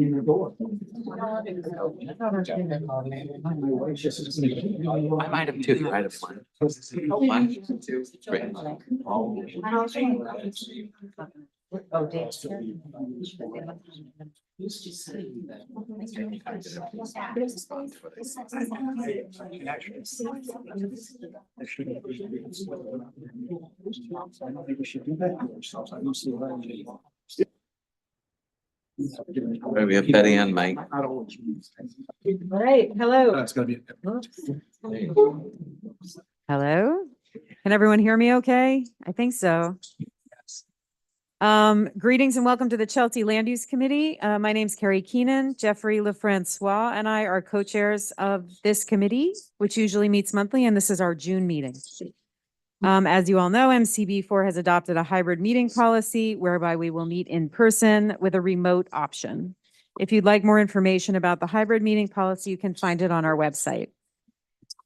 in the door. I might have two. I have one. One, two, three. Oh, Dave's here. We have Betty and Mike. All right, hello. That's gonna be. Hello. Can everyone hear me okay? I think so. Greetings and welcome to the Chelsea Land Use Committee. My name's Carrie Keenan. Jeffrey LaFrancois and I are co-chairs of this committee, which usually meets monthly, and this is our June meeting. As you all know, MCB4 has adopted a hybrid meeting policy whereby we will meet in person with a remote option. If you'd like more information about the hybrid meeting policy, you can find it on our website.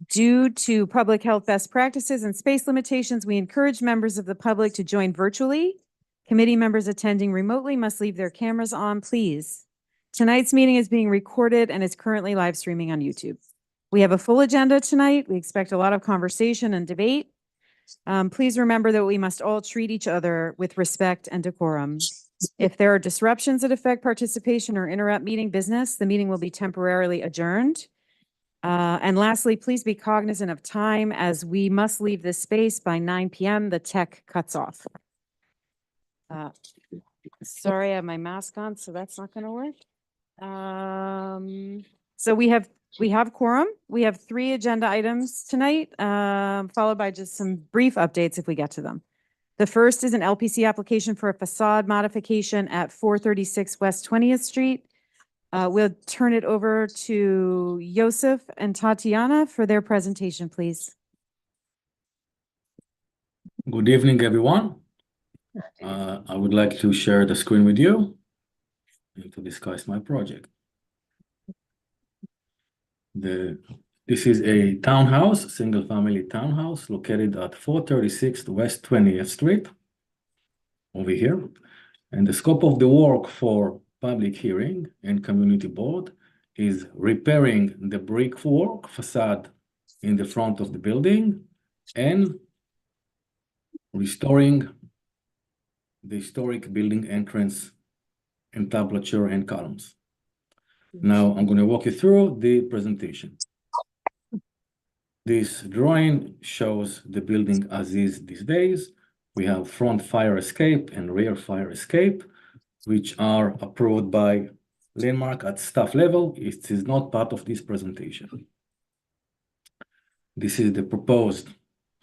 Due to public health best practices and space limitations, we encourage members of the public to join virtually. Committee members attending remotely must leave their cameras on, please. Tonight's meeting is being recorded and is currently live streaming on YouTube. We have a full agenda tonight. We expect a lot of conversation and debate. Please remember that we must all treat each other with respect and decorum. If there are disruptions that affect participation or interrupt meeting business, the meeting will be temporarily adjourned. And lastly, please be cognizant of time as we must leave this space by 9 p.m. The tech cuts off. Sorry, I have my mask on, so that's not going to work. So we have quorum. We have 3 agenda items tonight, followed by just some brief updates if we get to them. The first is an LPC application for a facade modification at 436 West 20th Street. We'll turn it over to Yosef and Tatiana for their presentation, please. Good evening, everyone. I would like to share the screen with you and to discuss my project. This is a townhouse, single-family townhouse located at 436 West 20th Street, over here. And the scope of the work for public hearing and community board is repairing the brickwork facade in the front of the building and restoring the historic building entrance entablature and columns. Now I'm going to walk you through the presentation. This drawing shows the building as is these days. We have front fire escape and rear fire escape, which are approved by landmark at staff level. It is not part of this presentation. This is the proposed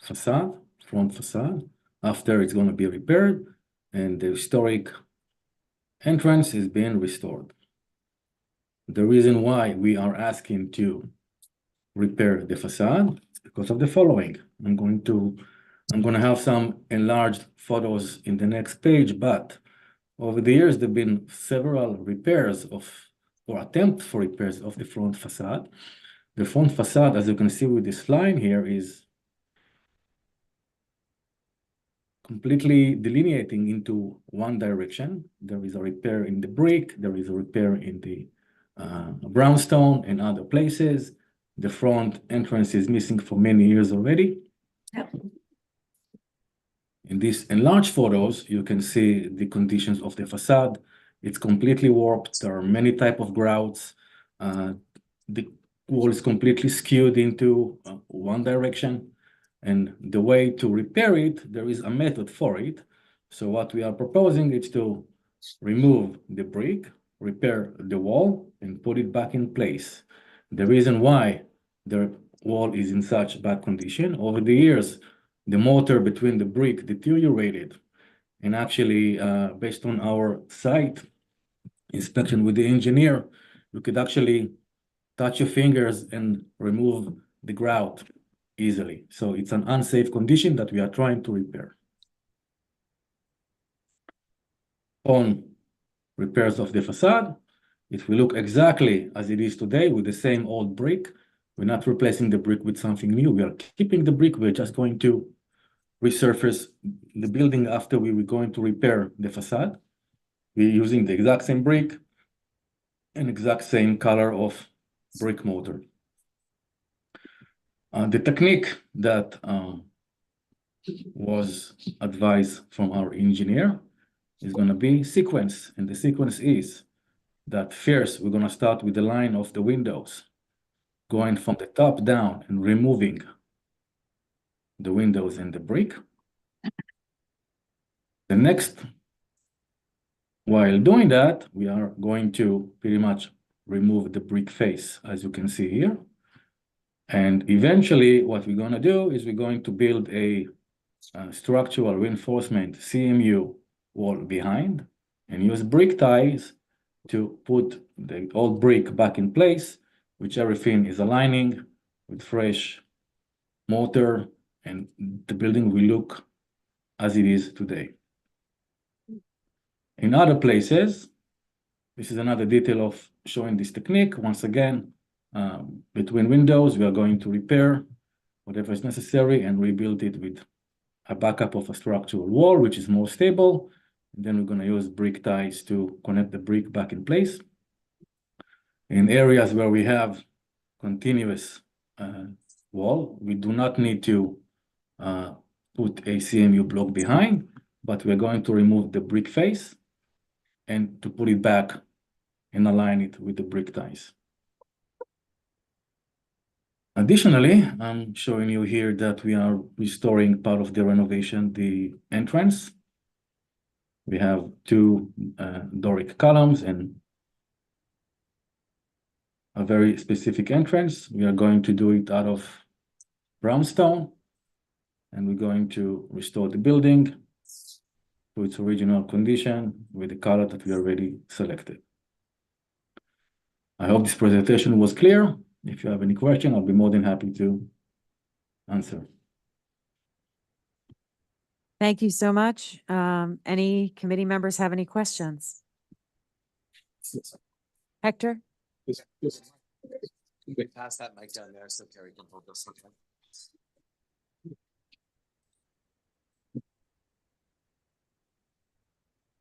facade, front facade, after it's going to be repaired, and the historic entrance is being restored. The reason why we are asking to repair the facade is because of the following. I'm going to have some enlarged photos in the next page, but over the years, there have been several repairs or attempts for repairs of the front facade. The front facade, as you can see with this line here, is completely delineating into one direction. There is a repair in the brick, there is a repair in the brownstone and other places. The front entrance is missing for many years already. In these enlarged photos, you can see the conditions of the facade. It's completely warped. There are many types of grouts. The wall is completely skewed into one direction. And the way to repair it, there is a method for it. So what we are proposing is to remove the brick, repair the wall, and put it back in place. The reason why the wall is in such bad condition, over the years, the mortar between the brick deteriorated. And actually, based on our site inspection with the engineer, you could actually touch your fingers and remove the grout easily. So it's an unsafe condition that we are trying to repair. On repairs of the facade, if we look exactly as it is today with the same old brick, we're not replacing the brick with something new. We are keeping the brick. We're just going to resurface the building after we were going to repair the facade. We're using the exact same brick, an exact same color of brick mortar. The technique that was advised from our engineer is going to be sequence. And the sequence is that first we're going to start with the line of the windows, going from the top down and removing the windows and the brick. The next, while doing that, we are going to pretty much remove the brick face, as you can see here. And eventually, what we're going to do is we're going to build a structural reinforcement CMU wall behind and use brick ties to put the old brick back in place, which everything is aligning with fresh mortar, and the building will look as it is today. In other places, this is another detail of showing this technique. Once again, between windows, we are going to repair whatever is necessary and rebuild it with a backup of a structural wall, which is more stable. And then we're going to use brick ties to connect the brick back in place. In areas where we have continuous wall, we do not need to put a CMU block behind, but we're going to remove the brick face and to put it back and align it with the brick ties. Additionally, I'm showing you here that we are restoring part of the renovation, the entrance. We have two Doric columns and a very specific entrance. We are going to do it out of brownstone, and we're going to restore the building to its original condition with the color that we already selected. I hope this presentation was clear. If you have any question, I'll be more than happy to answer. Thank you so much. Any committee members have any questions? Hector? Pass that mic down there so Carrie can hold this.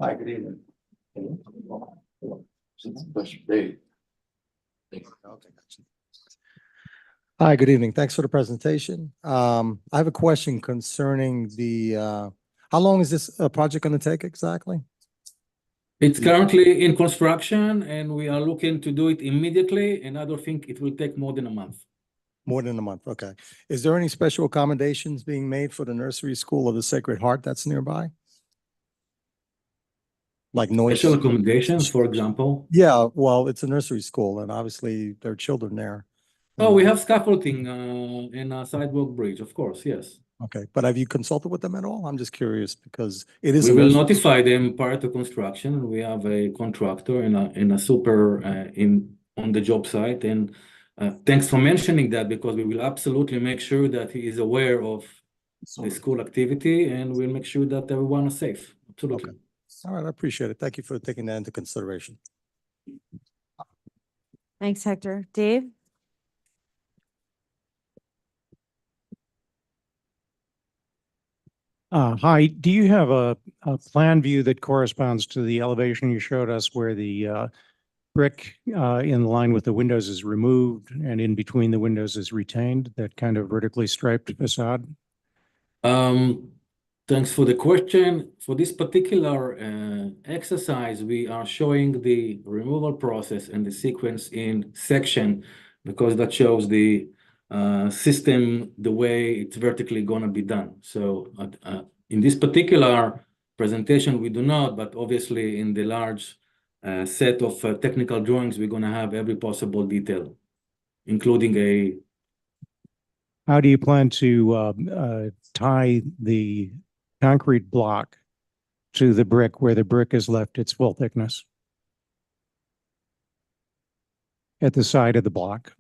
Hi, good evening. Hi, good evening. Thanks for the presentation. I have a question concerning the, how long is this project going to take exactly? It's currently in construction and we are looking to do it immediately, and I don't think it will take more than a month. More than a month, okay. Is there any special accommodations being made for the nursery school of the Sacred Heart that's nearby? Like noise? Special accommodations, for example. Yeah, well, it's a nursery school and obviously there are children there. Oh, we have scaffolding in a sidewalk bridge, of course, yes. Okay, but have you consulted with them at all? I'm just curious because it is. We will notify them prior to construction. We have a contractor and a super on the job site. And thanks for mentioning that, because we will absolutely make sure that he is aware of the school activity, and we'll make sure that everyone is safe. Absolutely. Okay. All right, I appreciate it. Thank you for taking that into consideration. Thanks, Hector. Dave? Hi, do you have a plan view that corresponds to the elevation you showed us where the brick in line with the windows is removed and in between the windows is retained, that kind of vertically striped facade? Thanks for the question. For this particular exercise, we are showing the removal process and the sequence in section, because that shows the system, the way it's vertically going to be done. So in this particular presentation, we do not, but obviously in the large set of technical drawings, we're going to have every possible detail, including a... How do you plan to tie the concrete block to the brick where the brick is left its full thickness? At the side of the block.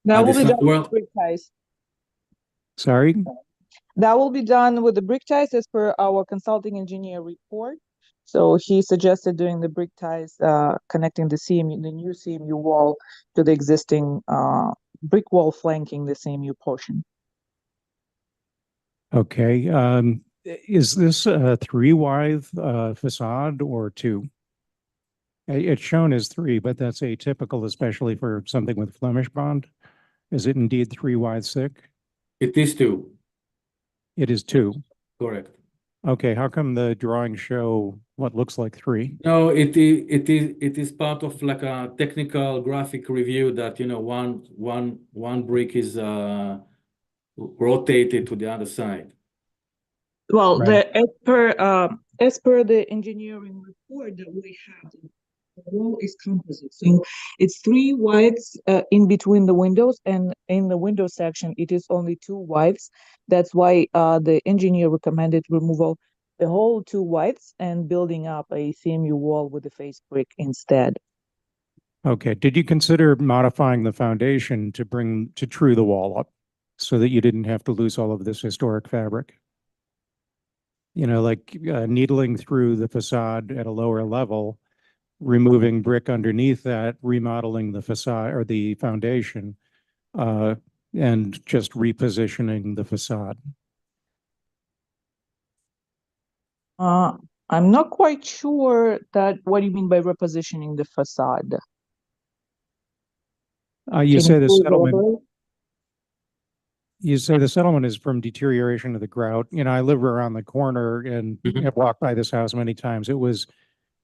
That will be done well, with brick ties. Sorry? That will be done with the brick ties as per our consulting engineer report. So he suggested doing the brick ties, connecting the CMU, the new CMU wall to the existing brick wall flanking the CMU portion. Okay. Is this a 3-wide facade or 2? It's shown as three, but that's atypical, especially for something with Flemish bond. Is it indeed 3 wide thick? It is two, It is 2. correct. Okay, how come the drawings show what looks like 3? No, it is part of like a technical graphic review that, you know, one brick is rotated to the other side. Well, Right. as per the engineering report that we have, the wall is composite. So it's 3 wides in between the windows, and in the window section, it is only 2 wides. That's why the engineer recommended removal the whole 2 wides and building up a CMU wall with a face brick instead. Okay, did you consider modifying the foundation to true the wall up so that you didn't have to lose all of this historic fabric? You know, like needling through the facade at a lower level, removing brick underneath that, remodeling the facade or the foundation, and just repositioning the facade. I'm not quite sure that what do you mean by repositioning the facade? You Can say the please settlement. elaborate? You say the settlement is from deterioration of the grout. You know, I live around the corner and Mhm. have walked by this house many times. It was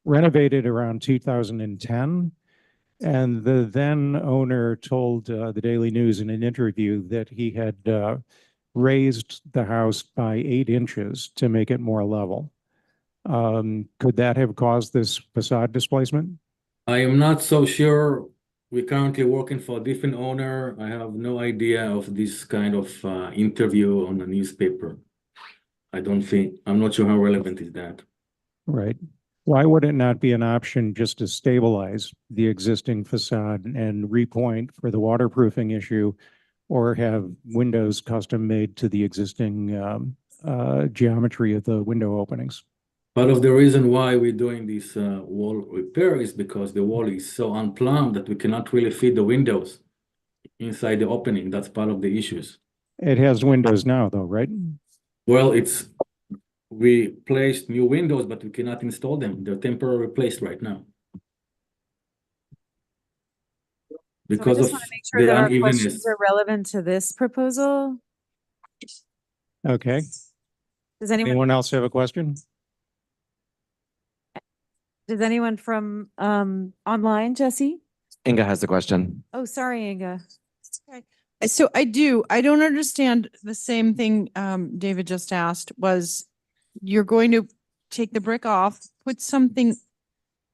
renovated around 2010. And the then owner told the Daily News in an interview that he had raised the house by 8 inches to make it more level. Could that have caused this facade displacement? I am not so sure. We're currently working for a different owner. I have no idea of this kind of interview on a newspaper. I'm not sure how relevant is that. Right. Why would it not be an option just to stabilize the existing facade and repoint for the waterproofing issue, or have windows custom made to the existing geometry of the window openings? Part of the reason why we're doing this wall repair is because the wall is so unplumbed that we cannot really fit the windows inside the opening. That's part of the issues. It has windows now, though, right? Well, we placed new windows, but we cannot install them. They're temporarily placed right now. So I Because just of want to make sure the that our questions unevenness. are relevant to this proposal. Okay. Does anyone Else have a question? from online, Jesse? Inga has the question. Oh, sorry, Inga. Okay. So I don't understand the same thing David just asked was you're going to take the brick off, put something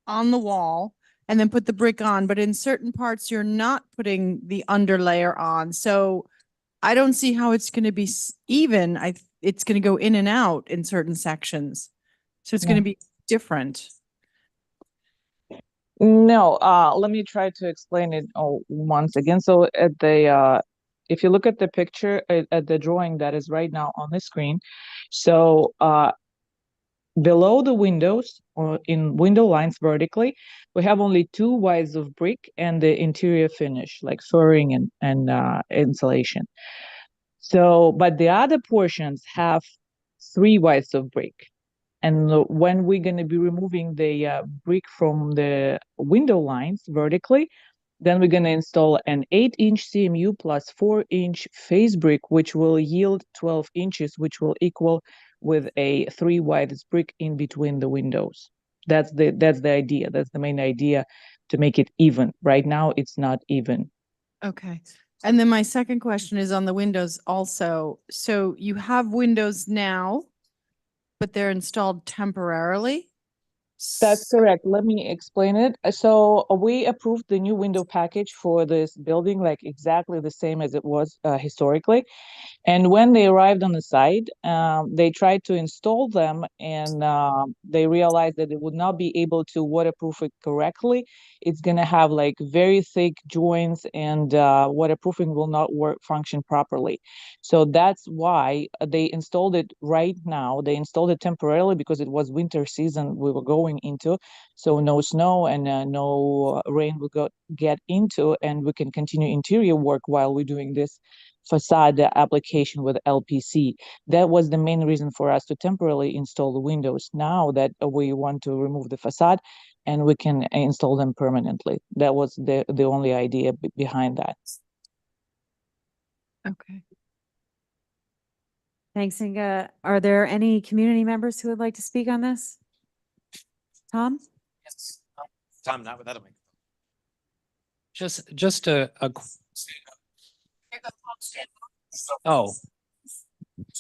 on the wall and then put the brick on, but in certain parts you're not putting the underlayer on. So I don't see how it's going to be even. It's going to go in and out in certain sections. So it's going to be different. No, let me try to explain it once again. So at the if you look at the picture at the drawing that is right now on the screen, so below the windows or in window lines vertically, we have only 2 wides of brick and the interior finish like furring and insulation. So, but the other portions have 3 wides of brick. And when we're going to be removing the brick from the window lines vertically, then we're going to install an 8-inch CMU plus 4-inch face brick, which will yield 12 inches, which will equal with a 3 wide brick in between the windows. That's the idea. That's the main idea, to make it even. Right now, it's not even. Okay. And then my second question is on the windows also. So you have windows now, but they're installed temporarily? That's correct. Let me explain it. So we approved the new window package for this building, like exactly the same as it was historically. And when they arrived on the site, they tried to install them, and they realized that they would not be able to waterproof it correctly. It's going to have like very thick joints, and waterproofing will not function properly. So that's why they installed it right now. They installed it temporarily because it was winter season we were going into. So no snow and no rain will get into, and we can continue interior work while we're doing this facade application with LPC. That was the main reason for us to temporarily install the windows. Now that we want to remove the facade and we can install them permanently. That was the only idea behind that. Okay. Thanks, Inga. Are there any community members who would like to speak on this? Tom? Yes. Tom, not without a mic. Just a oh,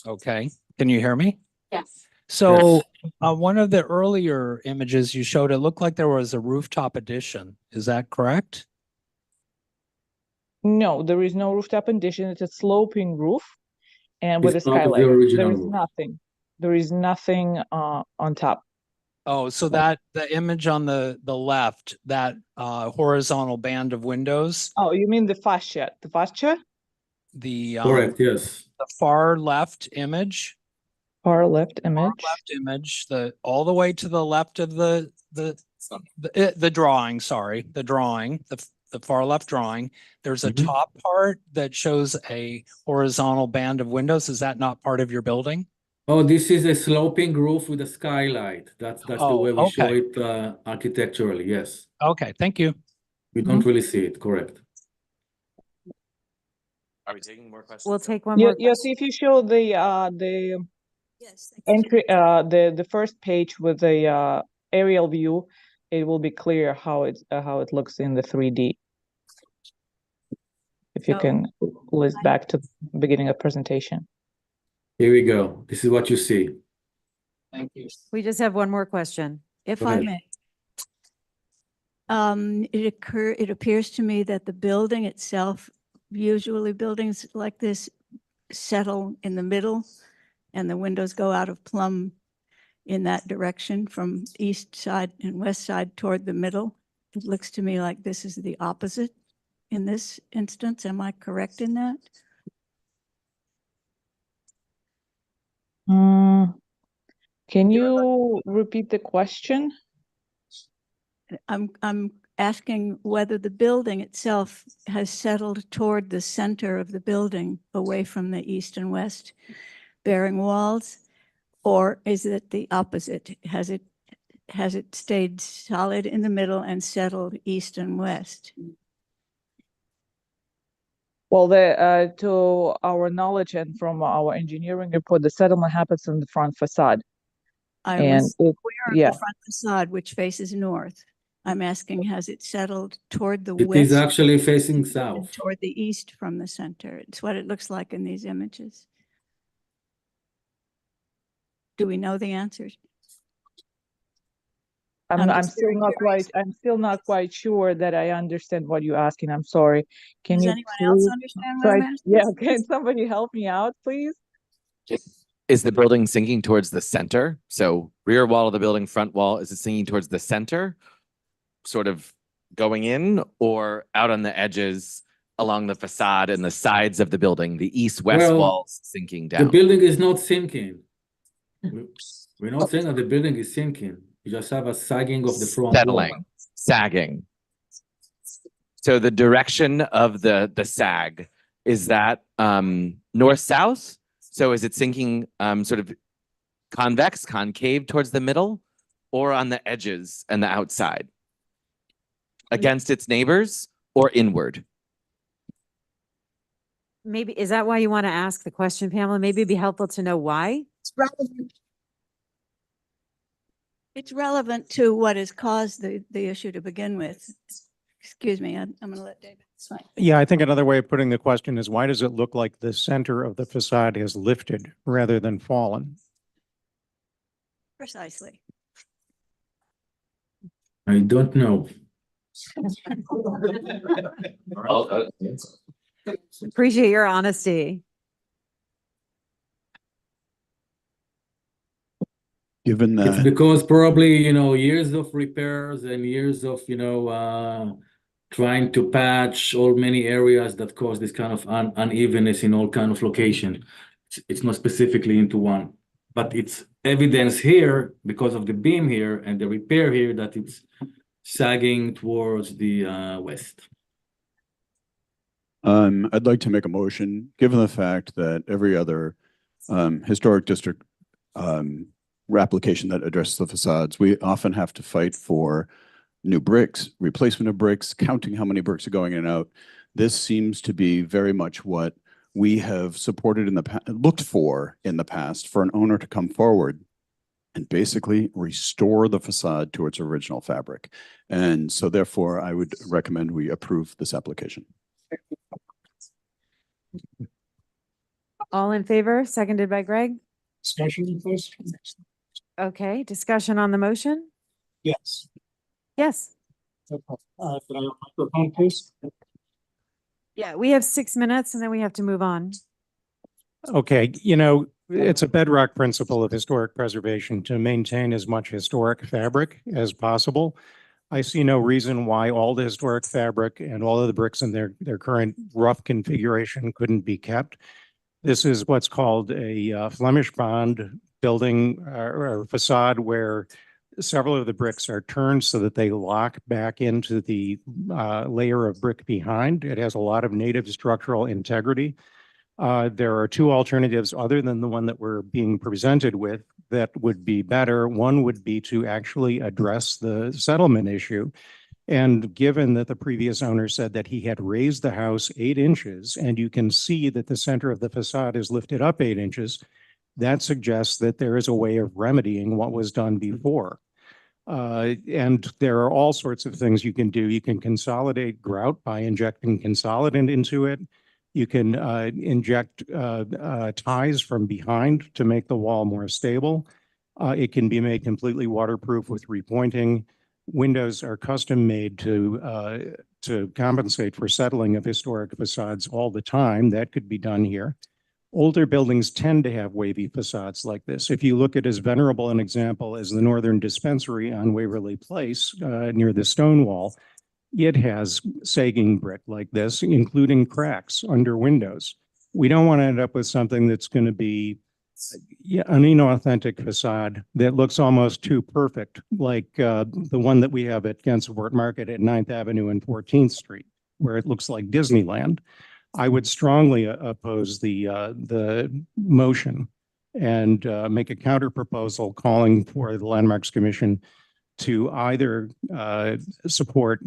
okay. Can you hear me? Yes. So one of the earlier images you showed, it looked like there was a rooftop addition. Is that correct? No, there is no rooftop addition. It's a sloping roof, and with a It's not the skylight. original There is roof. nothing. There is nothing on top. Oh, so that the image on the left, that horizontal band of windows, Oh, you mean the fascia? The fascia? the Correct, yes. the far left image, Far left image. the all the way to the left of the drawing, sorry, the far left drawing, there's a Mhm. top part that shows a horizontal band of windows. Is that not part of your building? Oh, this is a sloping roof with a skylight. That's the Oh, way we show okay. it architecturally, yes. Okay, thank you. We don't really see it, correct. Are we taking more questions? We'll take one more. Yes, if you show the entry, the first page with the aerial view, it will be clear how it looks in the 3D. If you can list back to the beginning of presentation. Here we go. This is what you see. Thank you. We just have one more question. If Go I ahead. may. It appears to me that the building itself, usually buildings like this settle in the middle and the windows go out of plumb in that direction from east side and west side toward the middle. It looks to me like this is the opposite in this instance. Am I correct in that? Can you repeat the question? I'm asking whether the building itself has settled toward the center of the building away from the east and west bearing walls, or is it the opposite? Has it stayed solid in the middle and settled east and west? Well, to our knowledge and from our engineering report, the settlement happens in the front facade. I And was it, aware of yeah, the front facade, which faces north. I'm asking, has it settled toward the It west? is actually facing and south. toward the east from the center? It's what it looks like in these images. Do we know the answers? I'm I'm just still very not curious. quite, I'm still not quite sure that I understand what you're asking. I'm sorry. Can Does you anyone else please understand what I'm try? asking? Yeah, can somebody help me out, please? Is the building sinking towards the center? So rear wall of the building, front wall, is it sinking towards the center? Sort of going in, or out on the edges along the facade and the sides of the building, the east-west Well, walls sinking The down? building is not sinking. We're not saying that the building is sinking. You just have a sagging of the front wall. Settling, sagging. So the direction of the sag, is that north-south? So is it sinking sort of convex, concave towards the middle, or on the edges and the outside? Against its neighbors or inward? Maybe, is that why you want to ask the question, Pamela? Maybe it'd be helpful to know why. It's relevant. It's relevant to what has caused the issue to begin with. Excuse me, I'm going to let David. It's fine. Yeah, I think another way of putting the question is, why does it look like the center of the facade has lifted rather than fallen? Precisely. I don't know. Appreciate your honesty. Given It's that, because probably, years of repairs and years of, trying to patch all many areas that cause this kind of unevenness in all kind of location. It's not specifically into one, but it's evidence here because of the beam here and the repair here that it's sagging towards the west. I'd like to make a motion, given the fact that every other historic district application that addresses the facades, we often have to fight for new bricks, replacement of bricks, counting how many bricks are going in and out. This seems to be very much what we have supported in the looked for in the past, for an owner to come forward and basically restore the facade to its original fabric. And so therefore, I would recommend we approve this application. All in favor, seconded by Greg. Discussion, please? Okay, discussion on the motion? Yes. Yes. Could I have a microphone, please? Yeah, we have 6 minutes and then we have to move on. Okay, you know, it's a bedrock principle of historic preservation to maintain as much historic fabric as possible. I see no reason why all the historic fabric and all of the bricks in their current rough configuration couldn't be kept. This is what's called a Flemish bond building or facade where several of the bricks are turned so that they lock back into the layer of brick behind. It has a lot of native structural integrity. There are two alternatives other than the one that we're being presented with that would be better. One would be to actually address the settlement issue. And given that the previous owner said that he had raised the house 8 inches, and you can see that the center of the facade is lifted up 8 inches, that suggests that there is a way of remedying what was done before. And there are all sorts of things you can do. You can consolidate grout by injecting consolidant into it. You can inject ties from behind to make the wall more stable. It can be made completely waterproof with repointing. Windows are custom made to compensate for settling of historic facades all the time. That could be done here. Older buildings tend to have wavy facades like this. If you look at as venerable an example as the Northern Dispensary on Waverly Place near the stone wall, it has sagging brick like this, including cracks under windows. We don't want to end up with something that's going to be an inauthentic facade that looks almost too perfect, like the one that we have at Gansevoort Market at 9th Avenue and 14th Street, where it looks like Disneyland. I would strongly oppose the motion and make a counter proposal calling for the Landmarks Commission to either support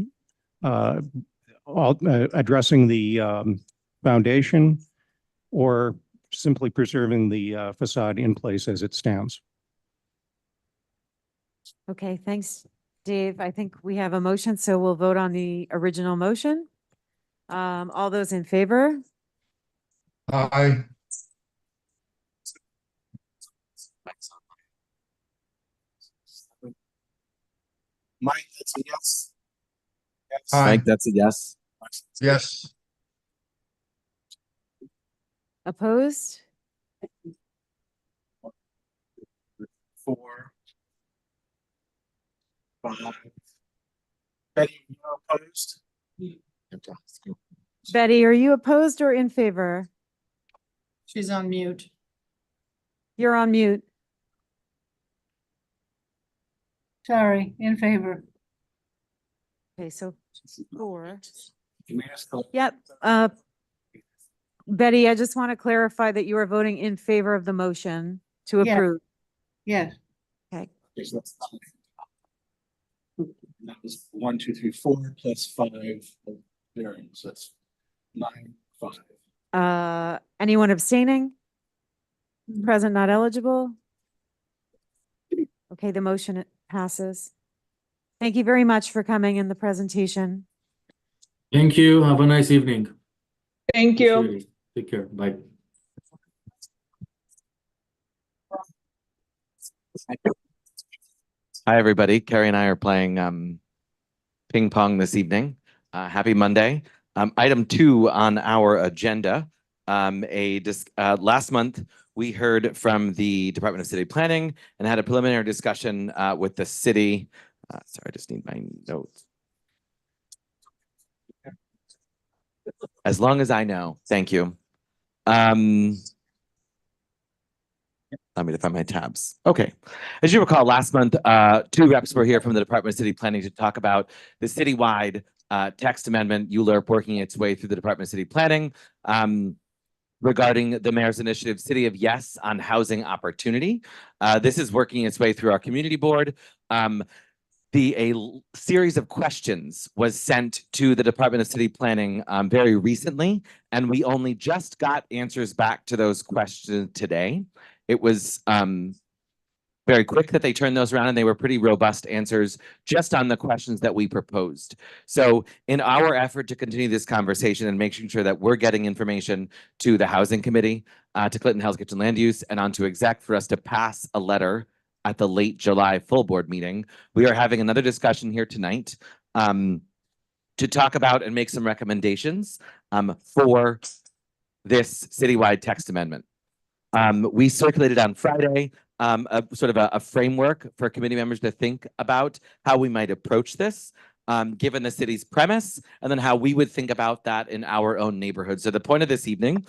addressing the foundation or simply preserving the facade in place as it stands. Okay, thanks, Dave. I think we have a motion, so we'll vote on the original motion. All those in favor? Aye. Mike, that's a yes. Aye. Mike, that's a yes. Yes. Opposed? 4, 5. Betty, you opposed? Betty, are you opposed or in favor? She's on mute. You're on mute. Sorry, in favor. Okay, so 4. Yes. Yep. Betty, I just want to clarify that you are voting in favor of the motion to Yeah. approve. Yes. Okay. That was 1, 2, 3, 4 plus 5 of variance. That's 9, 5. Anyone abstaining? Present, not eligible? Okay, the motion passes. Thank you very much for coming in the presentation. Thank you. Have a nice evening. Thank you. Appreciate it. Take care. Bye. Hi, everybody. Carrie and I are playing ping pong this evening. Happy Monday. Item 2 on our agenda. Last month, we heard from the Department of City Planning and had a preliminary discussion with the city. Sorry, I just need my notes. As long as I know. Thank you. Allow me to find my tabs. Okay. As you recall, last month, 2 reps were here from the Department of City Planning to talk about the citywide text amendment, ULURP, working its way through the Department of City Planning regarding the mayor's initiative, City of Yes on housing opportunity. This is working its way through our community board. series of questions was sent to the Department of City Planning very recently, and we only just got answers back to those questions today. It was very quick that they turned those around, and they were pretty robust answers just on the questions that we proposed. So in our effort to continue this conversation and making sure that we're getting information to the Housing Committee, to Clinton Hell's Kitchen Land Use, and on to exec for us to pass a letter at the late July full board meeting, we are having another discussion here tonight to talk about and make some recommendations for this citywide text amendment. We circulated on Friday a sort of a framework for committee members to think about how we might approach this, given the city's premise, and then how we would think about that in our own neighborhood. So the point of this evening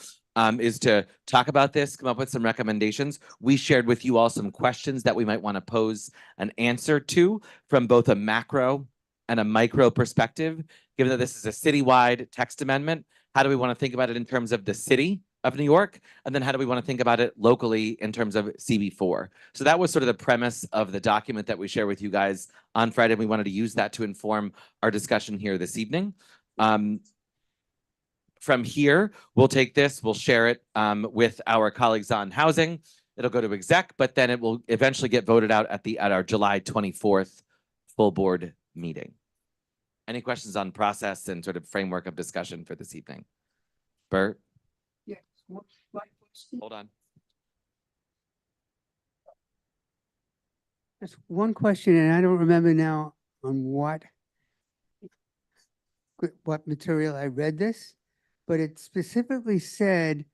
is to talk about this, come up with some recommendations. We shared with you all some questions that we might want to pose an answer to from both a macro and a micro perspective. Given that this is a citywide text amendment, how do we want to think about it in terms of the city of New York? And then how do we want to think about it locally in terms of CB4? So that was sort of the premise of the document that we share with you guys on Friday. We wanted to use that to inform our discussion here this evening. From here, we'll take this, we'll share it with our colleagues on housing. It'll go to exec, but then it will eventually get voted out at our July 24th full board meeting. Any questions on process and sort of framework of discussion for this evening? Bert? Yes. Hold on. Just one question, and I don't remember now on what material I read this, but it specifically said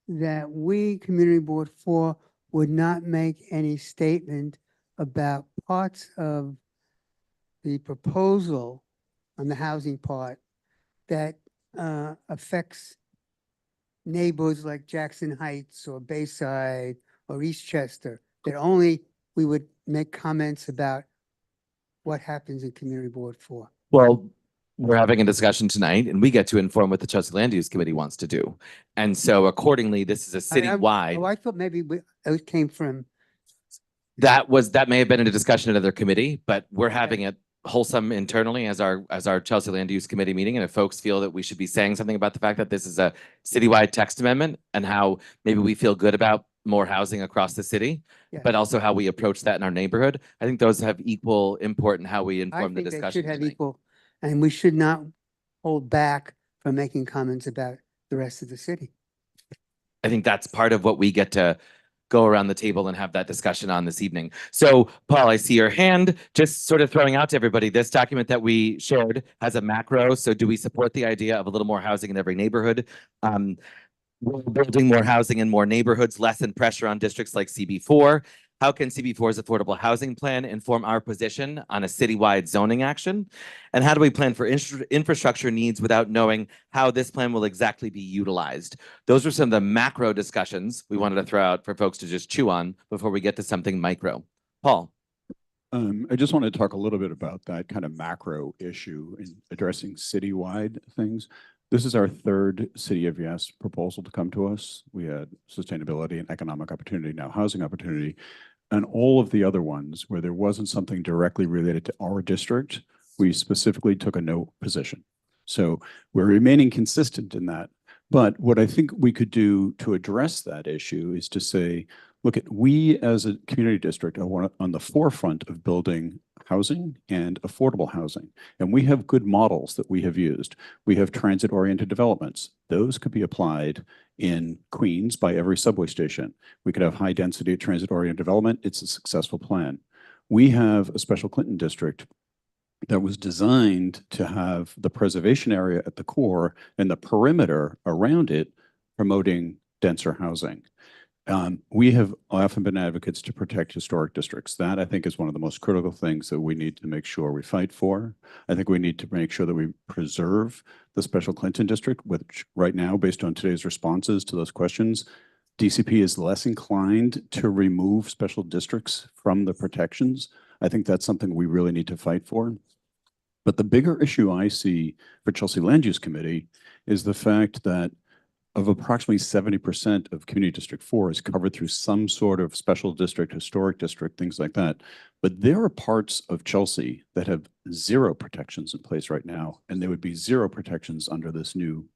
that we, Community Board 4, would not make any statement about parts of the proposal on the housing part that affects neighborhoods like Jackson Heights or Bayside or Eastchester, that only we would make comments about what happens in Community Board 4. Well, we're having a discussion tonight, and we get to inform what the Chelsea Land Use Committee wants to do. And so accordingly, this is a citywide. I thought maybe it came from. That may have been in a discussion at another committee, but we're having it wholesome internally as our Chelsea Land Use Committee meeting. And if folks feel that we should be saying something about the fact that this is a citywide text amendment and how maybe we feel good about more housing across the city, but also how we approach that in our neighborhood, I think those have equal import in how we inform the discussion. I think they should have tonight. equal, and we should not hold back from making comments about the rest of the city. I think that's part of what we get to go around the table and have that discussion on this evening. So, Paul, I see your hand. Just sort of throwing out to everybody, this document that we shared has a macro. So do we support the idea of a little more housing in every neighborhood? We're building more housing in more neighborhoods, lessen pressure on districts like CB4. How can CB4's affordable housing plan inform our position on a citywide zoning action? And how do we plan for infrastructure needs without knowing how this plan will exactly be utilized? Those are some of the macro discussions we wanted to throw out for folks to just chew on before we get to something micro. Paul. I just want to talk a little bit about that kind of macro issue in addressing citywide things. This is our third City of Yes proposal to come to us. We had sustainability and economic opportunity, now housing opportunity. And all of the other ones where there wasn't something directly related to our district, we specifically took a no position. So we're remaining consistent in that. But what I think we could do to address that issue is to say, look, we as a community district are on the forefront of building housing and affordable housing. And we have good models that we have used. We have transit-oriented developments. Those could be applied in Queens by every subway station. We could have high-density transit-oriented development. It's a successful plan. We have a special Clinton district that was designed to have the preservation area at the core and the perimeter around it promoting denser housing. We have often been advocates to protect historic districts. That, I think, is one of the most critical things that we need to make sure we fight for. I think we need to make sure that we preserve the Special Clinton District, which right now, based on today's responses to those questions, DCP is less inclined to remove special districts from the protections. I think that's something we really need to fight for. But the bigger issue I see for Chelsea Land Use Committee is the fact that of approximately 70% of Community District 4 is covered through some sort of special district, historic district, things like that. But there are parts of Chelsea that have zero protections in place right now, and there would be zero protections under this new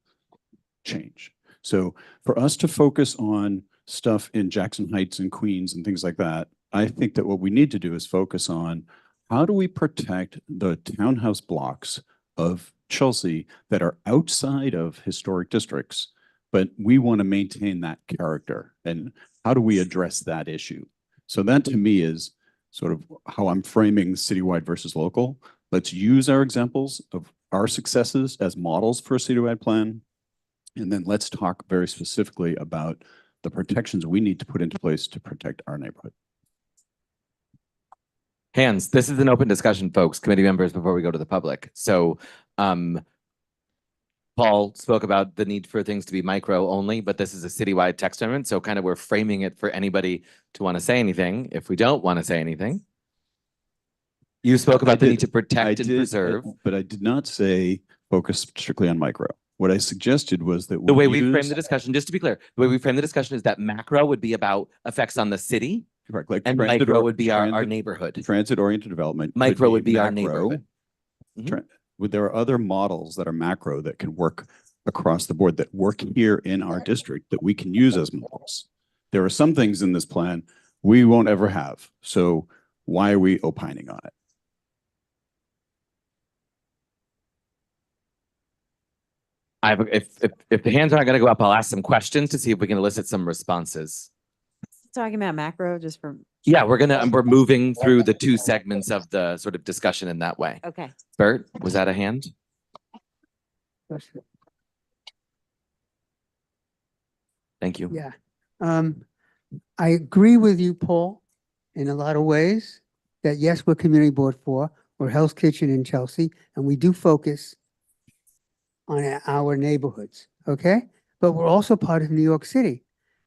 change. So for us to focus on stuff in Jackson Heights and Queens and things like that, I think that what we need to do is focus on how do we protect the townhouse blocks of Chelsea that are outside of historic districts, but we want to maintain that character, and how do we address that issue? So that to me is sort of how I'm framing citywide versus local. Let's use our examples of our successes as models for a citywide plan. And then let's talk very specifically about the protections we need to put into place to protect our neighborhood. Hands, this is an open discussion, folks, committee members, before we go to the public. So Paul spoke about the need for things to be micro only, but this is a citywide text amendment. So kind of we're framing it for anybody to want to say anything. If we don't want to say anything. You spoke about the need to protect and preserve. But I did not say focus strictly on micro. What I suggested was that the way we frame the discussion, just to be clear, the way we frame the discussion is that macro would be about effects on the city. Correct. Like and micro would be our neighborhood. Transit-oriented development. Micro would be our neighborhood. There are other models that are macro that can work across the board, that work here in our district, that we can use as models. There are some things in this plan we won't ever have. So why are we opining on it? If the hands aren't going to go up, I'll ask some questions to see if we can elicit some responses. Talking about macro just from. Yeah, we're moving through the two segments of the sort of discussion in that way. Okay. Bert, was that a hand? Thank you. Yeah. I agree with you, Paul, in a lot of ways, that yes, we're Community Board 4, we're Hell's Kitchen in Chelsea, and we do focus on our neighborhoods, okay? But we're also part of New York City.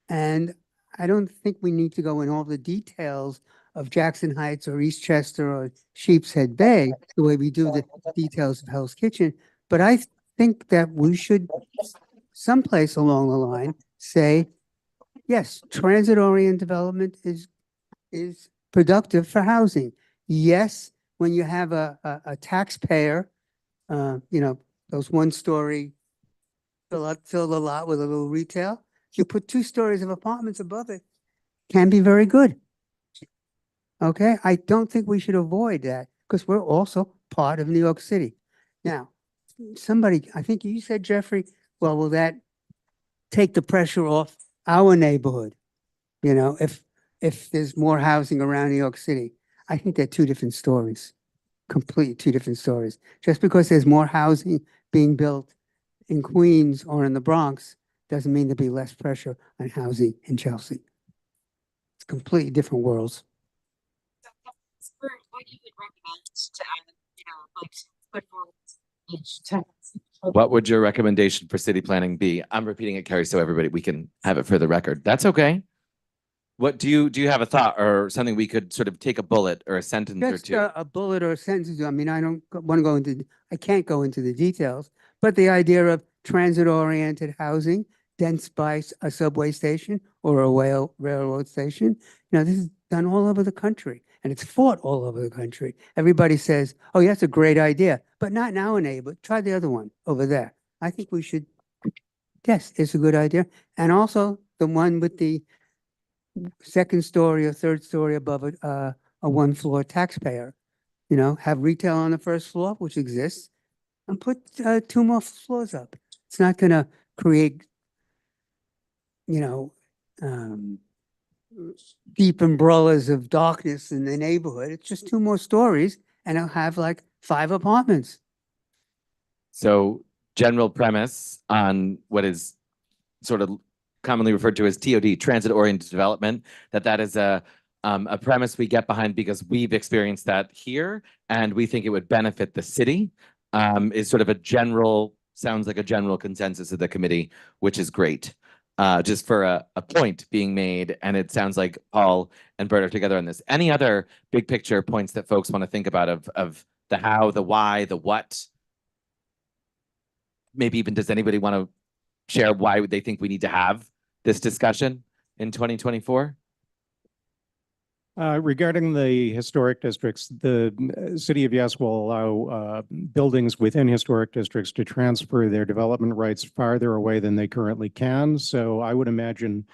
And I don't think we need to go in all the details of Jackson Heights or Eastchester or Sheepshead Bay, the way we do the details of Hell's Kitchen. But I think that we should, someplace along the line, say, yes, transit-oriented development is productive for housing. Yes, when you have a taxpayer, those one-story, fill the lot with a little retail, you put 2 stories of apartments above it, can be very good. Okay, I don't think we should avoid that because we're also part of New York City. Now, I think you said, Jeffrey, well, will that take the pressure off our neighborhood? If there's more housing around New York City, I think they're 2 different stories, completely 2 different stories. Just because there's more housing being built in Queens or in the Bronx doesn't mean there'll be less pressure on housing in Chelsea. It's completely different worlds. What you would recommend to add, What would your recommendation for city planning be? I'm repeating it, Carrie, so everybody, we can have it for the record. That's okay. What do you have a thought or something we could sort of take a bullet or a sentence or Just two? a bullet or a sentence. I mean, I don't want to go into, I can't go into the details, but the idea of transit-oriented housing, dense by a subway station or a railroad station, this is done all over the country and it's fought all over the country. Everybody says, oh, yeah, that's a great idea, but not in our neighborhood. Try the other one over there. I think we should, yes, it's a good idea. And also the one with the 2nd story or 3rd story above a 1-floor taxpayer, have retail on the 1st floor, which exists, and put 2 more floors up. It's not going to create, deep umbrellas of darkness in the neighborhood. It's just 2 more stories and it'll have like 5 apartments. So general premise on what is sort of commonly referred to as TOD, transit-oriented development, that is a premise we get behind because we've experienced that here and we think it would benefit the city, is sort of sounds like a general consensus of the committee, which is great. Just for a point being made, and it sounds like Paul and Bert are together on this. Any other big picture points that folks want to think about of the how, the why, the what? Maybe even does anybody want to share why they think we need to have this discussion in 2024? Regarding the historic districts, the city of Yes will allow buildings within historic districts to transfer their development rights farther away than they currently can. So I would imagine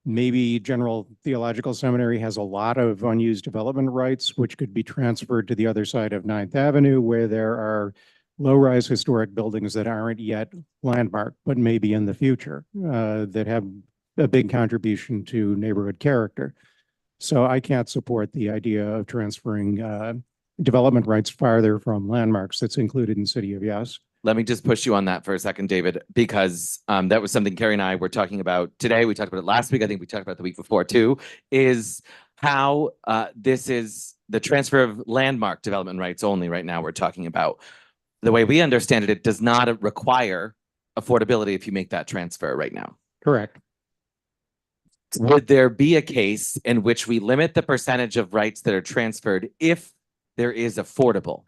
maybe General Theological Seminary has a lot of unused development rights, which could be transferred to the other side of 9th Avenue, where there are low-rise historic buildings that aren't yet landmarked, but maybe in the future, that have a big contribution to neighborhood character. So I can't support the idea of transferring development rights farther from landmarks that's included in City of Yes. Let me just push you on that for a second, David, because that was something Carrie and I were talking about today. We talked about it last week. I think we talked about it the week before too, is how this is the transfer of landmark development rights only right now we're talking about. The way we understand it, it does not require affordability if you make that transfer right now. Correct. Would there be a case in which we limit the percentage of rights that are transferred if there is affordable?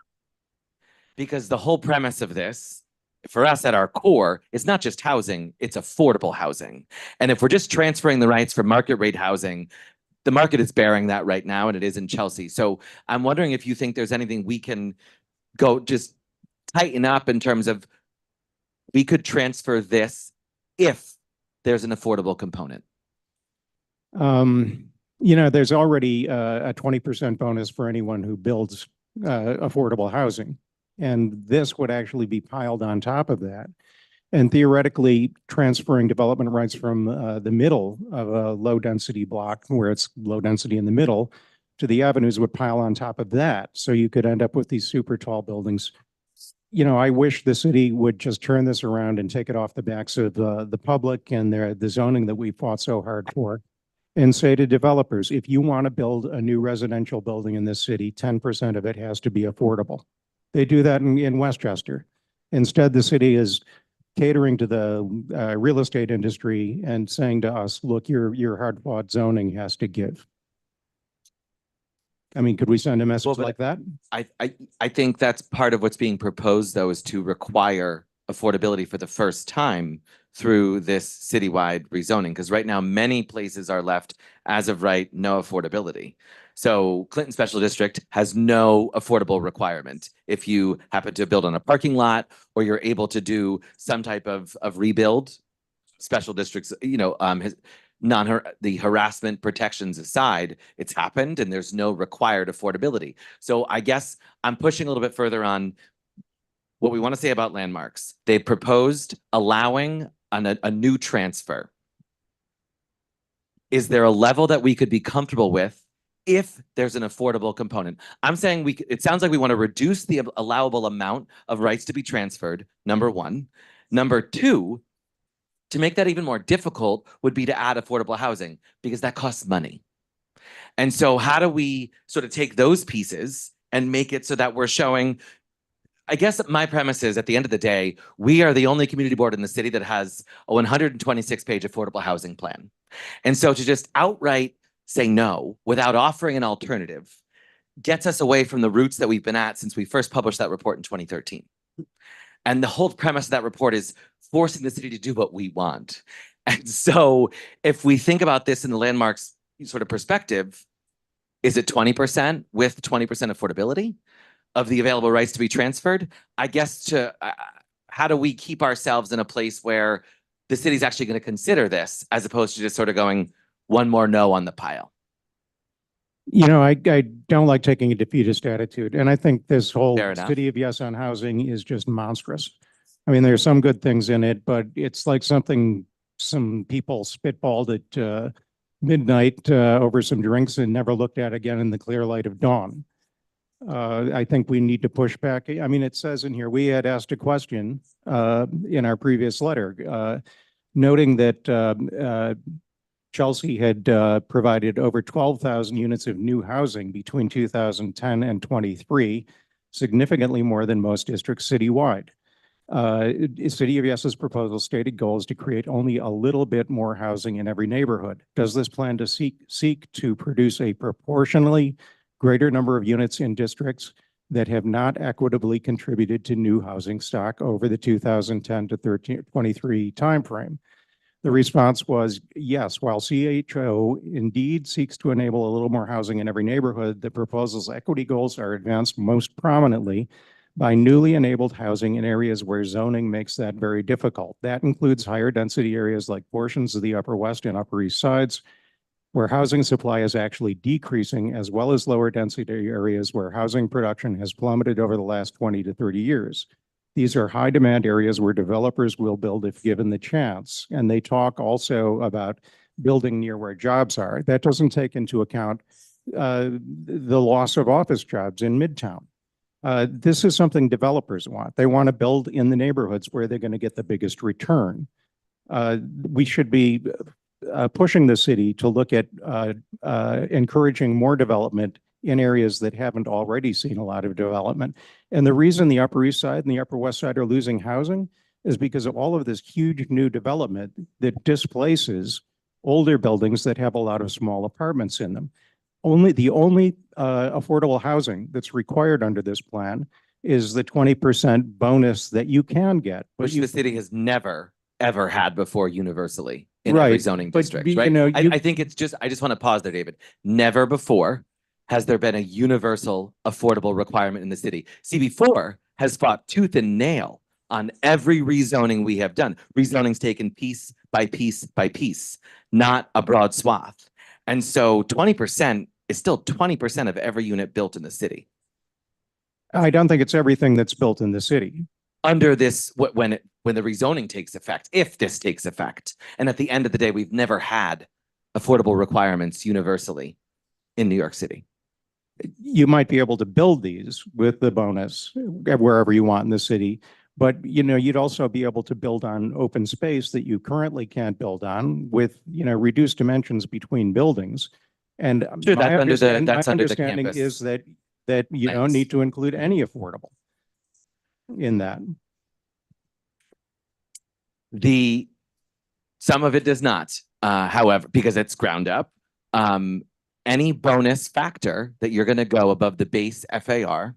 Because the whole premise of this, for us at our core, is not just housing, it's affordable housing. And if we're just transferring the rights for market rate housing, the market is bearing that right now, and it is in Chelsea. So I'm wondering if you think there's anything we can go just tighten up in terms of we could transfer this if there's an affordable component. You know, there's already a 20% bonus for anyone who builds affordable housing. And this would actually be piled on top of that. And theoretically, transferring development rights from the middle of a low density block, where it's low density in the middle, to the avenues would pile on top of that. So you could end up with these super tall buildings. You know, I wish the city would just turn this around and take it off the backs of the public and the zoning that we fought so hard for, and say to developers, if you want to build a new residential building in this city, 10% of it has to be affordable. They do that in Westchester. Instead, the city is catering to the real estate industry and saying to us, look, your hard-fought zoning has to give. I mean, could we send a message like that? I think that's part of what's being proposed, though, is to require affordability for the first time through this citywide rezoning, because right now many places are left as of right, no affordability. So Clinton Special District has no affordable requirement. If you happen to build on a parking lot or you're able to do some type of rebuild, special districts, you know, the harassment protections aside, it's happened and there's no required affordability. So I guess I'm pushing a little bit further on what we want to say about landmarks. They proposed allowing a new transfer. Is there a level that we could be comfortable with if there's an affordable component? I'm saying it sounds like we want to reduce the allowable amount of rights to be transferred, number one. Number two, to make that even more difficult would be to add affordable housing, because that costs money. And so how do we sort of take those pieces and make it so that we're showing, I guess my premise is, at the end of the day, we are the only community board in the city that has a 126-page affordable housing plan. And so to just outright say no without offering an alternative gets us away from the roots that we've been at since we first published that report in 2013. And the whole premise of that report is forcing the city to do what we want. And so if we think about this in the landmarks sort of perspective, is it 20% with 20% affordability of the available rights to be transferred? I guess how do we keep ourselves in a place where the city's actually going to consider this, as opposed to just sort of going one more no on the pile? You know, I don't like taking a defeatist attitude. And I think this whole Fair enough. City of Yes on housing is just monstrous. I mean, there's some good things in it, but it's like something some people spitballed at midnight over some drinks and never looked at again in the clear light of dawn. I think we need to push back. I mean, it says in here, we had asked a question in our previous letter, noting that Chelsea had provided over 12,000 units of new housing between 2010 and 23, significantly more than most districts citywide. City of Yes's proposal stated goal is to create only a little bit more housing in every neighborhood. Does this plan to seek to produce a proportionally greater number of units in districts that have not equitably contributed to new housing stock over the 2010 to 23 timeframe. The response was, yes, while CHO indeed seeks to enable a little more housing in every neighborhood, the proposal's equity goals are advanced most prominently by newly enabled housing in areas where zoning makes that very difficult. That includes higher density areas like portions of the Upper West and Upper East Sides, where housing supply is actually decreasing, as well as lower density areas where housing production has plummeted over the last 20 to 30 years. These are high demand areas where developers will build if given the chance. And they talk also about building near where jobs are. That doesn't take into account the loss of office jobs in Midtown. This is something developers want. They want to build in the neighborhoods where they're going to get the biggest return. We should be pushing the city to look at encouraging more development in areas that haven't already seen a lot of development. And the reason the Upper East Side and the Upper West Side are losing housing is because of all of this huge new development that displaces older buildings that have a lot of small apartments in them. The only affordable housing that's required under this plan is the 20% bonus that you can get. Which the city has never, ever had before universally in Right, every zoning but district, you right? know, I think it's just, I just want to pause there, David. Never before has there been a universal affordable requirement in the city. CB4 has fought tooth and nail on every rezoning we have done. Rezoning's taken piece by piece by piece, not a broad swath. And so 20% is still 20% of every unit built in the city. I don't think it's everything that's built in the city. Under this, when the rezoning takes effect, if this takes effect. And at the end of the day, we've never had affordable requirements universally in New York City. You might be able to build these with the bonus wherever you want in the city, but you know, you'd also be able to build on open space that you currently can't build on with, you know, reduced dimensions between buildings. And Sure, my that's under the understanding campus is that you don't plans. need to include any affordable in that. Some of it does not, however, because it's ground up. Any bonus factor that you're going to go above the base FAR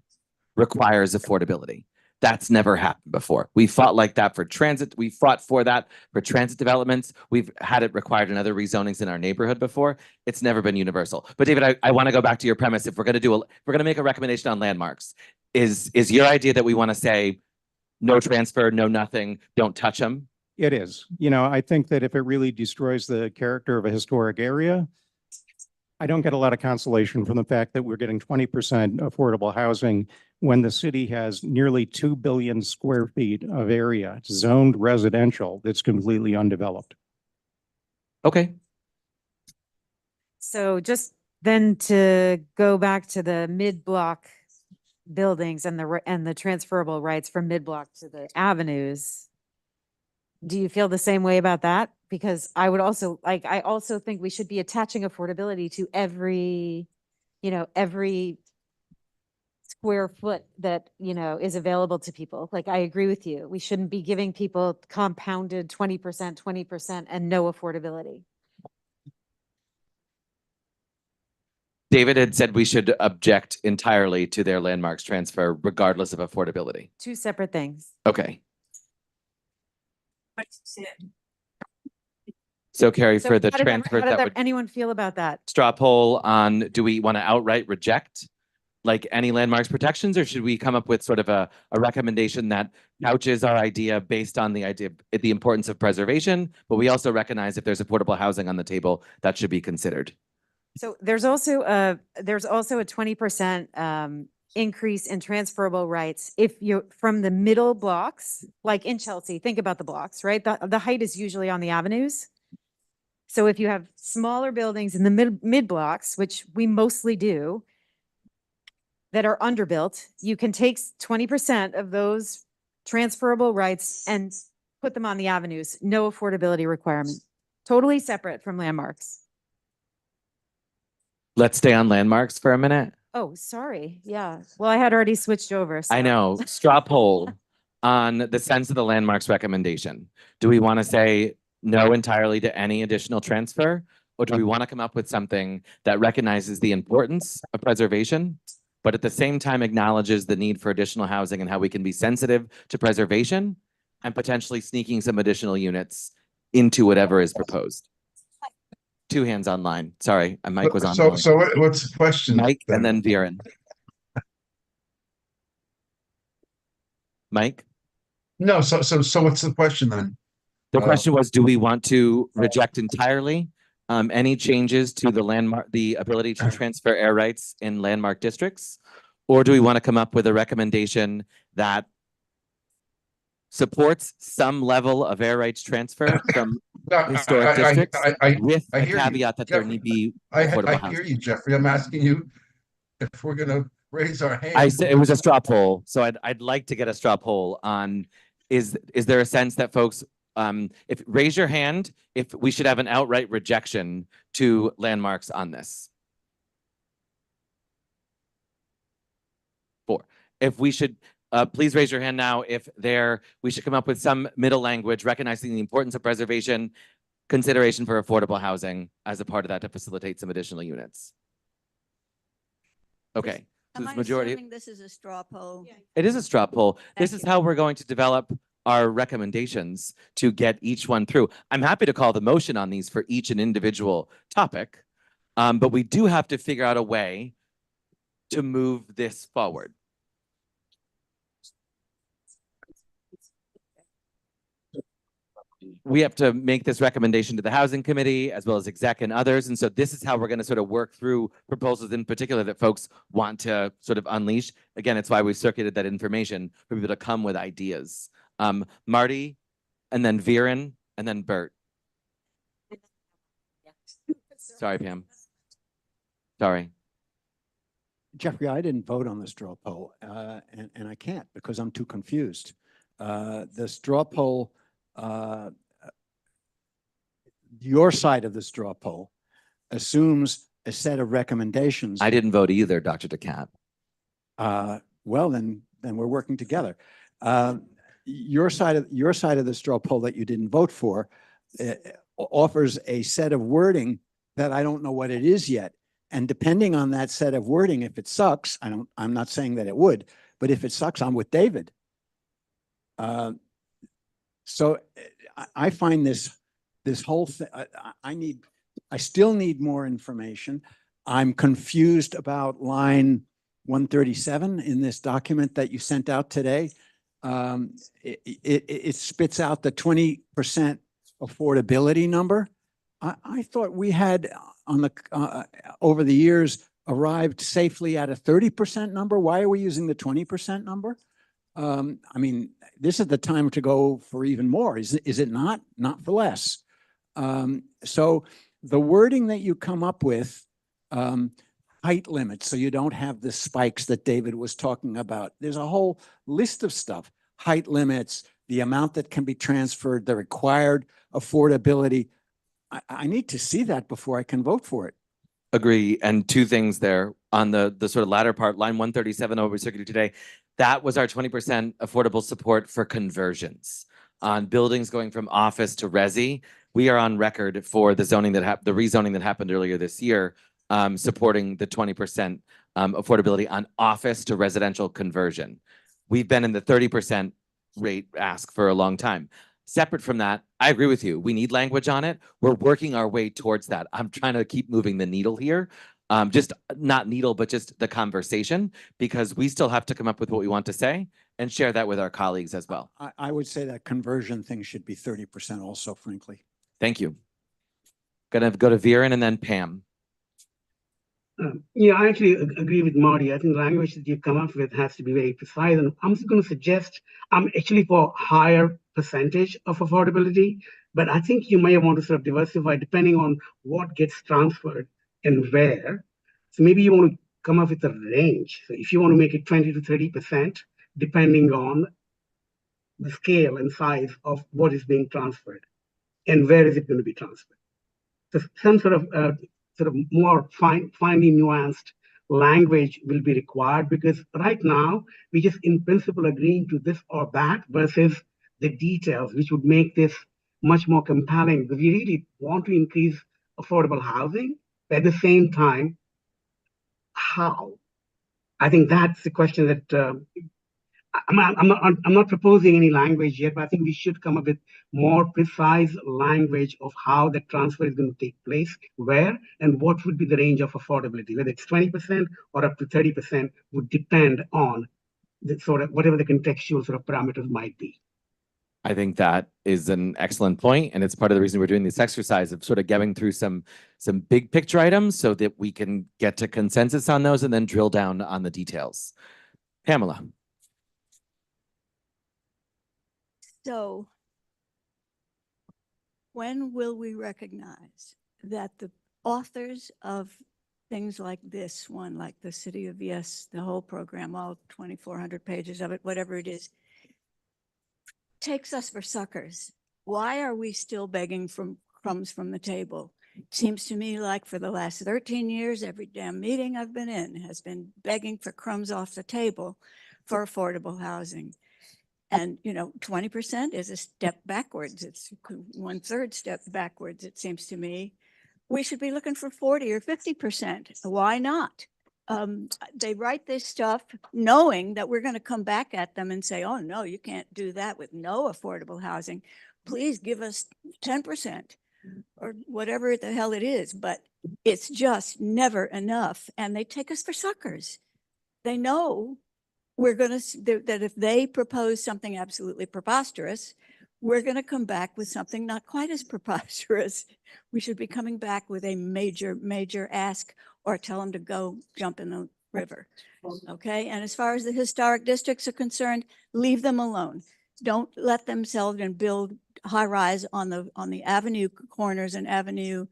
requires affordability. That's never happened before. We fought like that for transit. We fought for that for transit developments. We've had it required in other rezonings in our neighborhood before. It's never been universal. But David, I want to go back to your premise. If we're going to make a recommendation on landmarks, is your idea that we want to say no transfer, no nothing, don't touch them? It is. You know, I think that if it really destroys the character of a historic area, I don't get a lot of consolation from the fact that we're getting 20% affordable housing when the city has nearly 2 billion square feet of area zoned residential that's completely undeveloped. Okay. So just then to go back to the mid-block buildings and the transferable rights from mid-block to the avenues. Do you feel the same way about that? Because I would also I also think we should be attaching affordability to every square foot that, is available to people. Like, I agree with you. We shouldn't be giving people compounded 20% and no affordability. David had said we should object entirely to their landmarks transfer regardless of affordability. Two separate things. Okay. So Carrie, So for the how did transfer, that would anyone feel about that? straw poll on, do we want to outright reject like any landmarks protections, or should we come up with sort of a recommendation that couches our idea based on the importance of preservation, but we also recognize if there's affordable housing on the table, that should be considered. So there's also a 20% increase in transferable rights if you're from the middle blocks, like in Chelsea. Think about the blocks, right? The height is usually on the avenues. So if you have smaller buildings in the mid blocks, which we mostly do, that are underbuilt, you can take 20% of those transferable rights and put them on the avenues. No affordability requirement. Totally separate from landmarks. Let's stay on landmarks for a minute. Oh, sorry. Yeah. Well, I had already switched over. I know. Straw poll on the sense of the landmarks recommendation. Do we want to say no entirely to any additional transfer? Or do we want to come up with something that recognizes the importance of preservation but at the same time acknowledges the need for additional housing and how we can be sensitive to preservation and potentially sneaking some additional units into whatever is proposed. Two hands online. Sorry, Mike was on. So what's the question? Mike and then Viren. Mike? No, so what's the question then? The question was, do we want to reject entirely any changes to the landmark, the ability to transfer air rights in landmark districts? Or do we want to come up with a recommendation that supports some level of air rights transfer from historic districts with a caveat that there need be affordable I housing? hear you, Jeffrey. I'm asking you if we're gonna raise our hand. I said it was a straw poll, so I'd like to get a straw poll on, is there a sense that folks, if raise your hand, if we should have an outright rejection to landmarks on this? 4. If we should, please raise your hand now if we should come up with some middle language recognizing the importance of preservation, consideration for affordable housing as a part of that to facilitate some additional units. Okay. So Am this I majority. assuming this is a straw poll? It is a straw poll. This Thank is you. how we're going to develop our recommendations to get each one through. I'm happy to call the motion on these for each and individual topic, but we do have to figure out a way to move this forward. We have to make this recommendation to the housing committee as well as exec and others. And so this is how we're going to sort of work through proposals in particular that folks want to sort of unleash. Again, it's why we circulated that information for people to come with ideas. Marty, and then Viren, and then Bert. Sorry, Pam. Sorry. Jeffrey, I didn't vote on the straw poll, and I can't because I'm too confused. The straw poll, your side of the straw poll assumes a set of recommendations. I didn't vote either, Dr. DeCat. Well, then we're working together. Your side of the straw poll that you didn't vote for offers a set of wording that I don't know what it is yet. And depending on that set of wording, if it sucks, I'm not saying that it would, but if it sucks, I'm with David. So I find this whole thing, I still need more information. I'm confused about line 137 in this document that you sent out today. It spits out the 20% affordability number. I thought we had on the over the years arrived safely at a 30% number. Why are we using the 20% number? I mean, this is the time to go for even more. Is it not? Not for less. So the wording that you come up with, height limits, so you don't have the spikes that David was talking about. There's a whole list of stuff, height limits, the amount that can be transferred, the required affordability. I need to see that before I can vote for it. Agree. And two things there on the sort of latter part, line 137 over circular today. That was our 20% affordable support for conversions on buildings going from office to resi. We are on record for the zoning that the rezoning that happened earlier this year, supporting the 20% affordability on office to residential conversion. We've been in the 30% rate ask for a long time. Separate from that, I agree with you. We need language on it. We're working our way towards that. I'm trying to keep moving the needle here. Just not needle, but just the conversation, because we still have to come up with what we want to say and share that with our colleagues as well. I would say that conversion thing should be 30% also, frankly. Thank you. Gonna go to Viren and then Pam. Yeah, I actually agree with Marty. I think the language that you come up with has to be very precise. And I'm just going to suggest I'm actually for higher percentage of affordability, but I think you may want to sort of diversify depending on what gets transferred and where. So maybe you want to come up with a range. So if you want to make it 20 to 30%, depending on the scale and size of what is being transferred and where is it going to be transferred. So some sort of more finely nuanced language will be required, because right now we just in principle agreeing to this or that versus the details, which would make this much more compelling, because we really want to increase affordable housing, but at the same time, how? I think that's the question that I'm not proposing any language yet, but I think we should come up with more precise language of how the transfer is going to take place, where, and what would be the range of affordability. Whether it's 20% or up to 30% would depend on the sort of whatever the contextual sort of parameters might be. I think that is an excellent point, and it's part of the reason we're doing this exercise of sort of getting through some big picture items so that we can get to consensus on those and then drill down on the details. Pamela. So when will we recognize that the authors of things like this one, like the City of Yes, the whole program, all 2,400 pages of it, whatever it is, takes us for suckers? Why are we still begging for crumbs from the table? It seems to me like for the last 13 years, every damn meeting I've been in has been begging for crumbs off the table for affordable housing. And, 20% is a step backwards. It's 1/3 step backwards, it seems to me. We should be looking for 40 or 50%. Why not? They write this stuff knowing that we're going to come back at them and say, oh, no, you can't do that with no affordable housing. Please give us 10% or whatever the hell it is. But it's just never enough. And they take us for suckers. They know we're going to, that if they propose something absolutely preposterous, we're going to come back with something not quite as preposterous. We should be coming back with a major, major ask, or tell them to go jump in the river. Okay. And as far as the historic districts are concerned, leave them alone. Don't let them sell and build high rise on the avenue corners and avenue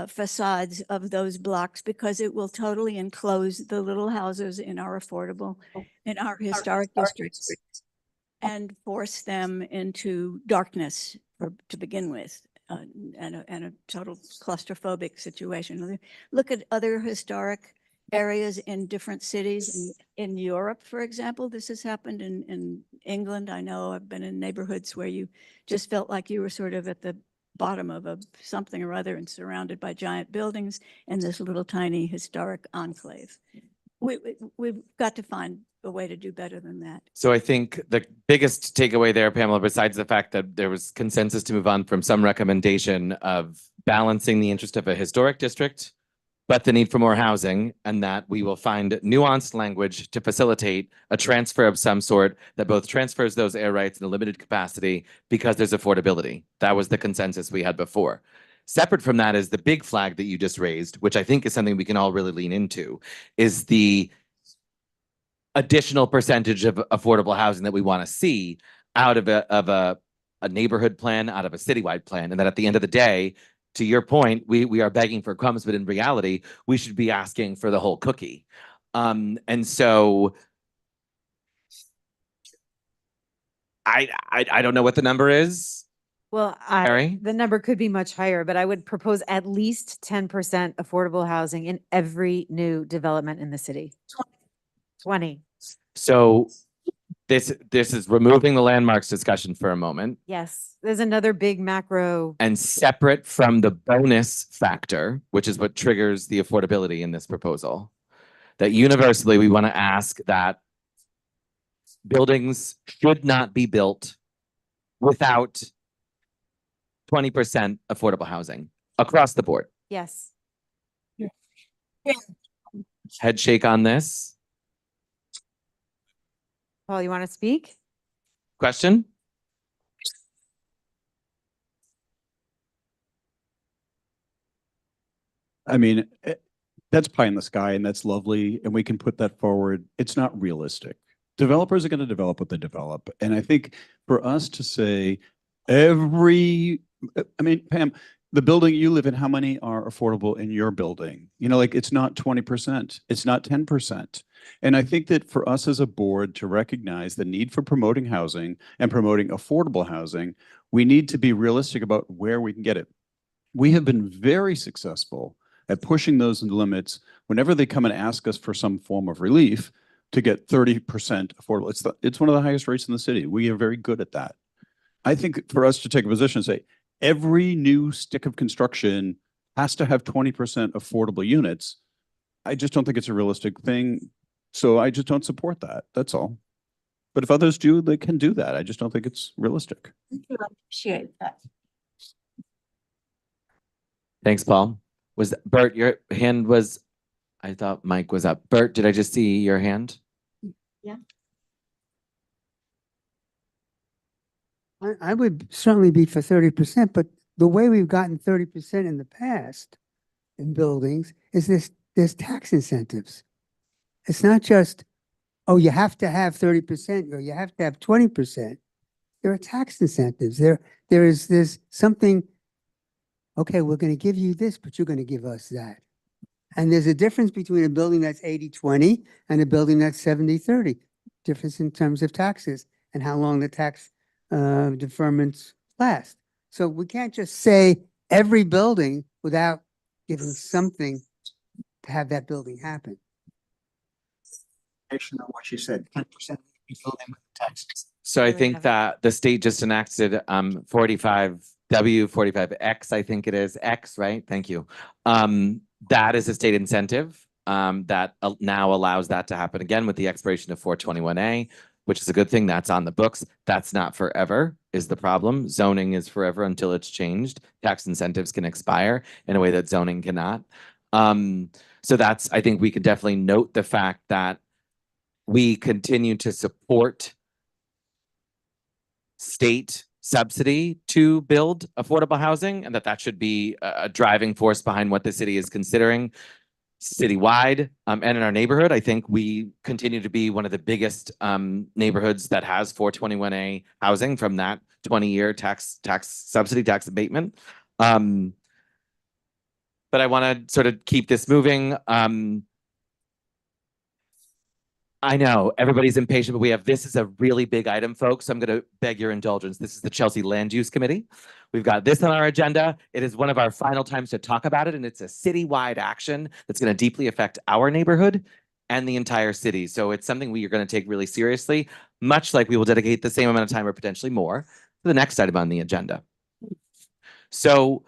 facades of those blocks, because it will totally enclose the little houses in our historic districts and force them into darkness to begin with, and a total claustrophobic situation. Look at other historic areas in different cities in Europe, for example. This has happened in England. I know I've been in neighborhoods where you just felt like you were sort of at the bottom of something or other and surrounded by giant buildings in this little tiny historic enclave. We've got to find a way to do better than that. So I think the biggest takeaway there, Pamela, besides the fact that there was consensus to move on from some recommendation of balancing the interest of a historic district, but the need for more housing, and that we will find nuanced language to facilitate a transfer of some sort that both transfers those air rights in a limited capacity because there's affordability. That was the consensus we had before. Separate from that is the big flag that you just raised, which I think is something we can all really lean into, is the additional percentage of affordable housing that we want to see out of a neighborhood plan, out of a citywide plan. And that at the end of the day, to your point, we are begging for crumbs, but in reality, we should be asking for the whole cookie. And so I don't know what the number is. Well, the number could be much higher, but I would propose at least 10% affordable housing in every new development in the city. 20. So this is removing the landmarks discussion for a moment. Yes, there's another big macro. And separate from the bonus factor, which is what triggers the affordability in this proposal, that universally we want to ask that buildings should not be built without 20% affordable housing across the board. Yes. Head shake on this. Paul, you want to speak? Question? I mean, that's pie in the sky and that's lovely. And we can put that forward. It's not realistic. Developers are going to develop what they develop. And I think for us to say Pam, the building you live in, how many are affordable in your building? It's not 20%, it's not 10%. And I think that for us as a board to recognize the need for promoting housing and promoting affordable housing, we need to be realistic about where we can get it. We have been very successful at pushing those limits whenever they come and ask us for some form of relief to get 30% affordable. It's one of the highest rates in the city. We are very good at that. I think for us to take a position and say, every new stick of construction has to have 20% affordable units, I just don't think it's a realistic thing. So I just don't support that. That's all. But if others do, they can do that. I just don't think it's realistic. Appreciate that. Thanks, Paul. Was Bert, your hand was, I thought Mike was up. Bert, did I just see your hand? Yeah. I would certainly be for 30%, but the way we've gotten 30% in the past in buildings is there's tax incentives. It's not just, oh, you have to have 30% or you have to have 20%. There are tax incentives. There's something, okay, we're going to give you this, but you're going to give us that. And there's a difference between a building that's 80-20 and a building that's 70-30. Difference in terms of taxes and how long the tax deferments last. So we can't just say every building without giving something to have that building happen. On what she said, 10% building with taxes. So I think that the state just enacted 45W, 45X, I think it is, X, right? Thank you. That is a state incentive that now allows that to happen again with the expiration of 421A, which is a good thing. That's on the books. That's not forever is the problem. Zoning is forever until it's changed. Tax incentives can expire in a way that zoning cannot. So that's, I think we could definitely note the fact that we continue to support state subsidy to build affordable housing, and that should be a driving force behind what the city is considering citywide and in our neighborhood. I think we continue to be one of the biggest neighborhoods that has 421A housing from that 20-year tax subsidy, tax abatement. But I want to sort of keep this moving. I know everybody's impatient, but this is a really big item, folks. So I'm going to beg your indulgence. This is the Chelsea Land Use Committee. We've got this on our agenda. It is one of our final times to talk about it, and it's a citywide action that's going to deeply affect our neighborhood and the entire city. So it's something we are going to take really seriously, much like we will dedicate the same amount of time or potentially more to the next item on the agenda. So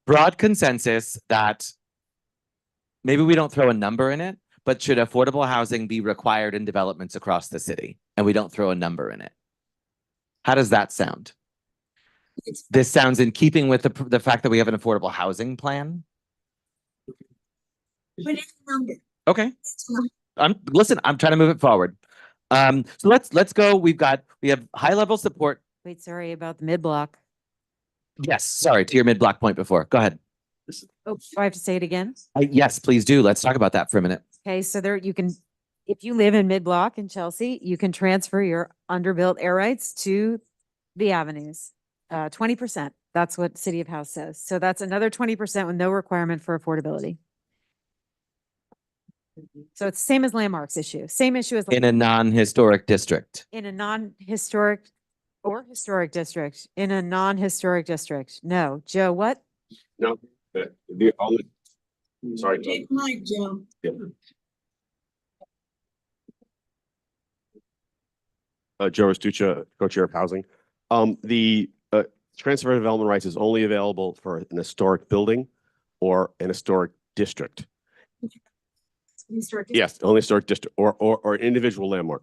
broad consensus that maybe we don't throw a number in it, but should affordable housing be required in developments across the city? And we don't throw a number in it. How does that sound? This sounds in keeping with the fact that we have an affordable housing plan. Okay. Listen, I'm trying to move it forward. So let's go. We have high level support. Wait, sorry about the mid-block. Yes, sorry, to your mid-block point before. Go ahead. Oh, do I have to say it again? Yes, please do. Let's talk about that for a minute. Okay, so there you can, if you live in mid-block in Chelsea, you can transfer your underbuilt air rights to the avenues. 20%. That's what City of House says. So that's another 20% with no requirement for affordability. So it's same as landmarks issue. Same issue as In a non-historic district. in a non-historic or historic district. In a non-historic district. No, Joe, what? No, the only, sorry. Take Mike, Joe. Yeah. Joe Restuccia, co-chair of housing. The transfer of development rights is only available for an historic building or an historic district. Historic district. Yes, only historic district or an individual landmark.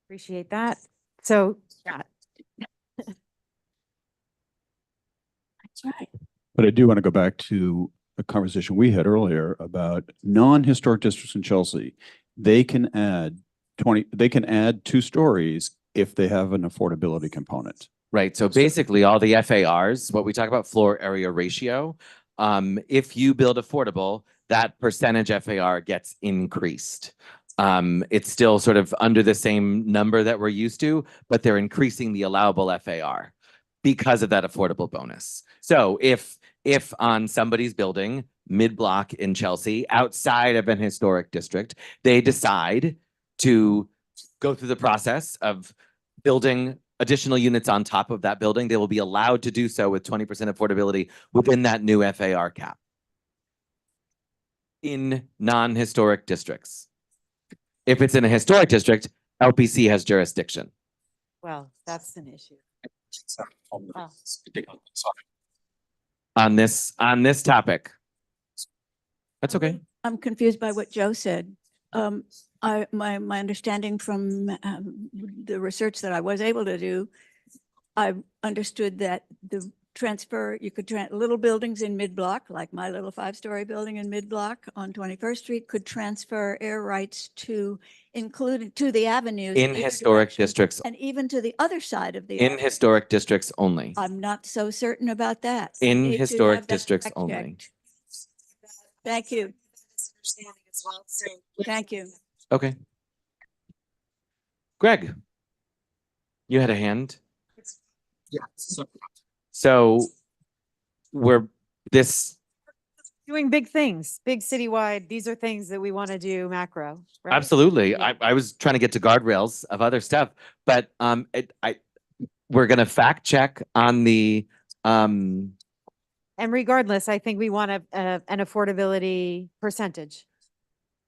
Appreciate that. So, yeah. That's right. But I do want to go back to a conversation we had earlier about non-historic districts in Chelsea. They can add 2 stories if they have an affordability component. Right. So basically all the FARs, what we talk about floor area ratio, if you build affordable, that percentage FAR gets increased. It's still sort of under the same number that we're used to, but they're increasing the allowable FAR because of that affordable bonus. So if on somebody's building mid-block in Chelsea, outside of an historic district, they decide to go through the process of building additional units on top of that building, they will be allowed to do so with 20% affordability within that new FAR cap in non-historic districts. If it's in a historic district, LPC has jurisdiction. Well, that's an issue. On this topic. That's okay. I'm confused by what Joe said. My understanding from the research that I was able to do, I understood that the transfer, you could little buildings in mid-block, like my little 5-story building in mid-block on 21st Street, could transfer air rights to include to the avenues In either historic direction, districts, and even to the other side of the in avenue. historic districts only. I'm not so certain about that. I In need to historic have that districts fact only. checked. Thank you. Thank you. Okay. Greg, you had a hand. Yeah. So we're Doing big things, big citywide. These are things that we want to do macro, right? absolutely. Yeah. I was trying to get to guardrails of other stuff, but we're gonna fact check on the And regardless, I think we want an affordability percentage.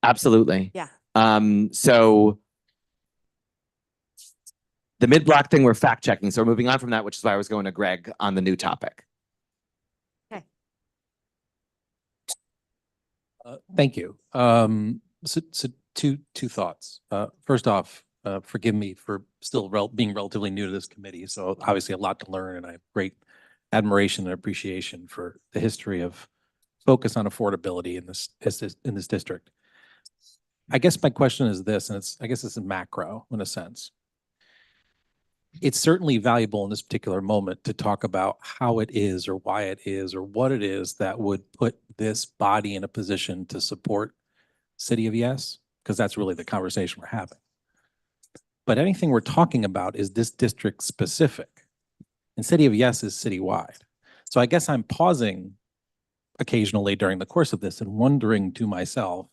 absolutely. Yeah. So the mid-block thing we're fact checking. So we're moving on from that, which is why I was going to Greg on the new topic. Okay. Thank you. So two thoughts. First off, forgive me for still being relatively new to this committee. So obviously a lot to learn, and I have great admiration and appreciation for the history of focus on affordability in this district. I guess my question is this, and I guess it's a macro in a sense. It's certainly valuable in this particular moment to talk about how it is or why it is or what it is that would put this body in a position to support City of Yes, because that's really the conversation we're having. But anything we're talking about is this district specific, and City of Yes is citywide. So I guess I'm pausing occasionally during the course of this and wondering to myself,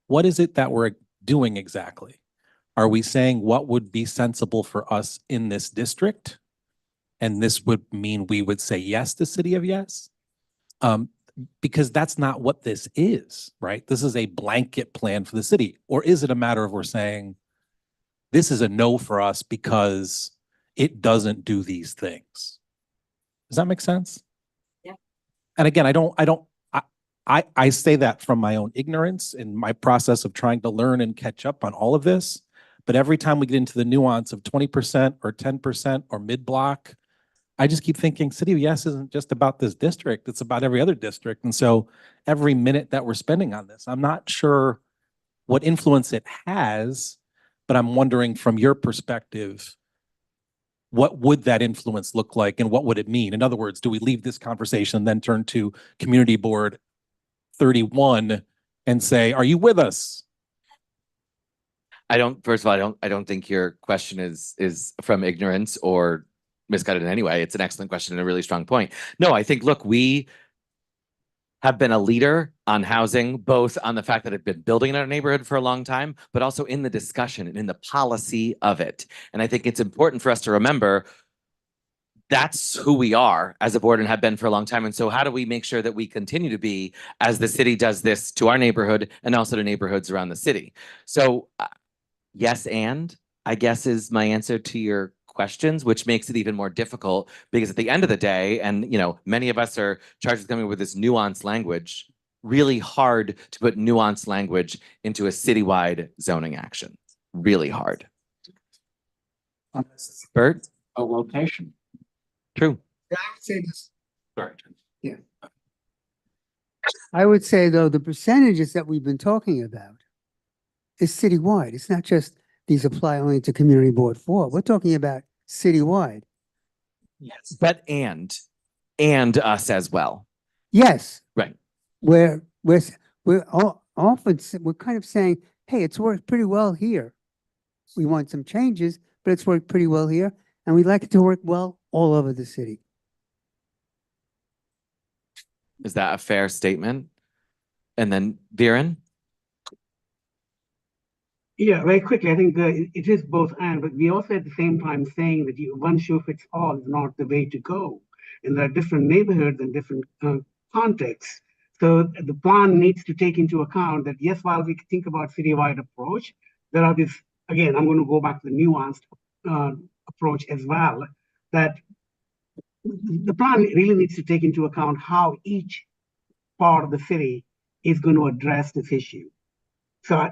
what is it that we're doing exactly? Are we saying what would be sensible for us in this district? And this would mean we would say yes to City of Yes? Because that's not what this is, right? This is a blanket plan for the city. Or is it a matter of we're saying, this is a no for us because it doesn't do these things? Does that make sense? Yeah. And again, I say that from my own ignorance in my process of trying to learn and catch up on all of this. But every time we get into the nuance of 20% or 10% or mid-block, I just keep thinking City of Yes isn't just about this district, it's about every other district. And so every minute that we're spending on this, I'm not sure what influence it has, but I'm wondering from your perspective, what would that influence look like and what would it mean? In other words, do we leave this conversation and then turn to Community Board 31 and say, are you with us? First of all, I don't think your question is from ignorance or misguided in any way. It's an excellent question and a really strong point. No, I think, look, we have been a leader on housing, both on the fact that I've been building in our neighborhood for a long time, but also in the discussion and in the policy of it. And I think it's important for us to remember that's who we are as a board and have been for a long time. And so how do we make sure that we continue to be as the city does this to our neighborhood and also to neighborhoods around the city? So yes, and I guess is my answer to your questions, which makes it even more difficult because at the end of the day, and many of us are charged with coming with this nuanced language, really hard to put nuanced language into a citywide zoning action. Really hard. Bert? A location. True. Yeah, I would say this. Sorry. Yeah. I would say, though, the percentages that we've been talking about is citywide. It's not just these apply only to Community Board 4. We're talking about citywide. Yes. But and us as well. Yes. Right. We're kind of saying, hey, it's worked pretty well here. We want some changes, but it's worked pretty well here. And we'd like it to work well all over the city. Is that a fair statement? And then Viren? Yeah, very quickly, I think it is both and, but we also at the same time saying that one shoe fits all is not the way to go. And there are different neighborhoods and different contexts. So the plan needs to take into account that, yes, while we think about citywide approach, there are these, again, I'm going to go back to the nuanced approach as well, that the plan really needs to take into account how each part of the city is going to address this issue. So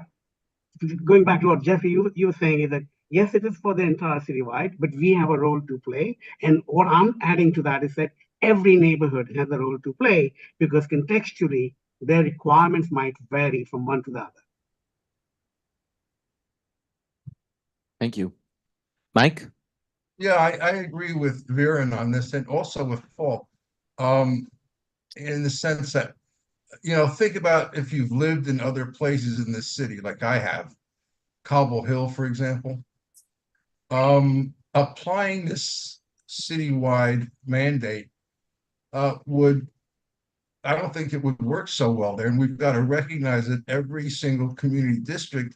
going back to what Jeffrey, you were saying is that, yes, it is for the entire citywide, but we have a role to play. And what I'm adding to that is that every neighborhood has a role to play because contextually, their requirements might vary from one to the other. Thank you. Mike? Yeah, I agree with Viren on this and also with Paul. In the sense that, think about if you've lived in other places in this city, like I have, Cobble Hill, for example. Applying this citywide mandate I don't think it would work so well there. And we've got to recognize that every single community district,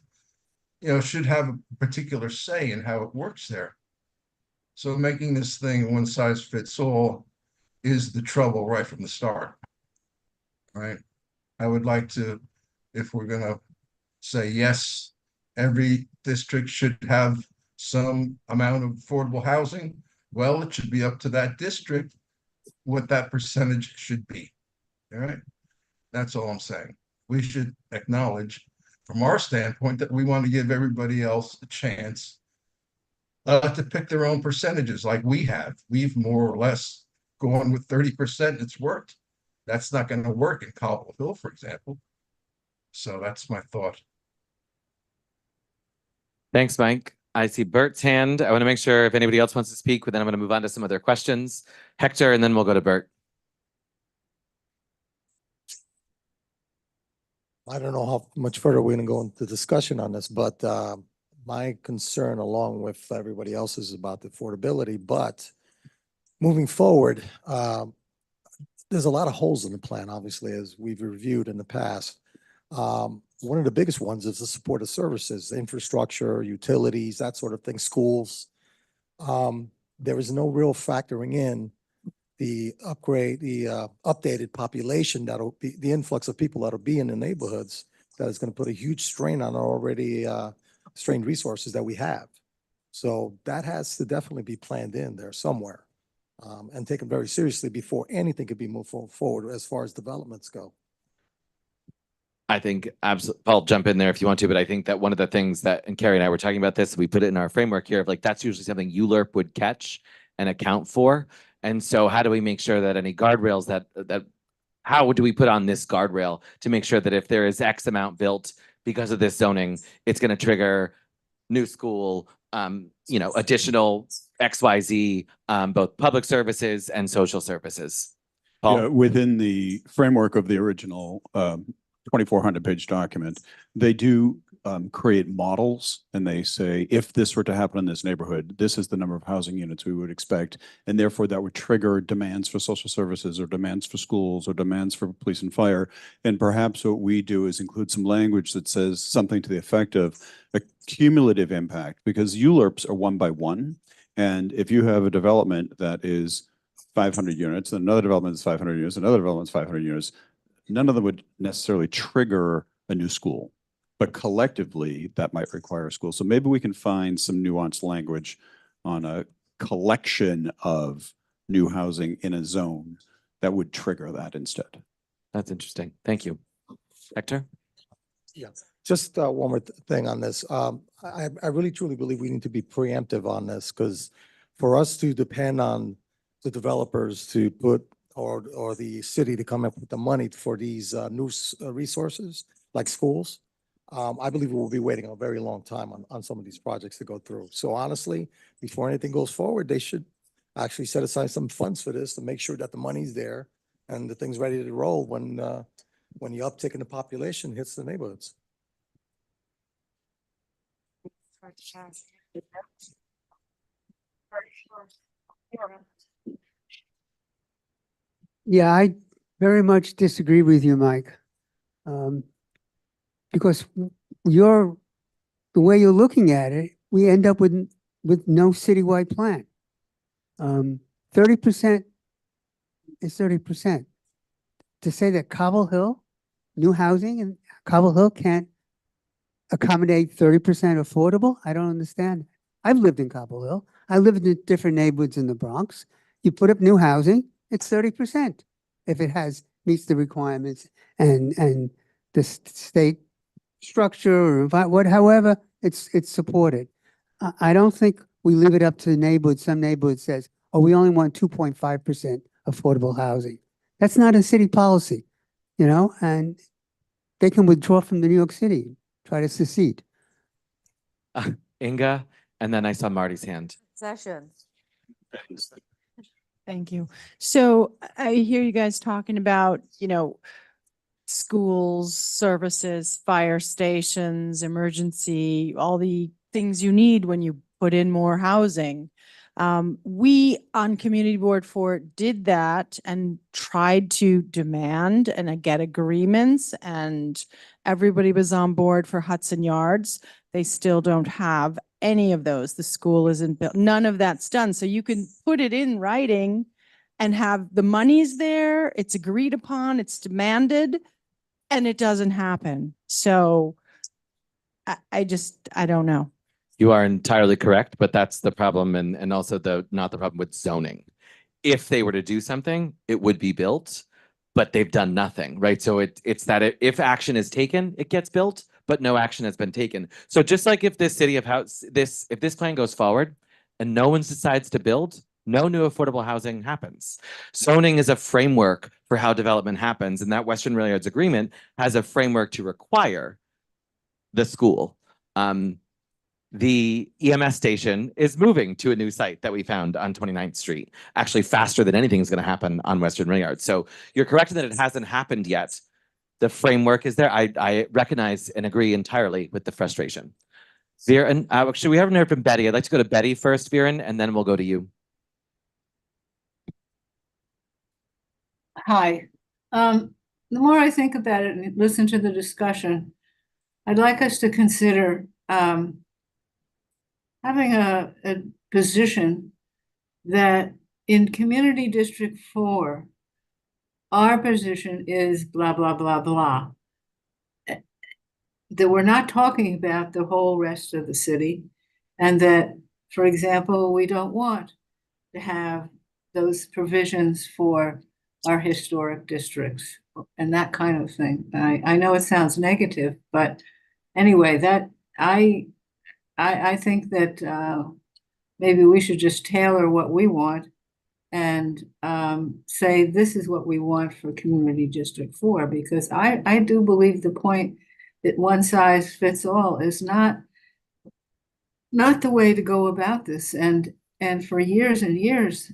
should have a particular say in how it works there. So making this thing one size fits all is the trouble right from the start. Right? I would like to, if we're going to say yes, every district should have some amount of affordable housing, well, it should be up to that district what that percentage should be. All right? That's all I'm saying. We should acknowledge from our standpoint that we want to give everybody else a chance to pick their own percentages like we have. We've more or less gone with 30%. It's worked. That's not going to work in Cobble Hill, for example. So that's my thought. Thanks, Mike. I see Bert's hand. I want to make sure if anybody else wants to speak, but then I'm going to move on to some other questions. Hector, and then we'll go to Bert. I don't know how much further we're going to go into discussion on this, but my concern, along with everybody else's, is about the affordability. But moving forward, there's a lot of holes in the plan, obviously, as we've reviewed in the past. One of the biggest ones is the supportive services, infrastructure, utilities, that sort of thing, schools. There is no real factoring in the updated population that'll be the influx of people that'll be in the neighborhoods that is going to put a huge strain on our already strained resources that we have. So that has to definitely be planned in there somewhere and taken very seriously before anything could be moved forward as far as developments go. I think Paul, jump in there if you want to, but I think that one of the things that, and Carrie and I were talking about this, we put it in our framework here of like, that's usually something ULURP would catch and account for. And so how do we make sure that any guardrails how do we put on this guardrail to make sure that if there is X amount built because of this zoning, it's going to trigger new school, additional XYZ, both public services and social services? Paul? Yeah, within the framework of the original 2,400-page document, they do create models, and they say, if this were to happen in this neighborhood, this is the number of housing units we would expect, and therefore that would trigger demands for social services or demands for schools or demands for police and fire. And perhaps what we do is include some language that says something to the effect of a cumulative impact, because ULURPs are one by one. And if you have a development that is 500 units, and another development is 500 units, another development is 500 units, none of them would necessarily trigger a new school, but collectively that might require a school. So maybe we can find some nuanced language on a collection of new housing in a zone that would trigger that instead. That's interesting. Thank you. Hector? Yeah, just one more thing on this. I really truly believe we need to be preemptive on this, because for us to depend on the developers to put or the city to come up with the money for these new resources like schools, I believe we'll be waiting a very long time on some of these projects to go through. So honestly, before anything goes forward, they should actually set aside some funds for this to make sure that the money's there and the thing's ready to roll when the uptick in the population hits the neighborhoods. Yeah, I very much disagree with you, Mike. Because the way you're looking at it, we end up with no citywide plan. 30% is 30%. To say that Cobble Hill, new housing in Cobble Hill can't accommodate 30% affordable, I don't understand. I've lived in Cobble Hill. I lived in different neighborhoods in the Bronx. You put up new housing, it's 30% if it meets the requirements and the state structure or however it's supported. I don't think we leave it up to the neighborhood. Some neighborhood says, oh, we only want 2.5% affordable housing. That's not a city policy, and they can withdraw from the New York City, try to secede. Inga, and then I saw Marty's hand. Session. Thank you. So I hear you guys talking about, schools, services, fire stations, emergency, all the things you need when you put in more housing. We on Community Board 4 did that and tried to demand and get agreements, and everybody was on board for Hudson Yards. They still don't have any of those. The school isn't built. None of that's done. So you can put it in writing and have the money's there. It's agreed upon. It's demanded, and it doesn't happen. So I don't know. You are entirely correct, but that's the problem, and also not the problem with zoning. If they were to do something, it would be built, but they've done nothing, right? So it's that if action is taken, it gets built, but no action has been taken. So just like if this if this plan goes forward and no one decides to build, no new affordable housing happens. Zoning is a framework for how development happens, and that Western Rail Yards agreement has a framework to require the school. The EMS station is moving to a new site that we found on 29th Street, actually faster than anything is going to happen on Western Rail Yard. So you're correct in that it hasn't happened yet. The framework is there. I recognize and agree entirely with the frustration. Viren, actually, we haven't heard from Betty. I'd like to go to Betty first, Viren, and then we'll go to you. Hi. The more I think about it and listen to the discussion, I'd like us to consider having a position that in Community District 4, our position is blah, blah, blah, blah. That we're not talking about the whole rest of the city, and that, for example, we don't want to have those provisions for our historic districts and that kind of thing. I know it sounds negative, but anyway, that I think that maybe we should just tailor what we want and say this is what we want for Community District 4, because I do believe the point that one size fits all is not the way to go about this. And for years and years,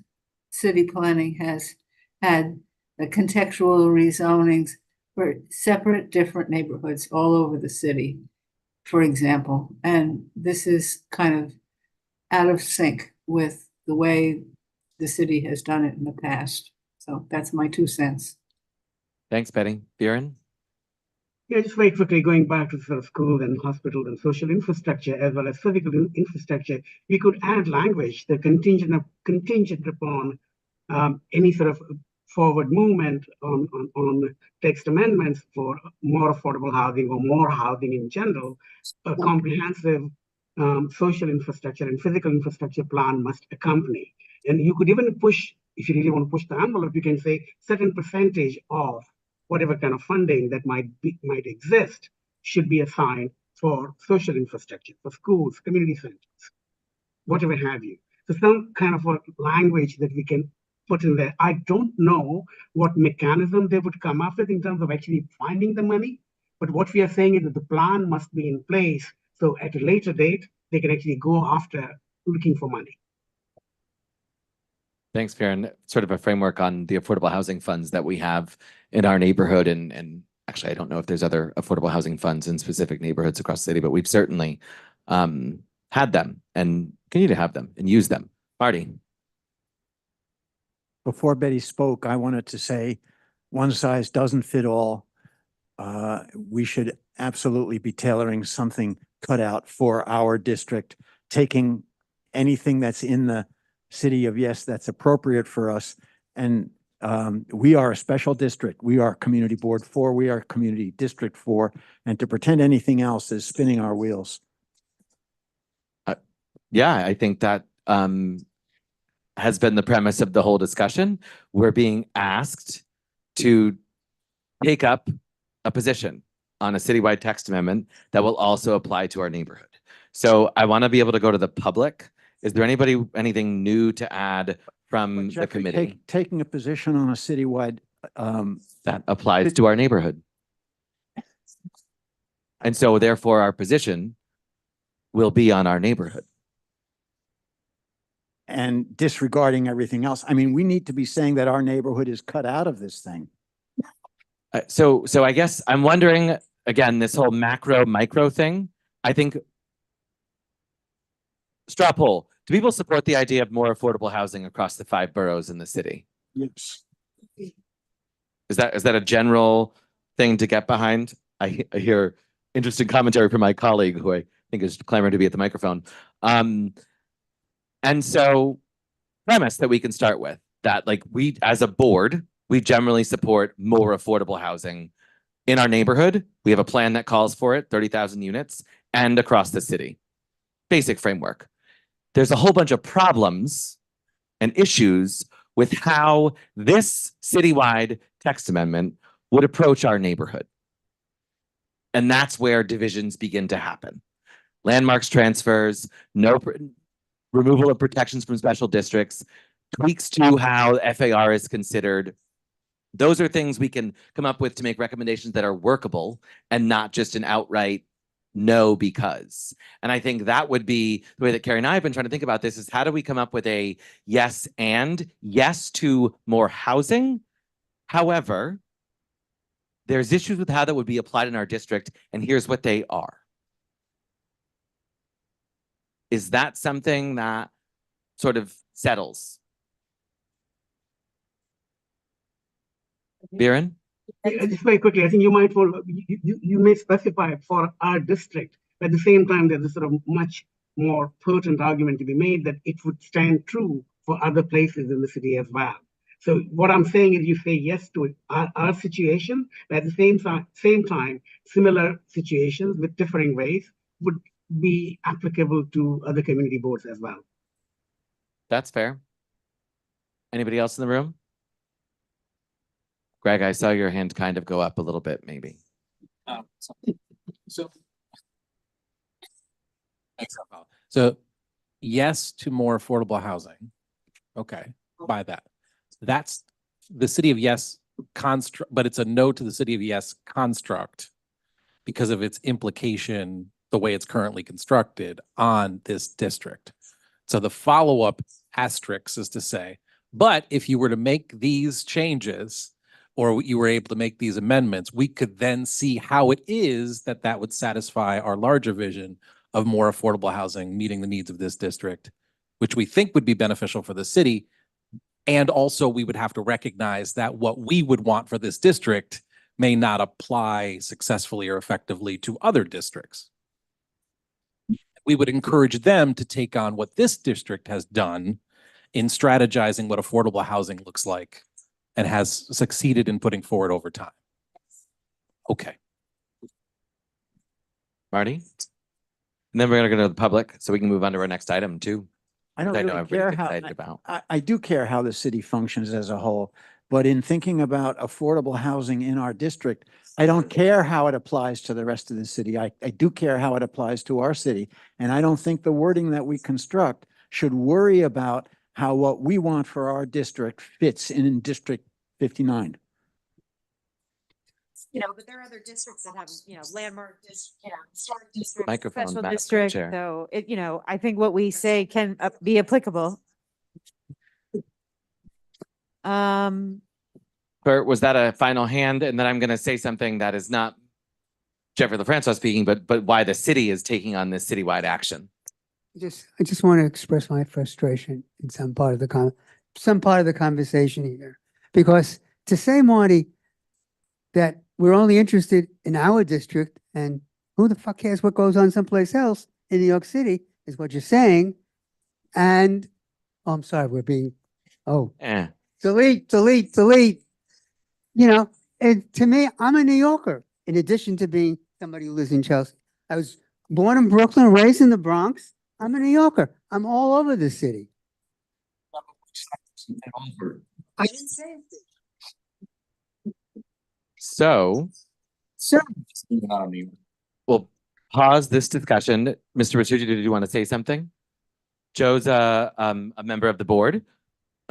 city planning has had contextual rezonings for separate, different neighborhoods all over the city, for example. And this is kind of out of sync with the way the city has done it in the past. So that's my 2 cents. Thanks, Betty. Viren? Yeah, just very quickly going back to sort of schools and hospitals and social infrastructure as well as physical infrastructure, we could add language that contingent upon any sort of forward movement on text amendments for more affordable housing or more housing in general. A comprehensive social infrastructure and physical infrastructure plan must accompany. And you could even push, if you really want to push the envelope, you can say certain percentage of whatever kind of funding that might exist should be assigned for social infrastructure, for schools, community centers, whatever have you. So some kind of a language that we can put in there. I don't know what mechanism they would come up with in terms of actually finding the money, but what we are saying is that the plan must be in place so at a later date, they can actually go after looking for money. Thanks, Viren. Sort of a framework on the affordable housing funds that we have in our neighborhood. And actually, I don't know if there's other affordable housing funds in specific neighborhoods across the city, but we've certainly had them and continue to have them and use them. Marty. Before Betty spoke, I wanted to say one size doesn't fit all. We should absolutely be tailoring something cut out for our district, taking anything that's in the city of yes, that's appropriate for us. And we are a special district. We are Community Board 4. We are Community District 4. And to pretend anything else is spinning our wheels. Yeah, I think that has been the premise of the whole discussion. We're being asked to take up a position on a citywide text amendment that will also apply to our neighborhood. So I want to be able to go to the public. Is there anything new to add from the Jeffrey, committee taking a position on a citywide, that applies to our neighborhood? And so therefore our position will be on our neighborhood. and disregarding everything else. I mean, we need to be saying that our neighborhood is cut out of this thing. So I guess I'm wondering, again, this whole macro micro thing, I think straw poll, do people support the idea of more affordable housing across the 5 boroughs in the city? Yes. Is that a general thing to get behind? I hear interesting commentary from my colleague who I think is clamoring to be at the microphone. And so premise that we can start with that, like, we as a board, we generally support more affordable housing in our neighborhood. We have a plan that calls for it, 30,000 units, and across the city. Basic framework. There's a whole bunch of problems and issues with how this citywide text amendment would approach our neighborhood. And that's where divisions begin to happen. Landmarks transfers, removal of protections from special districts, tweaks to how FAR is considered. Those are things we can come up with to make recommendations that are workable and not just an outright no because. And I think that would be the way that Carrie and I have been trying to think about this, is how do we come up with a yes and yes to more housing? However, there's issues with how that would be applied in our district, and here's what they are. Is that something that sort of settles? Biren? Just very quickly, I think you might follow, you may specify for our district, but at the same time, there's a sort of much more potent argument to be made that it would stand true for other places in the city as well. So what I'm saying is you say yes to our situation, but at the same time, similar situations with differing ways would be applicable to other community boards as well. That's fair. Anybody else in the room? Greg, I saw your hand kind of go up a little bit, maybe. So yes to more affordable housing. Okay, buy that. That's the city of yes construct, but it's a no to the city of yes construct because of its implication, the way it's currently constructed on this district. So the follow-up asterisk is to say, but if you were to make these changes, or you were able to make these amendments, we could then see how it is that that would satisfy our larger vision of more affordable housing, meeting the needs of this district, which we think would be beneficial for the city. And also we would have to recognize that what we would want for this district may not apply successfully or effectively to other districts. We would encourage them to take on what this district has done in strategizing what affordable housing looks like and has succeeded in putting forward over time. Okay. Marty? And then we're going to go to the public so we can move on to our next item too. I don't I know really everybody's care how, excited about. I do care how the city functions as a whole, but in thinking about affordable housing in our district, I don't care how it applies to the rest of the city. I do care how it applies to our city. And I don't think the wording that we construct should worry about how what we want for our district fits in District 59. But there are other districts that have, landmark district, Microphone, special Madam district. Chair. So I think what we say can be applicable. Bert, was that a final hand? And then I'm going to say something that is not Jeffrey LaFrancois speaking, but why the city is taking on this citywide action. I just want to express my frustration in some part of the conversation here, because to say, Marty, that we're only interested in our district and who the fuck cares what goes on someplace else in New York City is what you're saying. And I'm sorry, we're being delete. And to me, I'm a New Yorker in addition to being somebody who lives in Chelsea. I was born in Brooklyn, raised in the Bronx. I'm a New Yorker. I'm all over the city. I didn't say anything. So We'll pause this discussion. Mr. Ritucci, did you want to say something? Joe's a member of the board.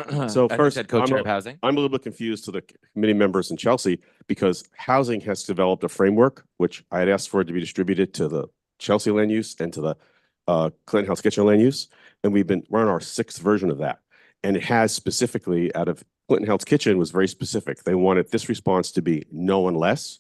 So as you first, said, co-chair of housing. I'm a little bit confused to the committee members in Chelsea because housing has developed a framework, which I had asked for it to be distributed to the Chelsea land use and to the Clinton Hell's Kitchen land use. And we're on our 6th version of that. And it has specifically out of Clinton Hell's Kitchen was very specific. They wanted this response to be no unless.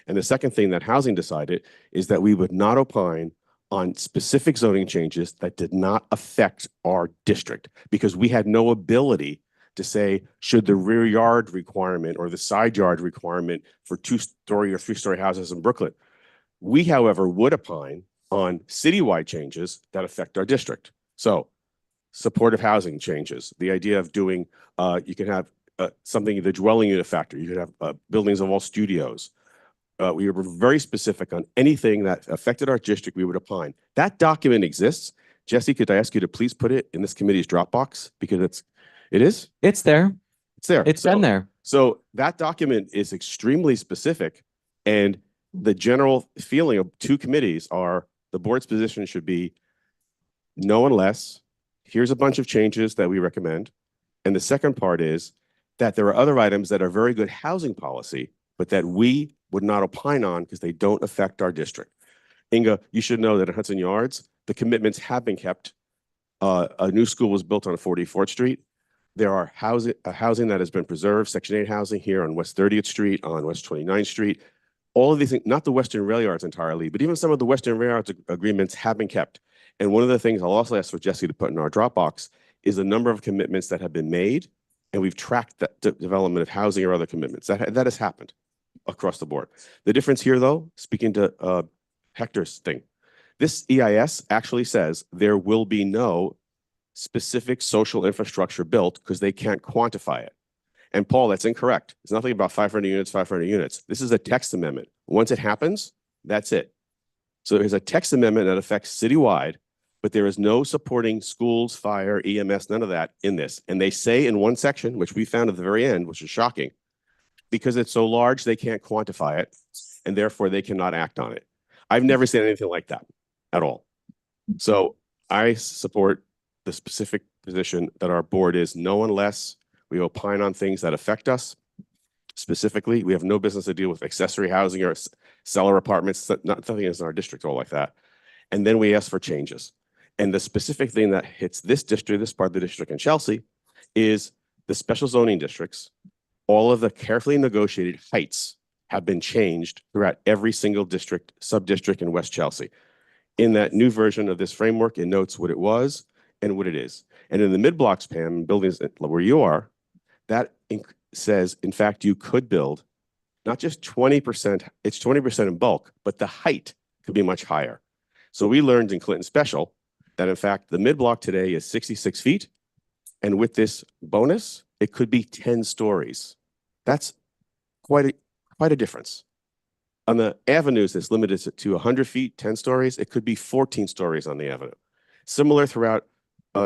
And the second thing that housing decided is that we would not opine on specific zoning changes that did not affect our district because we had no ability to say, should the rear yard requirement or the side yard requirement for 2-story or 3-story houses in Brooklyn. We, however, would opine on citywide changes that affect our district. So supportive housing changes, the idea of doing, you can have something, the dwelling unit factor, you could have buildings of all studios. We were very specific on anything that affected our district, we would opine. That document exists. Jesse, could I ask you to please put it in this committee's Dropbox? Because it is? It's there. It's there. It's been there. So that document is extremely specific. And the general feeling of 2 committees are the board's position should be no unless, here's a bunch of changes that we recommend. And the second part is that there are other items that are very good housing policy, but that we would not opine on because they don't affect our district. Inga, you should know that at Hudson Yards, the commitments have been kept. A new school was built on 44th Street. There are housing that has been preserved, Section 8 housing here on West 30th Street, on West 29th Street. All of these things, not the Western Rail Yards entirely, but even some of the Western Rail Yards agreements have been kept. And one of the things I'll also ask for Jesse to put in our Dropbox is the number of commitments that have been made, and we've tracked that development of housing or other commitments. That has happened across the board. The difference here, though, speaking to Hector's thing, this EIS actually says there will be no specific social infrastructure built because they can't quantify it. And Paul, that's incorrect. It's nothing about 500 units, 500 units. This is a text amendment. Once it happens, that's it. So there's a text amendment that affects citywide, but there is no supporting schools, fire, EMS, none of that in this. And they say in one section, which we found at the very end, which is shocking, because it's so large, they can't quantify it, and therefore they cannot act on it. I've never seen anything like that at all. So I support the specific position that our board is no unless we opine on things that affect us. Specifically, we have no business to deal with accessory housing or seller apartments, nothing is in our district all like that. And then we ask for changes. And the specific thing that hits this district, this part of the district in Chelsea, is the special zoning districts. All of the carefully negotiated heights have been changed throughout every single district, sub-district in West Chelsea. In that new version of this framework, it notes what it was and what it is. And in the mid-blocks, Pam, buildings where you are, that says, in fact, you could build not just 20%, it's 20% in bulk, but the height could be much higher. So we learned in Clinton Special that, in fact, the mid-block today is 66 feet. And with this bonus, it could be 10 stories. That's quite a difference. On the avenues, it's limited to 100 feet, 10 stories. It could be 14 stories on the avenue. Similar throughout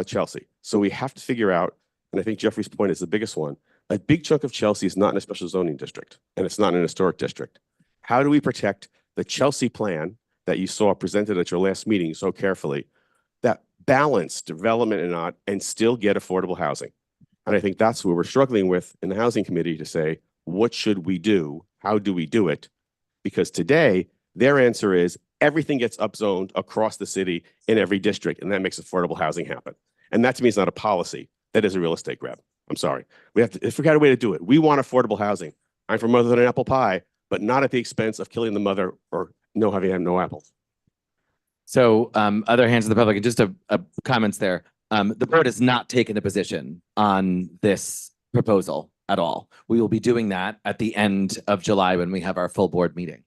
Chelsea. So we have to figure out, and I think Jeffrey's point is the biggest one, a big chunk of Chelsea is not in a special zoning district, and it's not in an historic district. How do we protect the Chelsea plan that you saw presented at your last meeting so carefully, that balanced development and still get affordable housing? And I think that's what we're struggling with in the housing committee to say, what should we do? How do we do it? Because today, their answer is everything gets upzoned across the city in every district, and that makes affordable housing happen. And that to me is not a policy. That is a real estate grab. I'm sorry. We have to figure out a way to do it. We want affordable housing. I'm for more than an apple pie, but not at the expense of killing the mother or having no apples. So other hands of the public, and just a comments there. The board has not taken a position on this proposal at all. We will be doing that at the end of July when we have our full board meeting.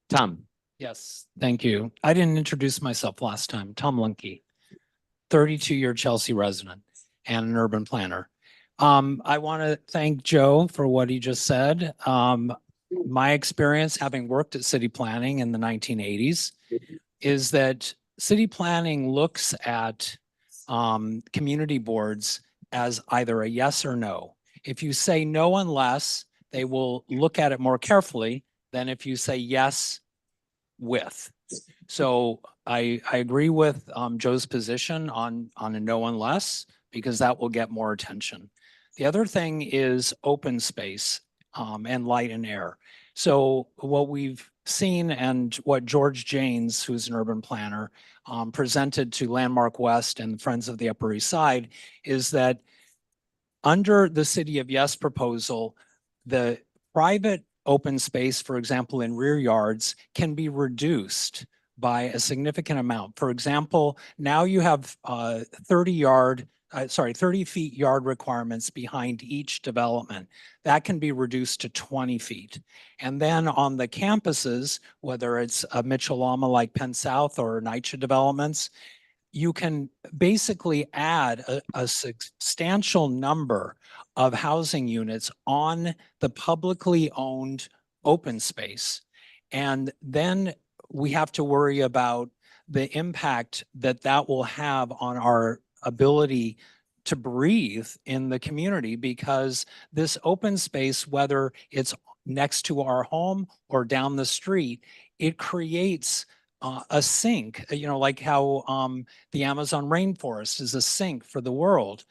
Tom. Yes, thank you. I didn't introduce myself last time. Tom Lunke, 32-year Chelsea resident and an urban planner. I want to thank Joe for what he just said. My experience, having worked at city planning in the 1980s, is that city planning looks at community boards as either a yes or no. If you say no unless, they will look at it more carefully than if you say yes with. So I agree with Joe's position on a no unless, because that will get more attention. The other thing is open space and light and air. So what we've seen and what George Janes, who's an urban planner, presented to Landmark West and Friends of the Upper East Side is that under the City of Yes proposal, the private open space, for example, in rear yards, can be reduced by a significant amount. For example, now you have 30 feet yard requirements behind each development. That can be reduced to 20 feet. And then on the campuses, whether it's a Mitchell-Lama like Penn South or NYCHA developments, you can basically add a substantial number of housing units on the publicly owned open space. And then we have to worry about the impact that that will have on our ability to breathe in the community, because this open space, whether it's next to our home or down the street, it creates a sink, like how the Amazon rainforest is a sink for the world.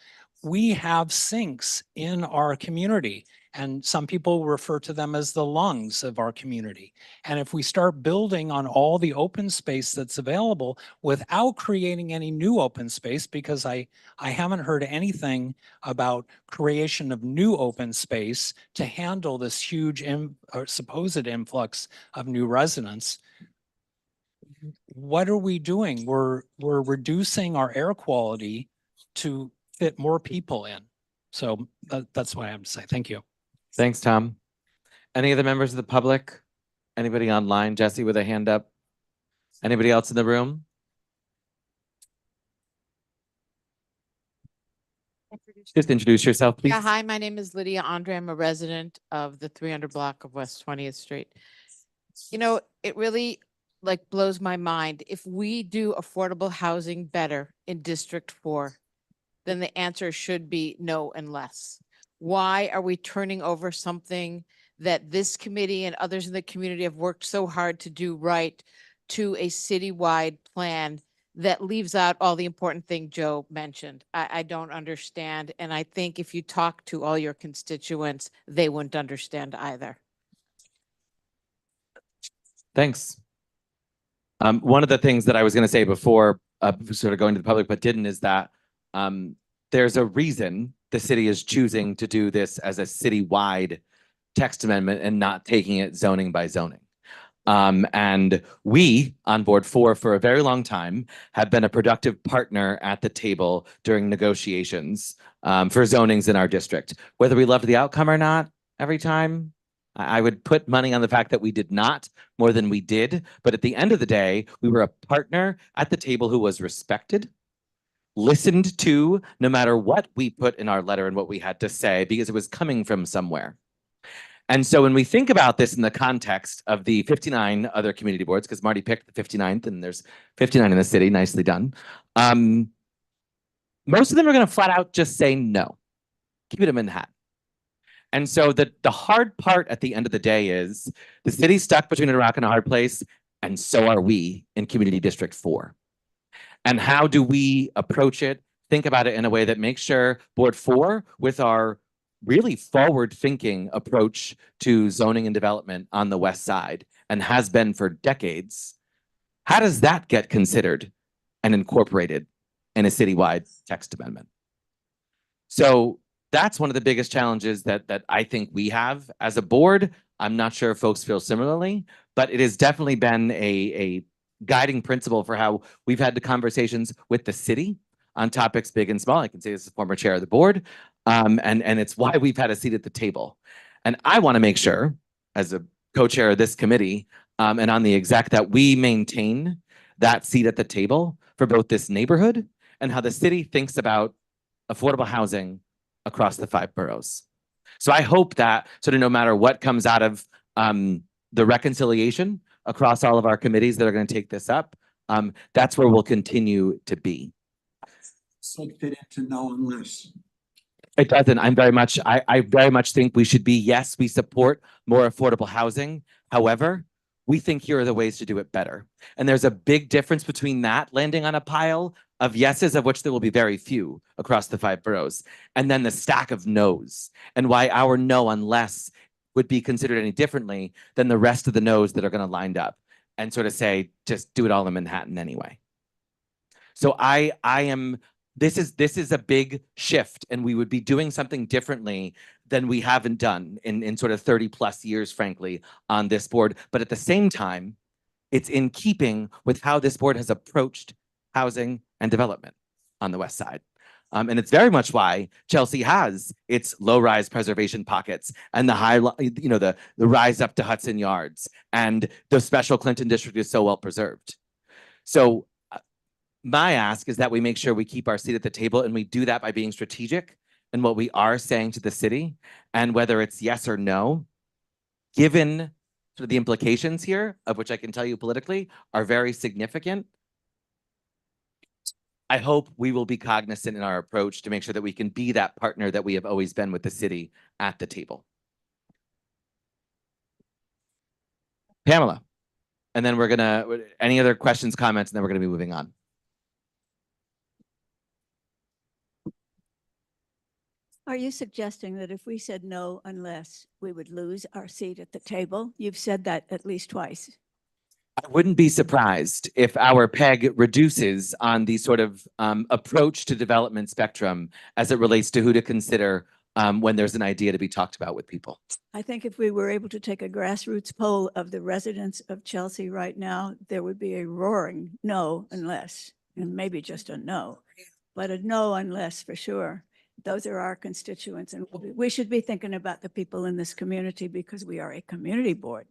We have sinks in our community, and some people refer to them as the lungs of our community. And if we start building on all the open space that's available without creating any new open space, because I haven't heard anything about creation of new open space to handle this huge supposed influx of new residents, what are we doing? We're reducing our air quality to fit more people in. So that's what I have to say. Thank you. Thanks, Tom. Any other members of the public? Anybody online? Jesse with a hand up. Anybody else in the room? Just introduce yourself, please. Yeah, hi, my name is Lydia Andre. I'm a resident of the 300 block of West 20th Street. It really blows my mind. If we do affordable housing better in District 4, then the answer should be no and less. Why are we turning over something that this committee and others in the community have worked so hard to do right to a citywide plan that leaves out all the important things Joe mentioned? I don't understand. And I think if you talk to all your constituents, they wouldn't understand either. Thanks. One of the things that I was going to say before sort of going to the public but didn't is that there's a reason the city is choosing to do this as a citywide text amendment and not taking it zoning by zoning. And we on Board 4 for a very long time have been a productive partner at the table during negotiations for zonings in our district. Whether we loved the outcome or not every time, I would put money on the fact that we did not more than we did. But at the end of the day, we were a partner at the table who was respected, listened to, no matter what we put in our letter and what we had to say, because it was coming from somewhere. And so when we think about this in the context of the 59 other community boards, because Marty picked the 59th and there's 59 in the city, nicely done. Most of them are going to flat out just say no, keep it in Manhattan. And so the hard part at the end of the day is the city's stuck between a rock and a hard place, and so are we in Community District 4. And how do we approach it, think about it in a way that makes sure Board 4, with our really forward-thinking approach to zoning and development on the West Side, and has been for decades, how does that get considered and incorporated in a citywide text amendment? So that's one of the biggest challenges that I think we have as a board. I'm not sure if folks feel similarly, but it has definitely been a guiding principle for how we've had the conversations with the city on topics big and small. I can say this as a former chair of the board, and it's why we've had a seat at the table. And I want to make sure, as a co-chair of this committee and on the exec, that we maintain that seat at the table for both this neighborhood and how the city thinks about affordable housing across the 5 boroughs. So I hope that sort of no matter what comes out of the reconciliation across all of our committees that are going to take this up, that's where we'll continue to be. So fit into no unless. It doesn't. I very much think we should be, yes, we support more affordable housing. However, we think here are the ways to do it better. And there's a big difference between that landing on a pile of yeses, of which there will be very few across the 5 boroughs, and then the stack of no's, and why our no unless would be considered any differently than the rest of the no's that are going to line up and sort of say, just do it all in Manhattan anyway. So this is a big shift, and we would be doing something differently than we haven't done in sort of 30 plus years, frankly, on this board. But at the same time, it's in keeping with how this board has approached housing and development on the West Side. And it's very much why Chelsea has its low-rise preservation pockets and the rise up to Hudson Yards, and the special Clinton district is so well preserved. So my ask is that we make sure we keep our seat at the table, and we do that by being strategic in what we are saying to the city, and whether it's yes or no, given sort of the implications here, of which I can tell you politically are very significant. I hope we will be cognizant in our approach to make sure that we can be that partner that we have always been with the city at the table. Pamela, and then we're gonna, any other questions, comments, and then we're gonna be moving on. Are you suggesting that if we said no unless, we would lose our seat at the table? You've said that at least twice. I wouldn't be surprised if our peg reduces on the sort of approach to development spectrum as it relates to who to consider when there's an idea to be talked about with people. I think if we were able to take a grassroots poll of the residents of Chelsea right now, there would be a roaring no unless, and maybe just a no, but a no unless for sure. Those are our constituents, and we should be thinking about the people in this community because we are a community board.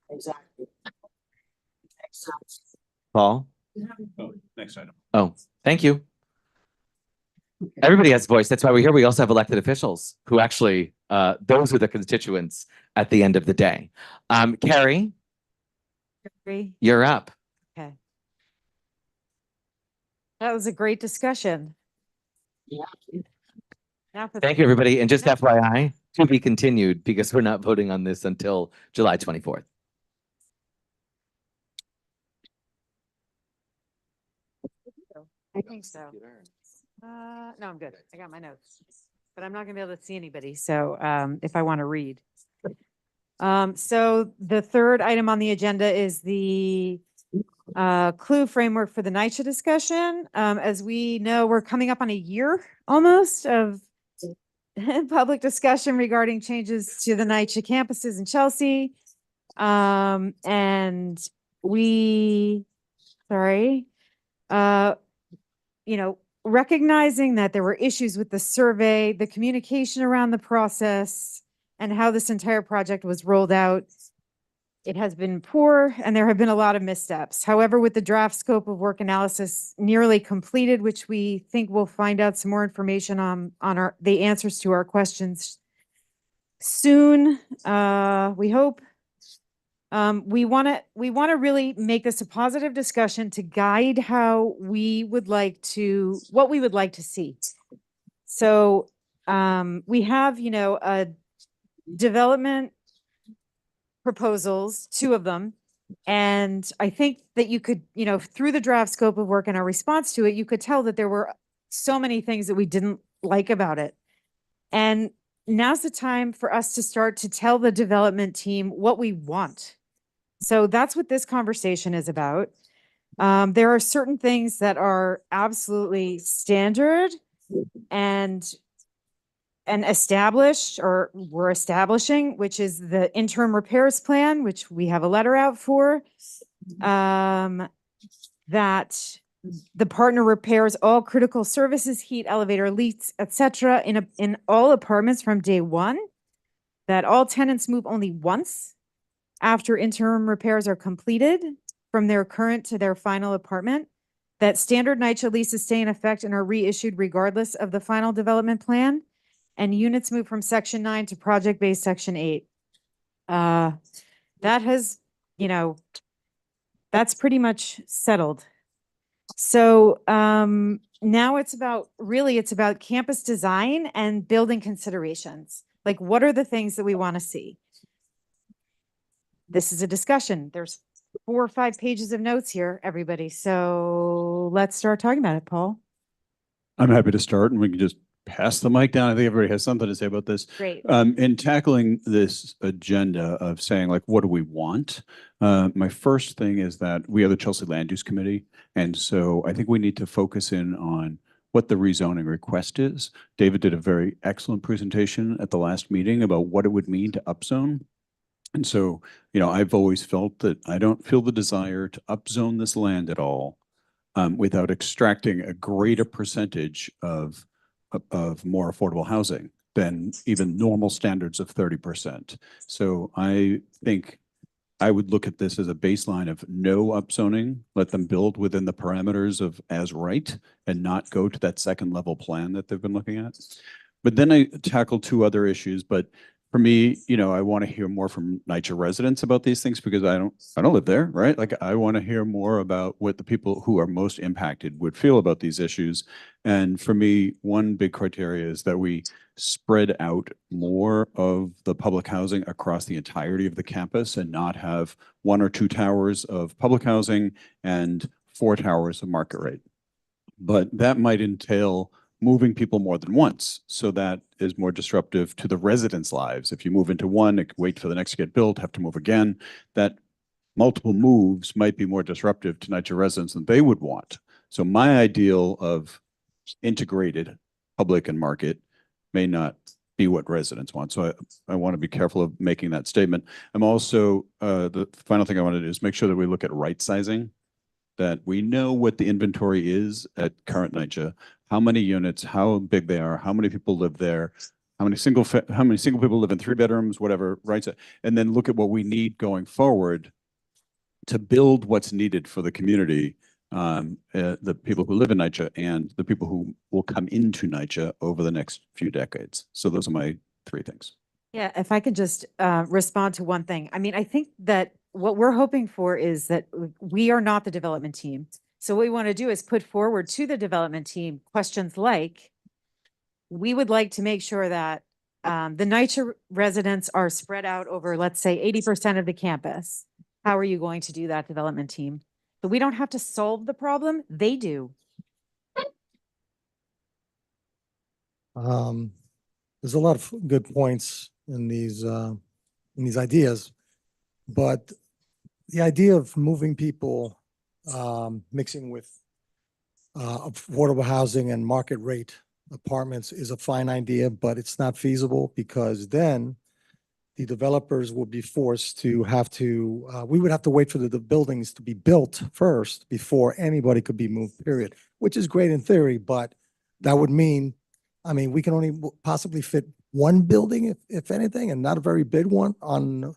Exactly. Paul? Oh, next item. Oh, thank you. Everybody has voice. That's why we're here. We also have elected officials who actually, those are the constituents at the end of the day. Carrie, you're up. Okay. That was a great discussion. Yeah. Now for Thank you, everybody. And just FYI, to be continued, because we're not voting on this until July 24th. I think so. No, I'm good. I got my notes, but I'm not gonna be able to see anybody. So if I want to read. So the third item on the agenda is the clue framework for the NYCHA discussion. As we know, we're coming up on a year almost of public discussion regarding changes to the NYCHA campuses in Chelsea. And recognizing that there were issues with the survey, the communication around the process, and how this entire project was rolled out, it has been poor, and there have been a lot of missteps. However, with the draft scope of work analysis nearly completed, which we think we'll find out some more information on the answers to our questions soon, we hope. We want to really make this a positive discussion to guide what we would like to see. So we have, a development proposals, 2 of them. And I think that you could, through the draft scope of work and our response to it, you could tell that there were so many things that we didn't like about it. And now's the time for us to start to tell the development team what we want. So that's what this conversation is about. There are certain things that are absolutely standard and established, or we're establishing, which is the interim repairs plan, which we have a letter out for, that the partner repairs all critical services, heat, elevator, leaks, etc. in all apartments from day 1, that all tenants move only once after interim repairs are completed from their current to their final apartment, that standard NYCHA leases stay in effect and are reissued regardless of the final development plan, and units move from section 9 to project-based section 8. That has, that's pretty much settled. So now it's about, really, it's about campus design and building considerations. Like, what are the things that we want to see? This is a discussion. There's 4 or 5 pages of notes here, everybody. So let's start talking about it, Paul. I'm happy to start, and we can just pass the mic down. I think everybody has something to say about this. Great. In tackling this agenda of saying, like, what do we want? My first thing is that we are the Chelsea Land Use Committee. And so I think we need to focus in on what the rezoning request is. David did a very excellent presentation at the last meeting about what it would mean to upzone. And so, I've always felt that I don't feel the desire to upzone this land at all without extracting a greater percentage of more affordable housing than even normal standards of 30%. So I think I would look at this as a baseline of no upzoning, let them build within the parameters of as right and not go to that second level plan that they've been looking at. But then I tackled 2 other issues, but for me, I want to hear more from NYCHA residents about these things because I don't live there, right? Like, I want to hear more about what the people who are most impacted would feel about these issues. And for me, one big criteria is that we spread out more of the public housing across the entirety of the campus and not have 1 or 2 towers of public housing and 4 towers of market rate. But that might entail moving people more than once. So that is more disruptive to the residents' lives. If you move into one, wait for the next to get built, have to move again, that multiple moves might be more disruptive to NYCHA residents than they would want. So my ideal of integrated public and market may not be what residents want. So I want to be careful of making that statement. I'm also, the final thing I want to do is make sure that we look at right sizing, that we know what the inventory is at current NYCHA, how many units, how big they are, how many people live there, how many single people live in 3 bedrooms, whatever, right? And then look at what we need going forward to build what's needed for the community, the people who live in NYCHA and the people who will come into NYCHA over the next few decades. So those are my 3 things. Yeah, if I could just respond to one thing. I mean, I think that what we're hoping for is that we are not the development team. So what we want to do is put forward to the development team questions like, we would like to make sure that the NYCHA residents are spread out over, let's say, 80% of the campus. How are you going to do that, development team? So we don't have to solve the problem, they do. There's a lot of good points in these ideas, but the idea of moving people, mixing with affordable housing and market rate apartments is a fine idea, but it's not feasible because then the developers will be forced to we would have to wait for the buildings to be built first before anybody could be moved, period, which is great in theory, but that would mean, we can only possibly fit 1 building, if anything, and not a very big one on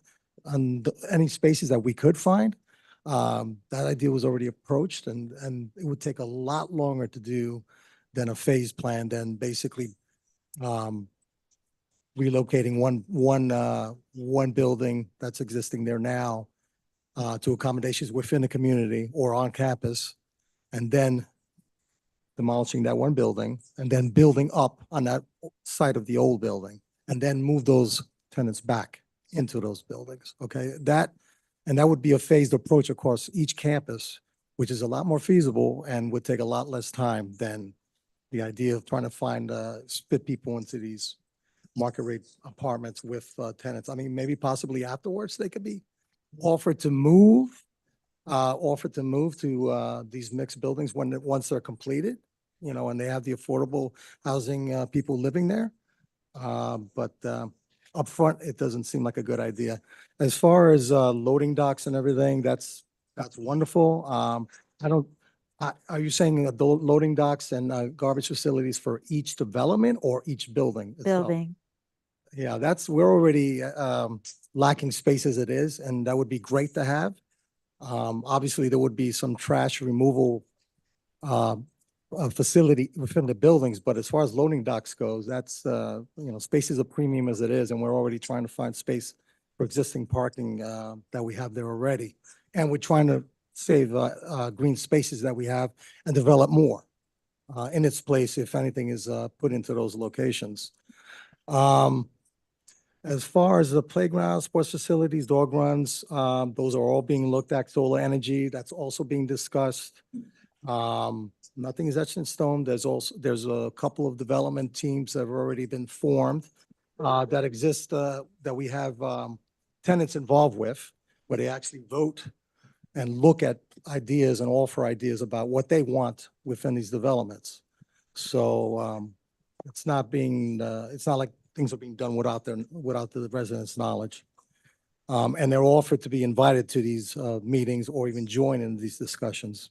any spaces that we could find. That idea was already approached and it would take a lot longer to do than a phase plan, than basically relocating one building that's existing there now to accommodations within the community or on campus, and then demolishing that 1 building and then building up on that site of the old building and then move those tenants back into those buildings. Okay, that would be a phased approach across each campus, which is a lot more feasible and would take a lot less time than the idea of trying to spit people into these market rate apartments with tenants. Maybe possibly afterwards they could be offered to move to these mixed buildings once they're completed, and they have the affordable housing people living there. But upfront, it doesn't seem like a good idea. As far as loading docks and everything, that's wonderful. Are you saying loading docks and garbage facilities for each development or each building itself? Building. Yeah, we're already lacking space as it is, and that would be great to have. Obviously, there would be some trash removal facility within the buildings, but as far as loading docks goes, that's space is a premium as it is, and we're already trying to find space for existing parking that we have there already, and we're trying to green spaces that we have and develop more in its place if anything is put into those locations. As far as the playground, sports facilities, dog runs, those are all being looked at. Solar energy, that's also being discussed. Nothing is etched in stone. There's a couple of development teams that have already been formed that exist, that we have tenants involved with, where they actually vote and look at ideas and offer ideas about what they want within these developments. So it's not like things are being done without the residents' knowledge. And they're offered to be invited to these meetings or even join in these discussions.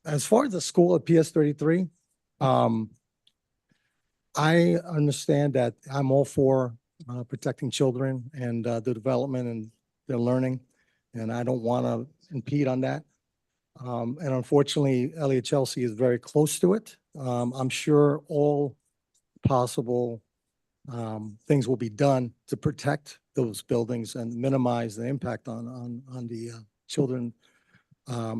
As far as the school at PS 33, I understand that I'm all for protecting children and the development and their learning, and I don't want to impede on that. And unfortunately, Elliot Chelsea is very close to it. I'm sure all possible things will be done to protect those buildings and minimize the impact on the children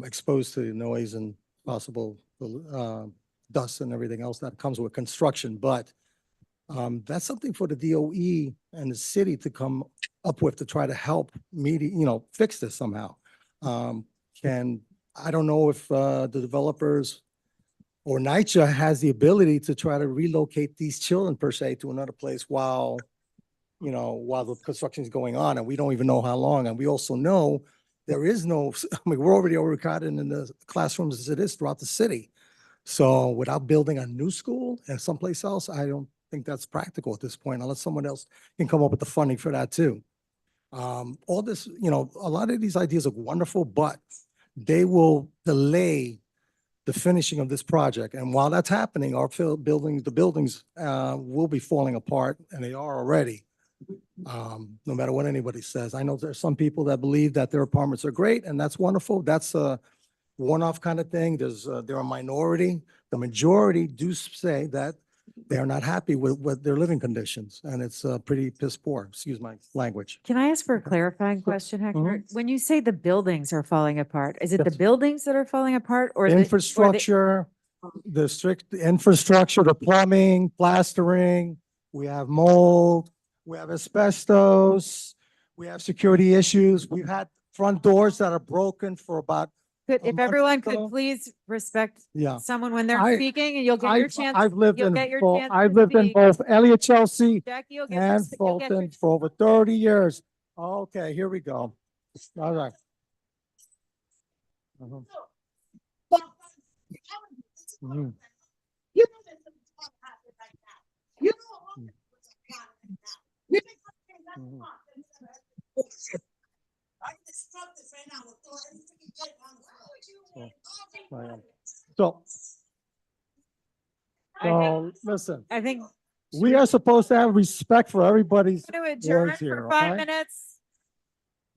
exposed to noise and possible dust and everything else that comes with construction. But that's something for the DOE and the city to come up with to try to help fix this somehow. I don't know if the developers or NYCHA has the ability to try to relocate these children per se to another place while the construction is going on, and we don't even know how long. And we also know there is no, we're already overcrowded in the classrooms as it is throughout the city. So without building a new school and someplace else, I don't think that's practical at this point, unless someone else can come up with the funding for that too. All this, a lot of these ideas are wonderful, but they will delay the finishing of this project. And while that's happening, the buildings will be falling apart, and they are already. No matter what anybody says. I know there's some people that believe that their apartments are great, and that's wonderful. That's a one-off kind of thing. They're a minority. The majority do say that they are not happy with their living conditions, and it's pretty piss poor. Excuse my language. Can I ask for a clarifying question, Hector? When you say the buildings are falling apart, is it the buildings that are falling apart or Infrastructure, the strict infrastructure, the plumbing, plastering, we have mold, we have asbestos, we have security issues. We've had front doors that are broken for about. If everyone could please respect someone when they're speaking, and you'll get your chance. I've lived you'll in get your both, chance I've to lived in speak. both Elliot Chelsea Jackie, you'll get your- and you'll get your- Fulton for over 30 years. Okay, here we go. All right. Mhm. Mhm. Mhm. So listen, I think we are supposed to have respect for everybody's to adjourn words here, for 5 okay? minutes.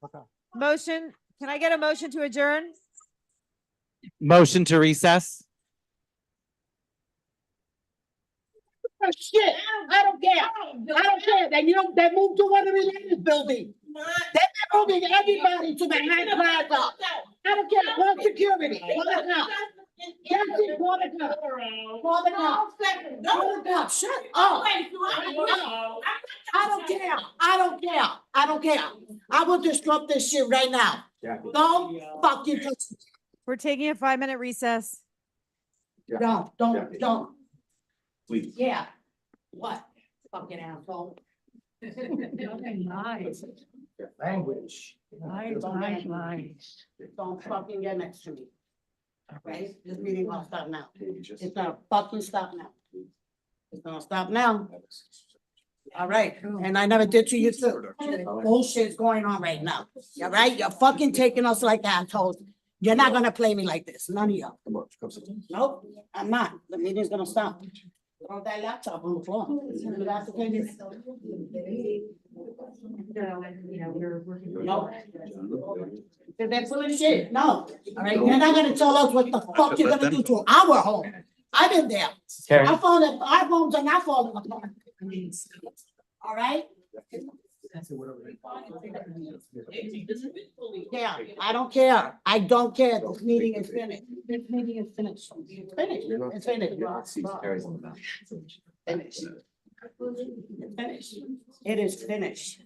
Okay. Motion. Can I get a motion to adjourn? Motion to recess? Oh, shit, I don't care. I don't care. They moved to one of the latest buildings. They're moving everybody to the High Plaza. I don't care. Call security. Call the cops. Jesse, call the cops. Call the cops. Call the cops. Shut up. I don't care. I don't care. I don't care. I will disrupt this shit right now. Don't fucking. We're taking a 5-minute recess. Don't. Please. Yeah. What? Fucking asshole. Nice. Language. Nice. Don't fucking get next to me. Right? This meeting gonna stop now. It's gonna fucking stop now. It's gonna stop now. All right, and I never did to you too. Bullshit's going on right now. All right, you're fucking taking us like assholes. You're not gonna play me like this, none of y'all. Nope, I'm not. The meeting's gonna stop. Throw that laptop on the floor. No. They're full of shit. No. All right, you're not gonna tell us what the fuck you're gonna do to our home. I've been there. Our phones are not falling apart. All right? Yeah, I don't care. I don't care. This meeting is finished. This meeting is finished. It's finished. It's finished. Finished. It's finished. It is finished.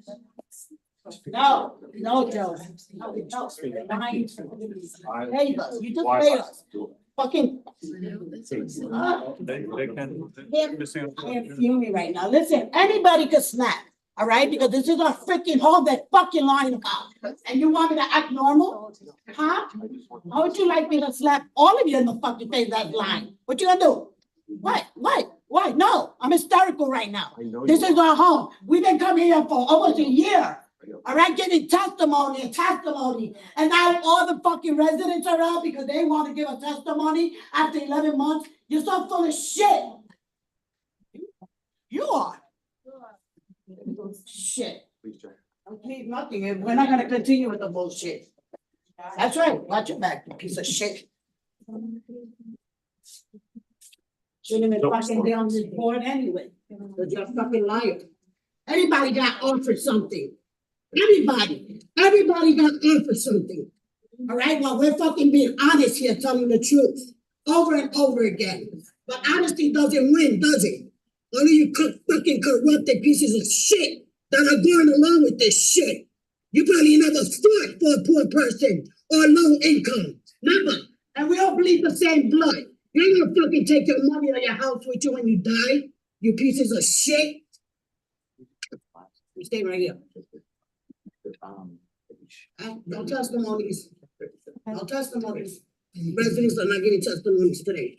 No, no, Joe. No, no. Paid us. You just paid us. Fucking. I am fuming right now. Listen, anybody could snap. All right, because this is our freaking home that fucking lying about. And you want me to act normal? Huh? How would you like me to slap all of you in the fucking face that's lying? What you gonna do? What? Why? No, I'm hysterical right now. This is our home. We've been coming here for almost a year. All right, giving testimony. And now all the fucking residents are out because they want to give a testimony after 11 months. You're so full of shit. You are. Shit. Don't plead nothing. We're not gonna continue with the bullshit. That's right. Watch your back, you piece of shit. Shouldn't have been fucking down this board anyway. But you're a fucking liar. Anybody got offered something. Everybody got offered something. All right, well, we're fucking being honest here, telling the truth over and over again. But honesty doesn't win, does it? Only you fucking corrupted pieces of shit that are going along with this shit. You probably never fought for a poor person or low income. Never. And we all bleed the same blood. You ain't gonna fucking take your money or your house with you when you die, you pieces of shit. You stay right here. No testimonies. No testimonies. Residents are not giving testimonies today.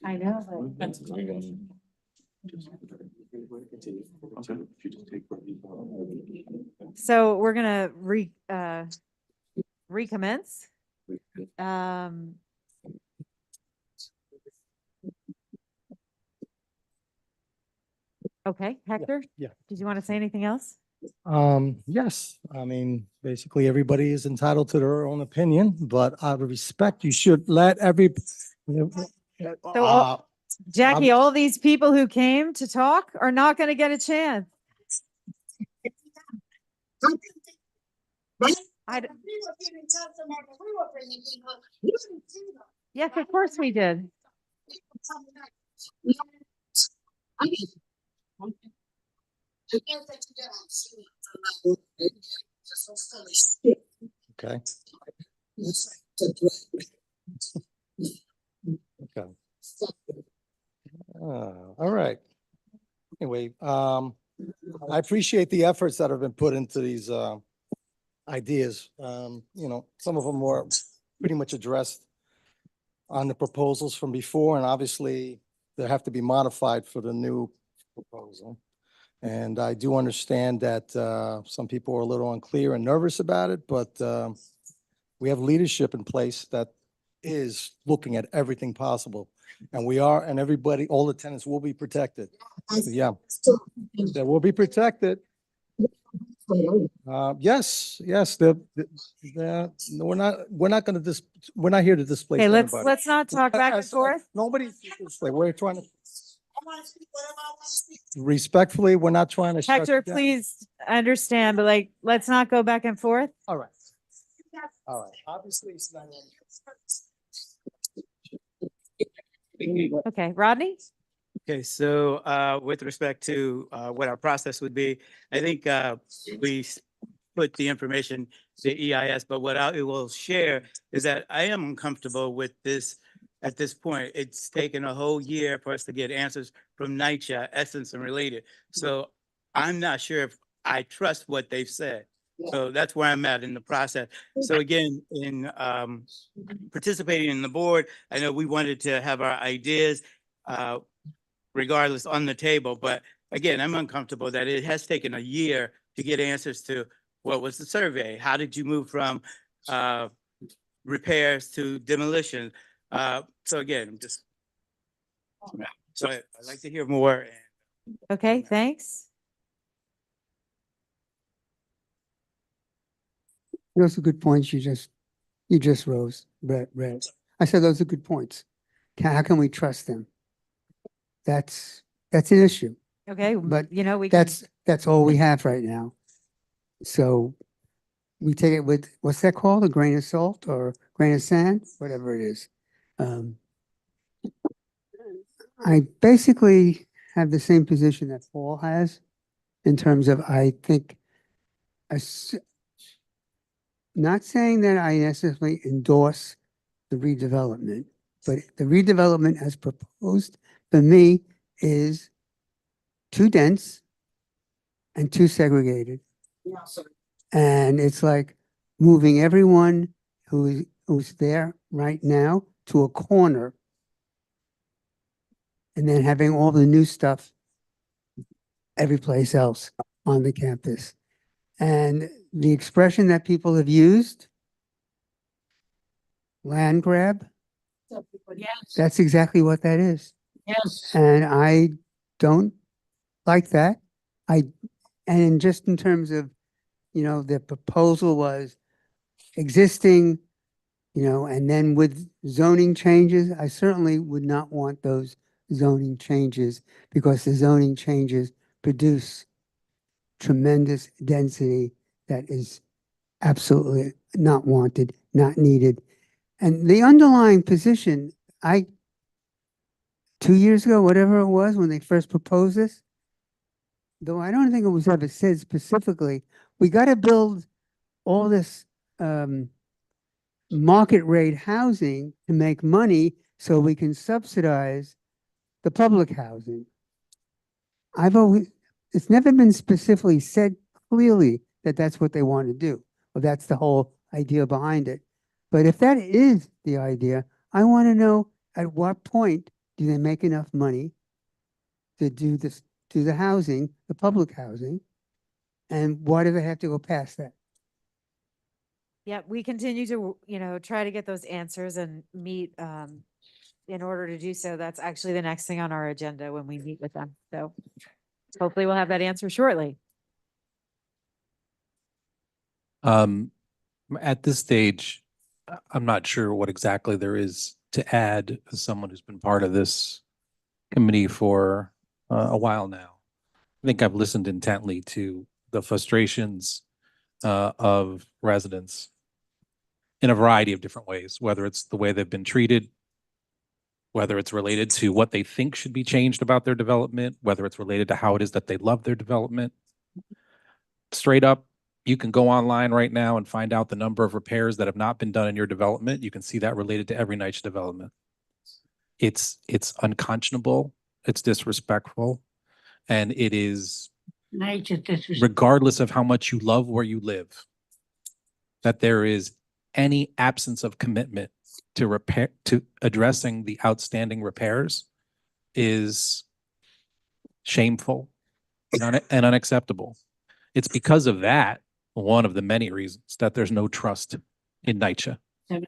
I know. So we're gonna recommence. Okay, Hector? Yeah. Did you want to say anything else? Yes, I mean, basically everybody is entitled to their own opinion, but out of respect, you should let So, Jackie, all these people who came to talk are not going to get a chance. Yes, of course we did. Okay. Okay. All right. Anyway, I appreciate the efforts that have been put into these ideas. You know, some of them were pretty much addressed on the proposals from before, and obviously they have to be modified for the new proposal. And I do understand that some people are a little unclear and nervous about it, but we have leadership in place that is looking at everything possible. And we are, and everybody, all the tenants will be protected. Yeah, they will be protected. Yes, we're not here to displace Okay, anybody. let's not talk back and forth. Nobody's display. We're trying to respectfully, we're not trying to shut Hector, you down. please understand, but like, let's not go back and forth. All right. All right. Obviously, it's not. Okay, Rodney? Okay, so with respect to what our process would be, I think put the information to EIS, but what I will share is that I am uncomfortable with this at this point. It's taken a whole year for us to get answers from NYCHA, Essence and Related. So I'm not sure if I trust what they've said. So that's where I'm at in the process. So again, in participating in the board, I know we wanted to have our ideas regardless on the table, but again, I'm uncomfortable that it has taken a year to get answers to what was the survey? How did you move from repairs to demolition? So again, I'm just, so I'd like to hear more. Okay, thanks. Those are good points you just read. I said those are good points. How can we trust them? That's an issue. Okay, But you know, we can, that's all we have right now. So we take it with, what's that called? A grain of salt or grain of sand, whatever it is. I basically have the same position that Paul has in terms of, I think, not saying that I necessarily endorse the redevelopment, but the redevelopment as proposed for me is too dense and too segregated. And it's like moving everyone who's there right now to a corner and then having all the new stuff every place else on the campus. And the expression that people have used, land grab, that's exactly what that is. Yes. And I don't like that. And just in terms of, the proposal was existing, and then with zoning changes, I certainly would not want those zoning changes because the zoning changes produce tremendous density that is absolutely not wanted, not needed. And the underlying position, 2 years ago, whatever it was, when they first proposed this, though I don't think it was ever said specifically, we got to build all this market rate housing to make money so we can subsidize the public housing. It's never been specifically said clearly that that's what they want to do. Well, that's the whole idea behind it. But if that is the idea, I want to know at what point do they make enough money to do this, to the housing, the public housing, and why do they have to go past that? yeah, we continue to, try to get those answers and meet, in order to do so. That's actually the next thing on our agenda when we meet with them. So hopefully we'll have that answer shortly. At this stage, I'm not sure what exactly there is to add as someone who's been part of this committee for a while now. I think I've listened intently to the frustrations of residents in a variety of different ways, whether it's the way they've been treated, whether it's related to what they think should be changed about their development, whether it's related to how it is that they love their development. Straight up, you can go online right now and find out the number of repairs that have not been done in your development. You can see that related to every NYCHA development. It's unconscionable, it's disrespectful, and it is, regardless of how much you love where you live, that there is any absence of commitment to addressing the outstanding repairs is shameful and unacceptable. It's because of that, one of the many reasons, that there's no trust in NYCHA, and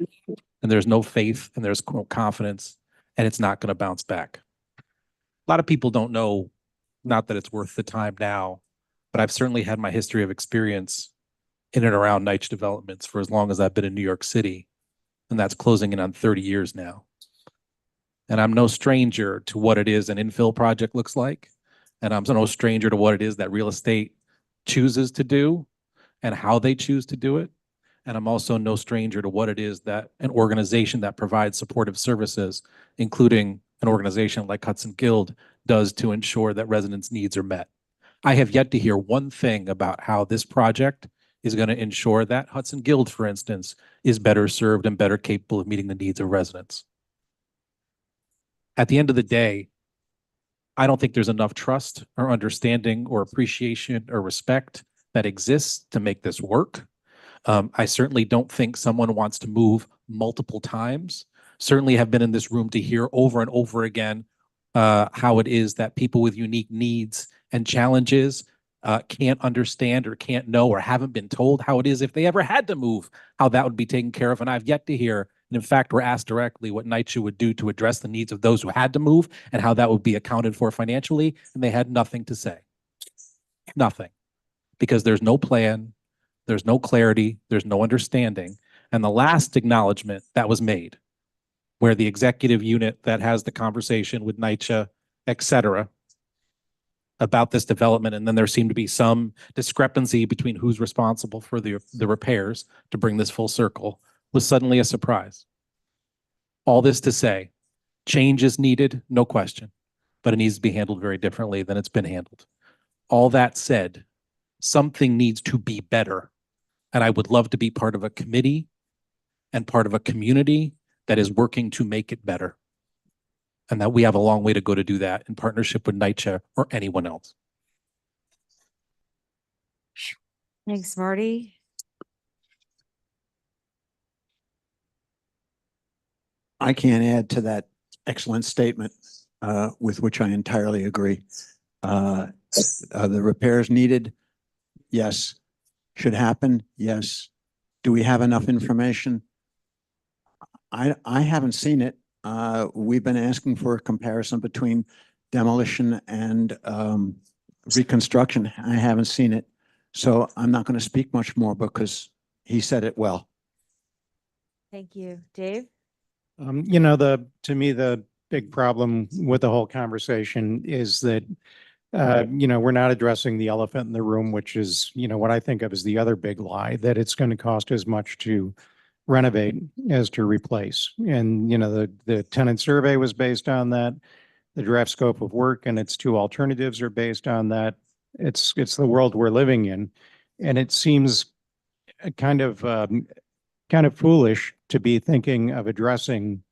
there's no faith, and there's no confidence, and it's not going to bounce back. A lot of people don't know, not that it's worth the time now, but I've certainly had my history of experience in and around NYCHA developments for as long as I've been in New York City, and that's closing in on 30 years now. And I'm no stranger to what it is an infill project looks like, and I'm no stranger to what it is that real estate chooses to do and how they choose to do it. And I'm also no stranger to what it is that an organization that provides supportive services, including an organization like Hudson Guild does to ensure that residents' needs are met. I have yet to hear one thing about how this project is going to ensure that Hudson Guild, for instance, is better served and better capable of meeting the needs of residents. At the end of the day, I don't think there's enough trust or understanding or appreciation or respect that exists to make this work. I certainly don't think someone wants to move multiple times. Certainly have been in this room to hear over and over again how it is that people with unique needs and challenges can't understand or can't know or haven't been told how it is if they ever had to move, how that would be taken care of. And I've yet to hear, and in fact, we're asked directly what NYCHA would do to address the needs of those who had to move and how that would be accounted for financially. And they had nothing to say. Nothing. Because there's no plan, there's no clarity, there's no understanding. And the last acknowledgement that was made, where the executive unit that has the conversation with NYCHA, et cetera, about this development, and then there seemed to be some discrepancy between who's responsible for the repairs to bring this full circle, was suddenly a surprise. All this to say, change is needed, no question, but it needs to be handled very differently than it's been handled. All that said, something needs to be better. And I would love to be part of a committee and part of a community that is working to make it better. And that we have a long way to go to do that in partnership with NYCHA or anyone else. Thanks, Marty. I can't add to that excellent statement with which I entirely agree. The repairs needed, yes. Should happen, yes. Do we have enough information? I haven't seen it. We've been asking for a comparison between demolition and reconstruction. I haven't seen it. So I'm not going to speak much more because he said it well. Thank you. Dave? You know, to me, the big problem with the whole conversation is that, you know, we're not addressing the elephant in the room, which is, you know, what I think of as the other big lie, that it's going to cost as much to renovate as to replace. And, you know, the tenant survey was based on that. The draft scope of work and its two alternatives are based on that. It's the world we're living in. And it seems kind of foolish to be thinking of addressing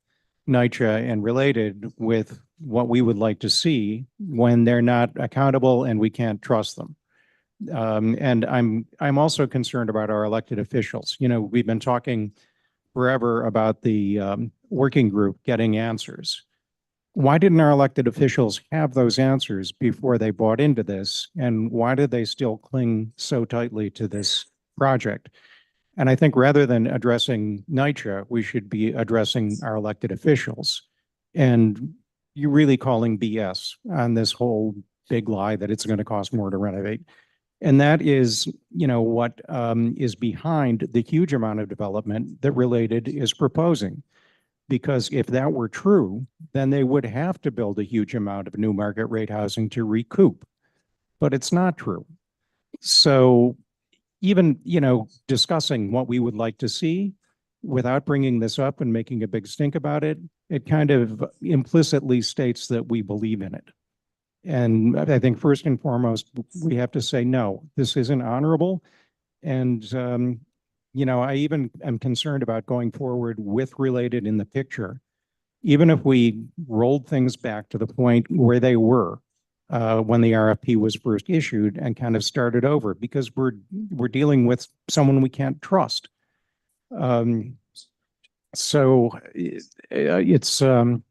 NYCHA and related with what we would like to see when they're not accountable and we can't trust them. And I'm also concerned about our elected officials. You know, we've been talking forever about the working group getting answers. Why didn't our elected officials have those answers before they bought into this? And why did they still cling so tightly to this project? And I think rather than addressing NYCHA, we should be addressing our elected officials. And you're really calling BS on this whole big lie that it's going to cost more to renovate. And that is, you know, what is behind the huge amount of development that Related is proposing. Because if that were true, then they would have to build a huge amount of new market rate housing to recoup. But it's not true. So even, you know, discussing what we would like to see without bringing this up and making a big stink about it, it kind of implicitly states that we believe in it. And I think first and foremost, we have to say, no, this isn't honorable. And, you know, I even am concerned about going forward with Related in the picture. Even if we rolled things back to the point where they were when the RFP was first issued and kind of started over, because we're dealing with someone we can't trust. So it's you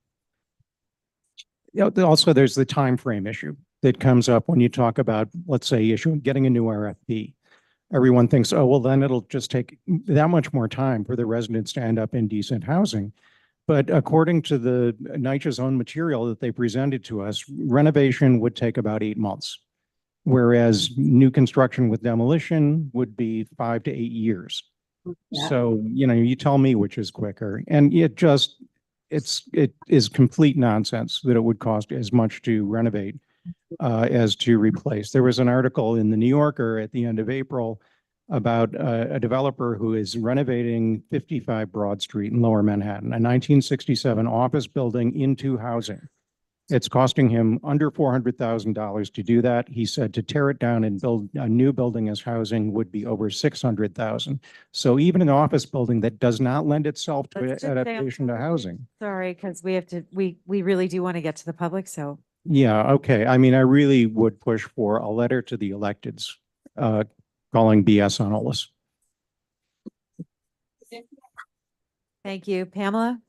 know, also there's the time frame issue that comes up when you talk about, let's say, getting a new RFP. Everyone thinks, oh, well, then it'll just take that much more time for the residents to end up in decent housing. But according to the NYCHA's own material that they presented to us, renovation would take about 8 months, whereas new construction with demolition would be 5 to 8 years. Yeah. So, you know, you tell me which is quicker. And it is complete nonsense that it would cost as much to renovate as to replace. There was an article in the New Yorker at the end of April about a developer who is renovating 55 Broad Street in Lower Manhattan, a 1967 office building into housing. It's costing him under $400,000 to do that. He said to tear it down and build a new building as housing would be over $600,000. So even an office building that does not lend itself to Let's just stay on adaptation to topic. housing. Sorry, because we have to, we really do want to get to the public, so. Yeah, okay. I mean, I really would push for a letter to the electeds, calling BS on all this. Thank you. Pamela?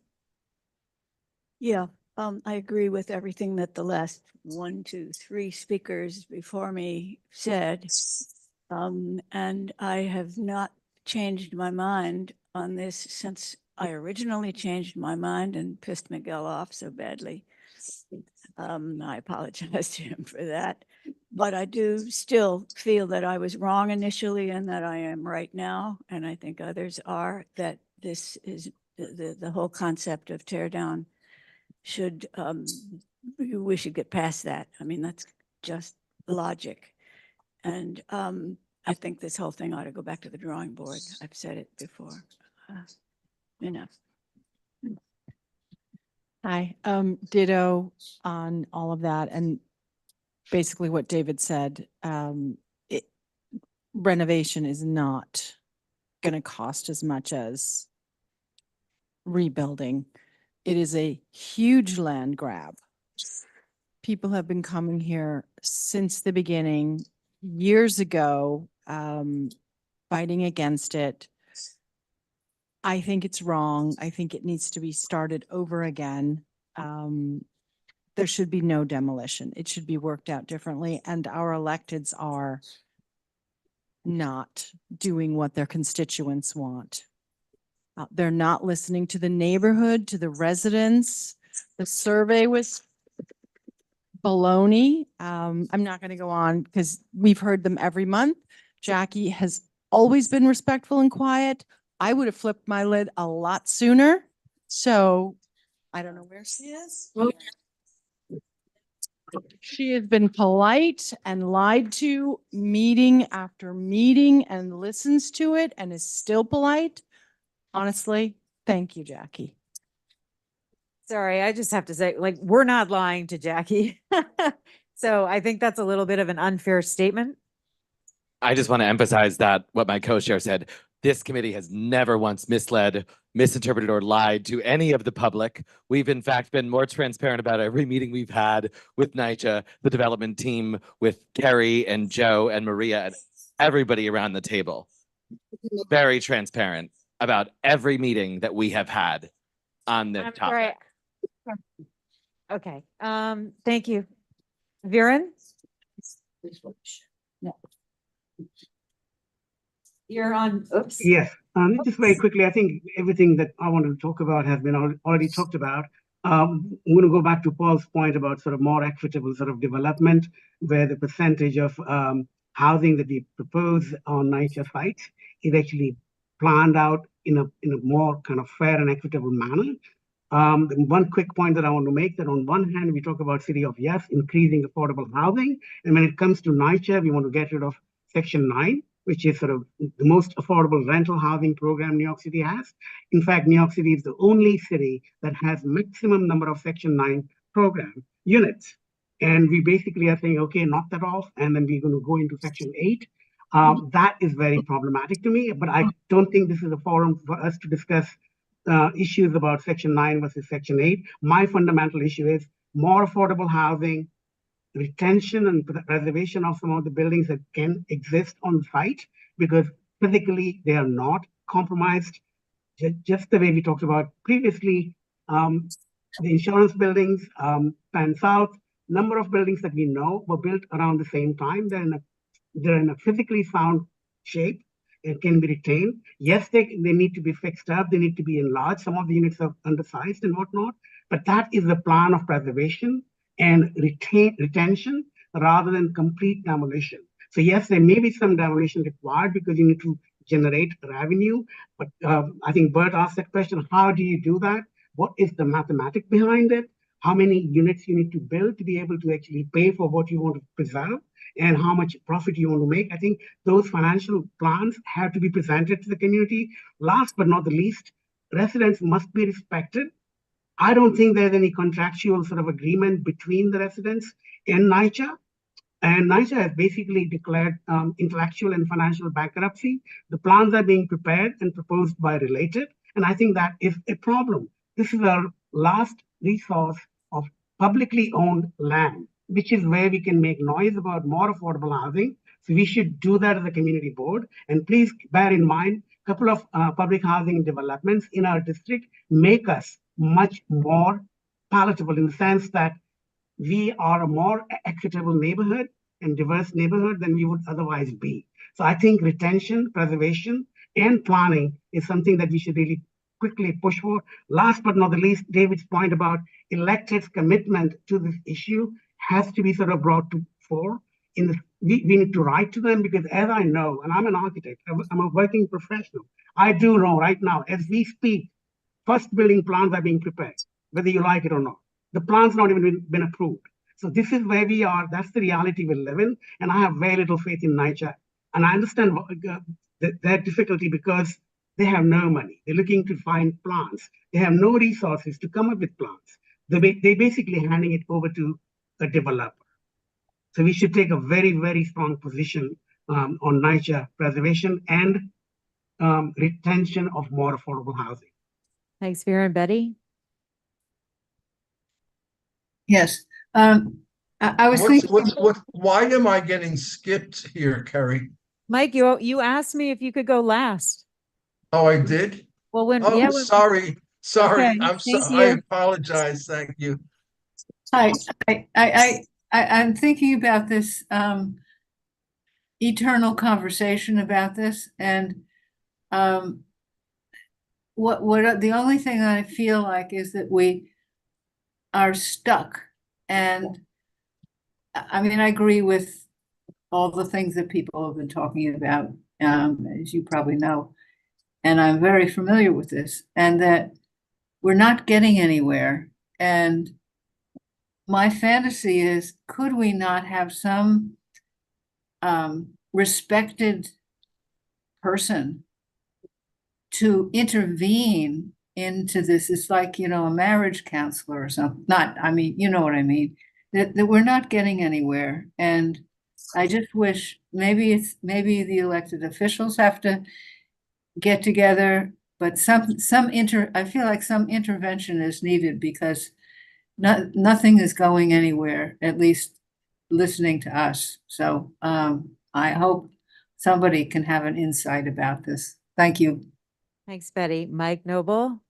Yeah, I agree with everything that the last 1, 2, 3 speakers before me said. And I have not changed my mind on this since I originally changed my mind and pissed Miguel off so badly. I apologize to him for that, but I do still feel that I was wrong initially and that I am right now. And I think others are, that this is the whole concept of tear down should, we should get past that. I mean, that's just logic. And I think this whole thing ought to go back to the drawing board. I've said it before. Enough. Hi, ditto on all of that, and basically what David said, renovation is not going to cost as much as rebuilding. It is a huge land grab. People have been coming here since the beginning, years ago, fighting against it. I think it's wrong. I think it needs to be started over again. There should be no demolition. It should be worked out differently. And our electeds are not doing what their constituents want. They're not listening to the neighborhood, to the residents. The survey was baloney. I'm not going to go on because we've heard them every month. Jackie has always been respectful and quiet. I would have flipped my lid a lot sooner. So I don't know where she is. She has been polite and lied to meeting after meeting and listens to it and is still polite. Honestly, thank you, Jackie. Sorry, I just have to say, like, we're not lying to Jackie. So I think that's a little bit of an unfair statement. I just want to emphasize that what my co-chair said, this committee has never once misled, misinterpreted, or lied to any of the public. We've in fact been more transparent about every meeting we've had with NYCHA, the development team, with Kerry and Joe and Maria and everybody around the table. Very transparent about every meeting that we have had on this topic. Okay, thank you. Viren? You're on, oops. Yes, just very quickly, I think everything that I wanted to talk about has been already talked about. I'm going to go back to Paul's point about sort of more equitable sort of development, where the percentage of housing that we propose on NYCHA sites is actually planned out in a more kind of fair and equitable manner. One quick point that I want to make, that on one hand, we talk about City of Yes, increasing affordable housing. And when it comes to NYCHA, we want to get rid of Section 9, which is sort of the most affordable rental housing program New York City has. In fact, New York City is the only city that has maximum number of Section 9 program units. And we basically are saying, okay, knock that off, and then we're going to go into Section 8. That is very problematic to me, but I don't think this is a forum for us to discuss issues about Section 9 versus Section 8. My fundamental issue is more affordable housing, retention and preservation of some of the buildings that can exist on site, because physically they are not compromised. Just the way we talked about previously, the insurance buildings, Pan South, number of buildings that we know were built around the same time. They're in a physically sound shape. It can be retained. Yes, they need to be fixed up. They need to be enlarged. Some of the units are undersized and whatnot. But that is the plan of preservation and retention rather than complete demolition. So yes, there may be some demolition required because you need to generate revenue. But I think Bert asked that question, how do you do that? What is the mathematics behind it? how many units you need to build to be able to actually pay for what you want to preserve and how much profit you want to make. I think those financial plans have to be presented to the community. Last but not the least, residents must be respected. I don't think there's any contractual sort of agreement between the residents and NYCHA. And NYCHA has basically declared intellectual and financial bankruptcy. The plans are being prepared and proposed by Related. And I think that is a problem. This is our last resource of publicly owned land, which is where we can make noise about more affordable housing. So we should do that as a community board. And please bear in mind, a couple of public housing developments in our district make us much more palatable in the sense that we are a more equitable neighborhood and diverse neighborhood than we would otherwise be. So I think retention, preservation, and planning is something that we should really quickly push for. Last but not the least, David's point about elected's commitment to this issue has to be sort of brought to fore. We need to write to them because as I know, and I'm an architect, I'm a working professional, I do know right now, as we speak, first building plans are being prepared, whether you like it or not. The plan's not even been approved. So this is where we are. That's the reality we live in. And I have very little faith in NYCHA. And I understand their difficulty because they have no money. They're looking to find plans. They have no resources to come up with plans. They basically handing it over to a developer. So we should take a very, very strong position on NYCHA preservation and retention of more affordable housing. Thanks, Vera and Betty. Yes. I was thinking. Why am I getting skipped here, Kerry? Mike, you asked me if you could go last. Oh, I did? Well, when, Oh, yeah, sorry. Okay, I'm thank sorry. I you. apologize. Thank you. I'm thinking about this eternal conversation about this, and what the only thing I feel like is that we are stuck. And I mean, I agree with all the things that people have been talking about, as you probably know, and I'm very familiar with this, and that we're not getting anywhere. And my fantasy is, could we not have some respected person to intervene into this? It's like, a marriage counselor or something. I mean, you know what I mean, that we're not getting anywhere. And I just wish maybe the elected officials have to get together, but I feel like some intervention is needed because nothing is going anywhere, at least listening to us. So I hope somebody can have an insight about this. Thank you. Thanks, Betty. Mike Noble.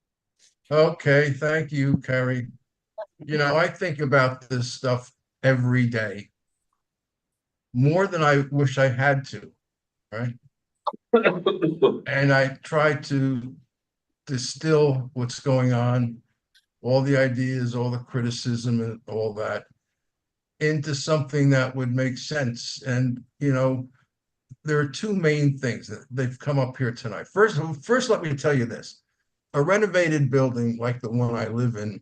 Okay, thank you, Kerry. I think about this stuff every day. More than I wish I had to, right? And I try to distill what's going on, all the ideas, all the criticism and all that into something that would make sense. And, there are two main things that they've come up here tonight. First, let me tell you this. A renovated building like the one I live in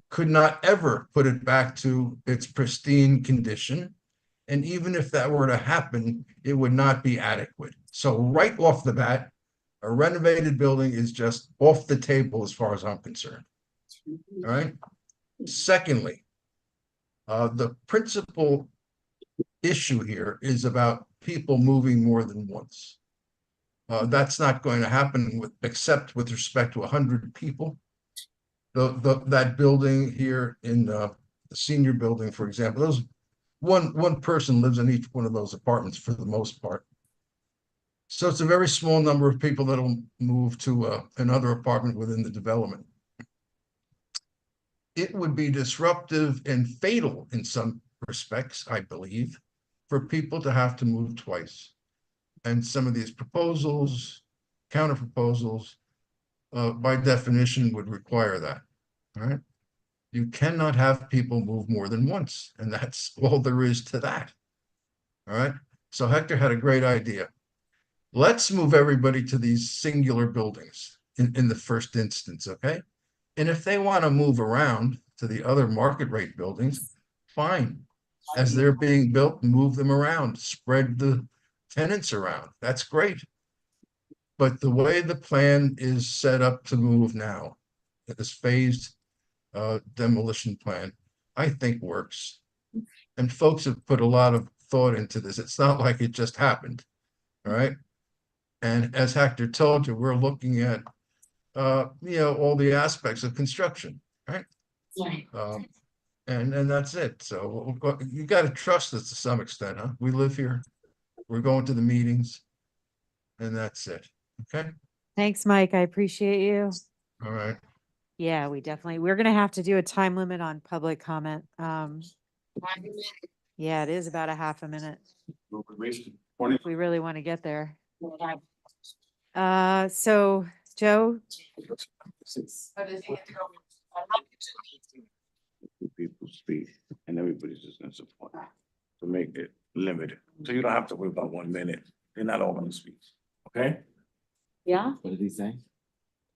could not ever put it back to its pristine condition. And even if that were to happen, it would not be adequate. So right off the bat, a renovated building is just off the table as far as I'm concerned. All right. Secondly, the principal issue here is about people moving more than once. That's not going to happen except with respect to 100 people. That building here in the senior building, for example, those one person lives in each one of those apartments for the most part. So it's a very small number of people that'll move to another apartment within the development. It would be disruptive and fatal in some respects, I believe, for people to have to move twice. And some of these proposals, counter proposals, by definition would require that. All right. You cannot have people move more than once, and that's all there is to that. All right. So Hector had a great idea. Let's move everybody to these singular buildings in the first instance, okay? And if they want to move around to the other market rate buildings, fine. As they're being built, move them around, spread the tenants around. That's great. But the way the plan is set up to move now, this phased demolition plan, I think works. And folks have put a lot of thought into this. It's not like it just happened, all right? And as Hector told you, we're looking at, all the aspects of construction, right? And that's it. So you got to trust us to some extent, huh? We live here. We're going to the meetings, and that's it. Okay. Thanks, Mike. I appreciate you. All right. Yeah, we're gonna have to do a time limit on public comment. Yeah, it is about a half a minute. If we really want to get there. So Joe? People speak and everybody's just gonna support to make it limited. So you don't have to worry about 1 minute. They're not all gonna speak. Okay? Yeah. What did he say?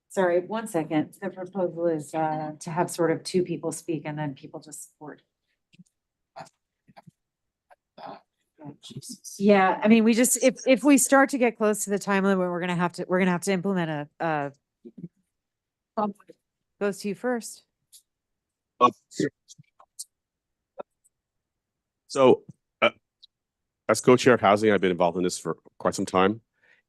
Sorry, 1 second. The proposal is to have sort of 2 people speak and then people just support. Yeah, I mean, we just, if we start to get close to the time limit, we're gonna have to implement a goes to you first. So, as co-chair of housing, I've been involved in this for quite some time.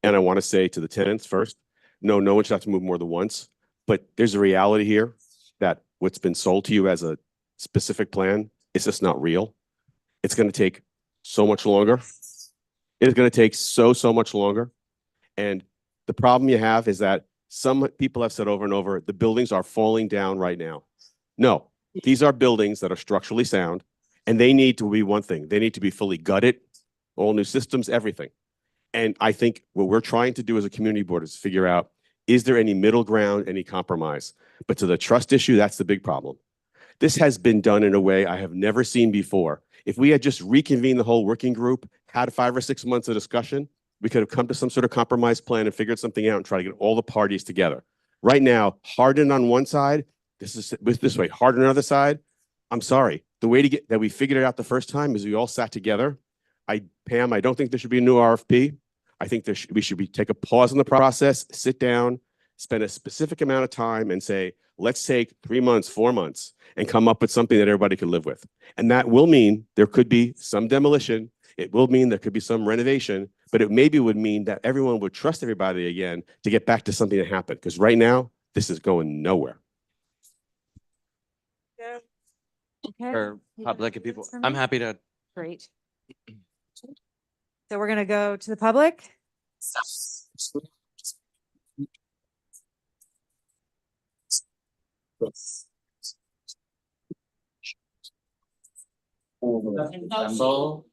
And I want to say to the tenants first, no one should have to move more than once. But there's a reality here that what's been sold to you as a specific plan is just not real. It's going to take so much longer. It's going to take so much longer. And the problem you have is that some people have said over and over, the buildings are falling down right now. No, these are buildings that are structurally sound, and they need to be one thing. They need to be fully gutted, all new systems, everything. And I think what we're trying to do as a community board is figure out, is there any middle ground, any compromise? But to the trust issue, that's the big problem. This has been done in a way I have never seen before. If we had just reconvened the whole working group, had 5 or 6 months of discussion, we could have come to some sort of compromise plan and figured something out and try to get all the parties together. Right now, hardened on one side, this way, hard on the other side. I'm sorry. The way to get that we figured it out the first time is we all sat together. Pam, I don't think there should be a new RFP. I think we should take a pause in the process, sit down, spend a specific amount of time and say, let's take 3 months, 4 months and come up with something that everybody can live with. And that will mean there could be some demolition. It will mean there could be some renovation, but it maybe would mean that everyone would trust everybody again to get back to something that happened. Because right now, this is going nowhere. Okay. For public and people, I'm happy to. Great. So we're gonna go to the public.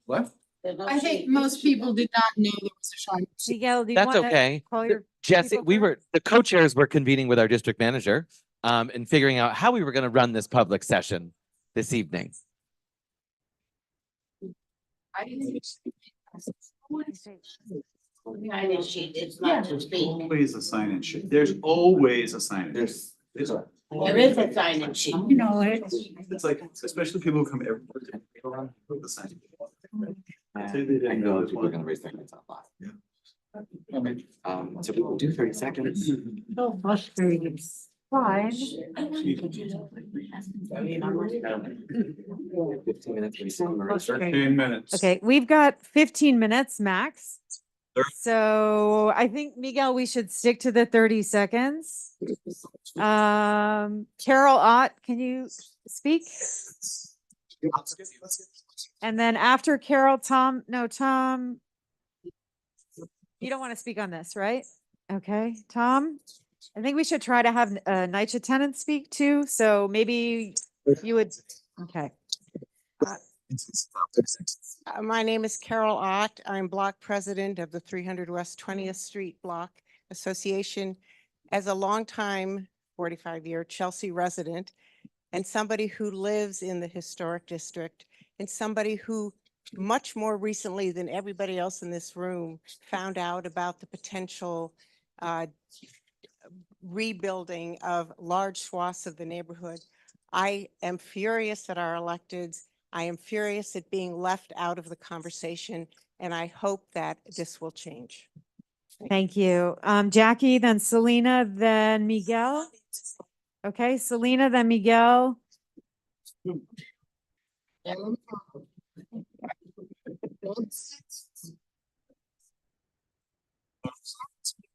What? I think most people did not know there was a shine. Miguel, do you That's wanna okay. call your Jesse, people the co-chairs were convening with our district manager and figuring out how we were going to run this public session this evening. Sign-in sheet, it's not to speak. Always a sign-in sheet. There's always a sign-in. There is a sign-in sheet. You know it. It's like, especially people who come every. The sign. I know people are going to raise their hands a lot. So we will do 30 seconds. So frustrating. Fine. 15 minutes. Okay, we've got 15 minutes max. So I think, Miguel, we should stick to the 30 seconds. Carol Ott, can you speak? And then after Carol, Tom, you don't want to speak on this, right? Okay, Tom, I think we should try to have NYCHA tenants speak too. So maybe you would, okay. My name is Carol Ott. I'm block president of the 300 West 20th Street Block Association. As a longtime 45-year Chelsea resident and somebody who lives in the historic district and somebody who much more recently than everybody else in this room found out about the potential rebuilding of large swaths of the neighborhood, I am furious at our electeds. I am furious at being left out of the conversation, and I hope that this will change. Thank you. Jackie, then Selena, then Miguel. Okay, Selena, then Miguel.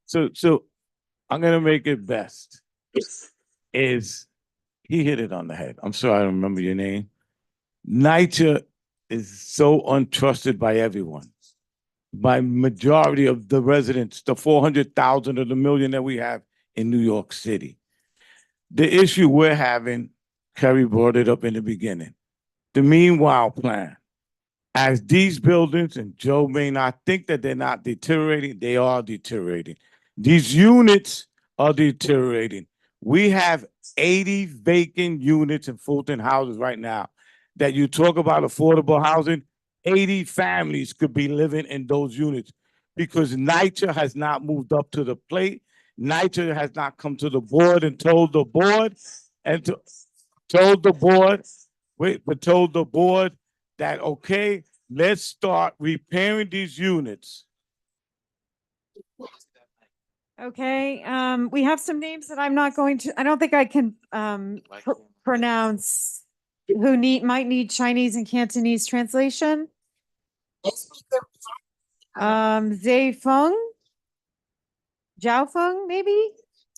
So I'm gonna make it best. Is he hit it on the head? I'm sorry, I don't remember your name. NYCHA is so untrusted by everyone, by majority of the residents, the 400,000 or the million that we have in New York City. The issue we're having, Kerry brought it up in the beginning, the meanwhile plan. As these buildings, and Joe may not think that they're not deteriorating, they are deteriorating. These units are deteriorating. We have 80 vacant units in Fulton houses right now. That you talk about affordable housing, 80 families could be living in those units because NYCHA has not moved up to the plate. NYCHA has not come to the board and told the board told the board that, okay, let's start repairing these units. Okay, we have some names that I'm not going to, I don't think I can pronounce, who might need Chinese and Cantonese translation. Zhao Feng, maybe?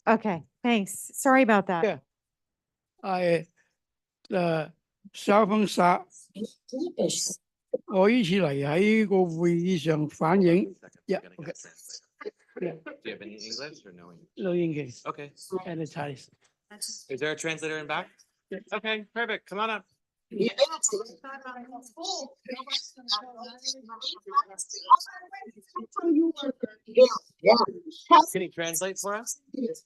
Okay, thanks. Sorry about that. Yeah. Zhao Feng沙，我呢次嚟喺個會議上反映，yeah, okay. Yeah. Do you have any English or no English? No English. Okay. And it's Chinese. Is there a translator in back? Okay, perfect. Come on up. Can you translate for us?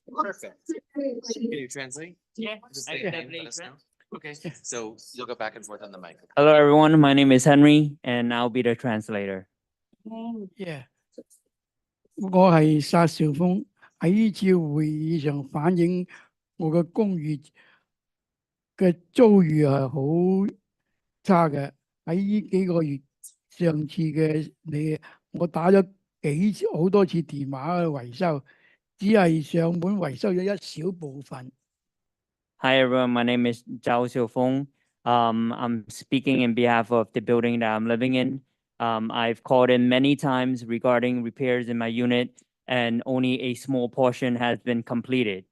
Perfect. Can you translate? Yeah. Just say your name, let us know. Okay, so you'll go back and forth on the mic. Hello, everyone. My name is Henry, and I'll be the translator. Yeah. 我係沙兆峰，喺呢次會議上反映我嘅公寓嘅遭遇係好差嘅。喺呢幾個月，上次嘅我打咗好多次電話去維修，只係上門維修咗一小部分。Hi, everyone. My name is Zhao Xiufeng. I'm speaking in behalf of the building that I'm living in. I've called in many times regarding repairs in my unit, and only a small portion has been completed.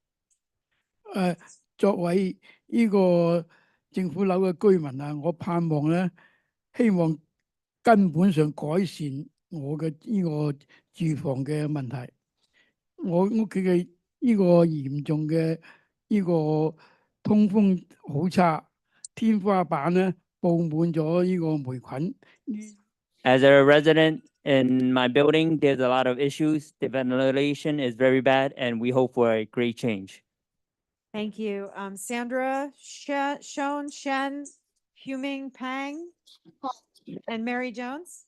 作為呢個政府樓嘅居民啊，我盼望咧，希望根本上改善我嘅呢個住房嘅問題。我屋企嘅呢個嚴重嘅呢個通風好差，天花板咧布滿咗呢個霉菌。As a resident in my building, there's a lot of issues. The ventilation is very bad, and we hope for a great change. Thank you. Sandra, Shen, Huming Pang, and Mary Jones.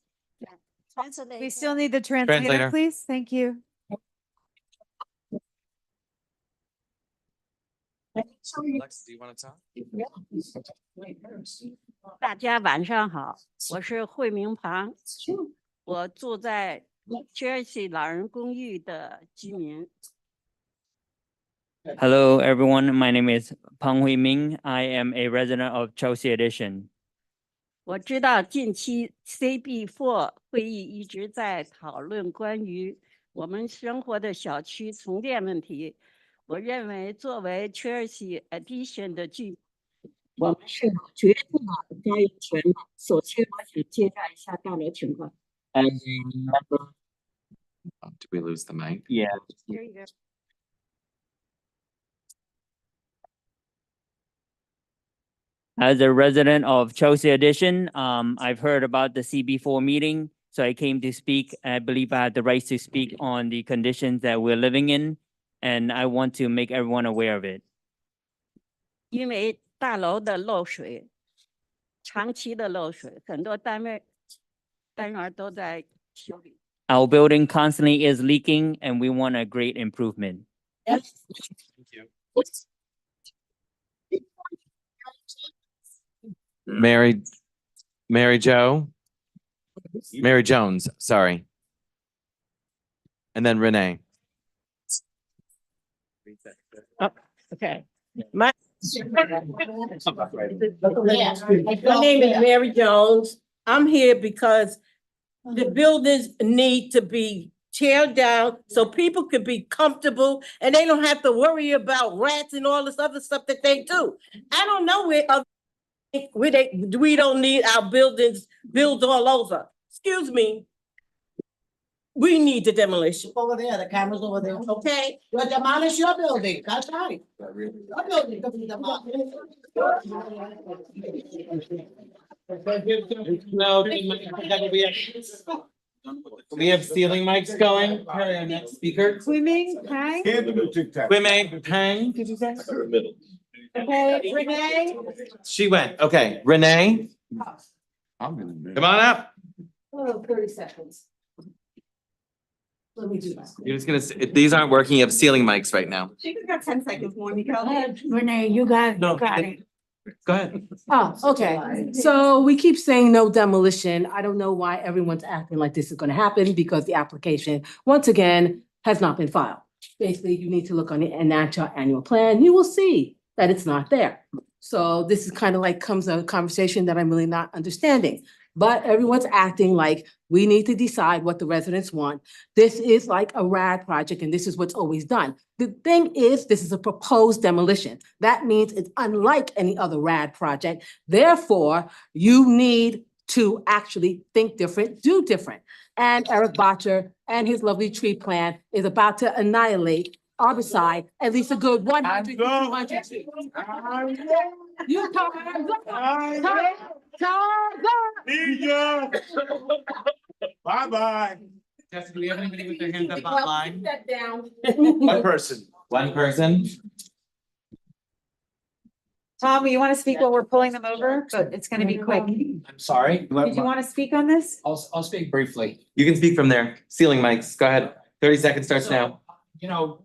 We still need the translator, please. Thank you. 大家晚上好，我是惠明庞，我住在 Chelsea 老人公寓的居民。Hello, everyone. My name is Pang Hui Ming. I am a resident of Chelsea Edition. 我知道近期 CB4 会议一直在讨论关于我们生活的小区重建问题。我认为作为 Chelsea Edition 的居，我们是有绝对的发言权的。首先，我想介绍一下大楼情况。Did we lose the mic? Yeah. Here you go. As a resident of Chelsea Edition, I've heard about the CB4 meeting, so I came to speak. I believe I have the right to speak on the conditions that we're living in, and I want to make everyone aware of it. 因为大楼的漏水，长期的漏水，很多单元都在修理。Our building constantly is leaking, and we want a great improvement. Thank you. Mary Jo, Mary Jones, sorry. And then Renee. Oh, okay. My name is Mary Jones. I'm here because the buildings need to be teared down so people can be comfortable and they don't have to worry about rats and all this other stuff that they do. I don't know we don't need our buildings built all over. Excuse me. We need the demolition. Over there, the camera's over there. Okay? You'll demolish your building, that's right. Your building could be demolished. No, we have ceiling mics going. Our next speaker. Swimming, Pang? Kwame Pang. Did you say? Okay, Renee? She went. Okay, Renee. Come on up. Oh, 30 seconds. Let me do that. You're just these aren't working. You have ceiling mics right now. She got 10 seconds more, Nicole. Renee, you got, No, you got it. Go ahead. Oh, okay. So we keep saying no demolition. I don't know why everyone's acting like this is gonna happen because the application, once again, has not been filed. Basically, you need to look on the NYCHA annual plan. You will see that it's not there. So this is kind of like comes a conversation that I'm really not understanding. But everyone's acting like we need to decide what the residents want. This is like a RAD project and this is what's always done. The thing is, this is a proposed demolition. That means it's unlike any other RAD project. Therefore, you need to actually think different, do different. And Eric Botcher and his lovely tree plan is about to annihilate Arbicide at least a good 100, 200 trees. You come Bye-bye. Jessica, do we have anybody with their hand up online? That down. One person. One person. Tom, you want to speak while we're pulling them over? But it's going to be quick. I'm sorry. Did you want to speak on this? I'll speak briefly. You can speak from there. Ceiling mics. Go ahead. 30 seconds starts now. You know,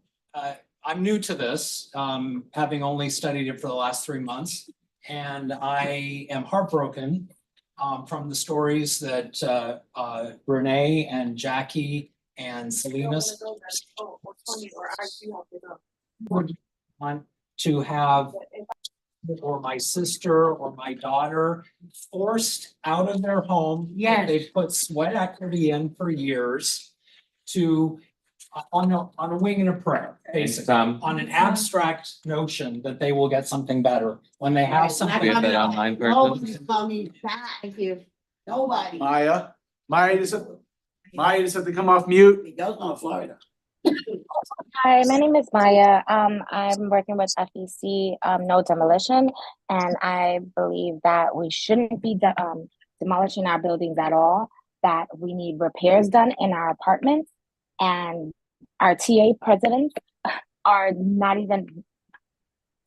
I'm new to this, having only studied it for the last 3 months. And I am heartbroken from the stories that Renee and Jackie and Selena would want to have, or my sister or my daughter forced out of their home. that Yes. They've put sweat equity in for years to, on a wing and a prayer, basically, on an abstract notion that they will get something better when they have something. We have that online person. Nobody's coming back. Thank you. Nobody. Maya, you just have to come off mute. He goes on Florida. Hi, my name is Maya. I'm working with FEC, No Demolition, and I believe that we shouldn't be demolishing our buildings at all, that we need repairs done in our apartments, and our TA presidents are not even,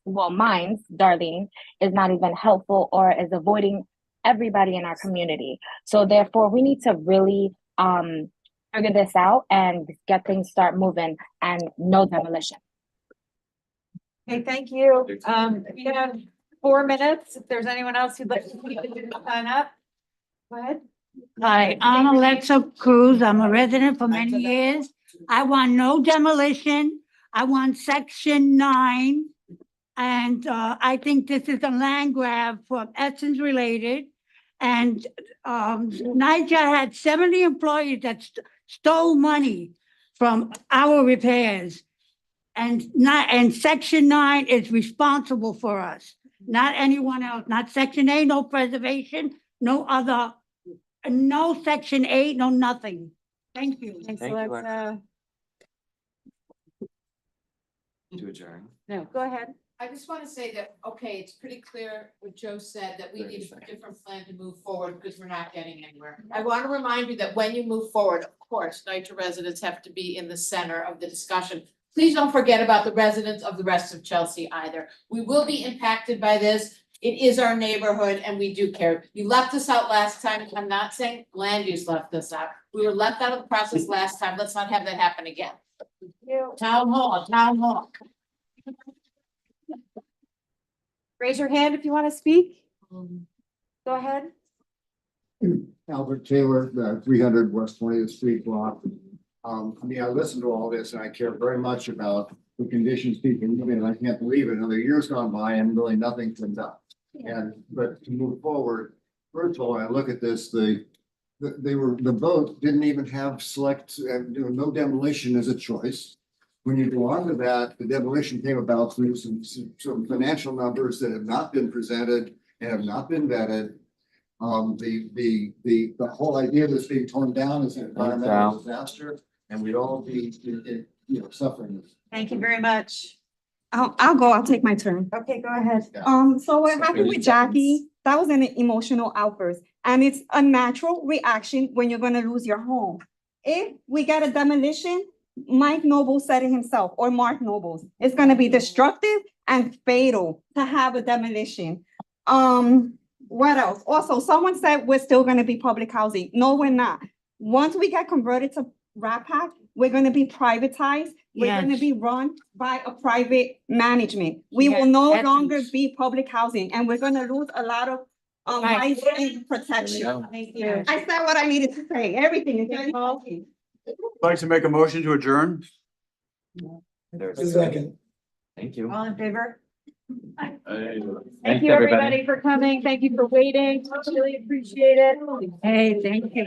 well, mine, Darlene, is not even helpful or is avoiding everybody in our community. So therefore, we need to really figure this out and get things start moving and no demolition. Okay, thank you. We have 4 minutes. If there's anyone else who'd like to speak, sign up. Go ahead. Hi, I'm Alexa Cruz. I'm a resident for many years. I want no demolition. I want section 9. And I think this is a land grab for Essence related. And NYCHA had 70 employees that stole money from our repairs. And section 9 is responsible for us, not anyone else, not section 8, no preservation, no other, no section 8, no nothing. Thank you. Thanks, Thank you, Alexa. To adjourn. No, go ahead. I just want to say that, okay, it's pretty clear what Joe said, that we need a different plan to move forward because we're not getting anywhere. I want to remind you that when you move forward, of course, NYCHA residents have to be in the center of the discussion. Please don't forget about the residents of the rest of Chelsea either. We will be impacted by this. It is our neighborhood and we do care. You left us out last time. I'm not saying land use left us out. We were left out of the process last time. Let's not have that happen again. Town hall. Raise your hand if you want to speak. Go ahead. Albert Taylor, 300 West 20th Street block. I mean, I listened to all this and I care very much about the conditions people live in. I can't believe it. Another year's gone by and really nothing's been done. But to move forward, first of all, when I look at this, the vote didn't even have no demolition as a choice. When you go on to that, the demolition came about through some financial numbers that have not been presented and have not been vetted. The whole idea of this being torn down is an environmental disaster, and we'd all be suffering this. Thank you very much. I'll take my turn. Okay, go ahead. So what happened with Jackie, that was an emotional outburst, and it's a natural reaction when you're gonna lose your home. If we get a demolition, Mike Noble said it himself, or Mark Nobles, it's gonna be destructive and fatal to have a demolition. What else? Also, someone said we're still gonna be public housing. No, we're not. Once we get converted to RAPAC, we're gonna be privatized. We're gonna Yes. be run by a private management. We will Yes, no that's- longer be public housing, and we're gonna lose a lot of Right. rights and protection. Thank you. I said what I needed to say. Everything is very healthy. I'd like to make a motion to adjourn. Second. Thank you. All in favor? Thanks, Thank you, everybody, for coming. Thank you for waiting. Really appreciate it. Hey, thank you.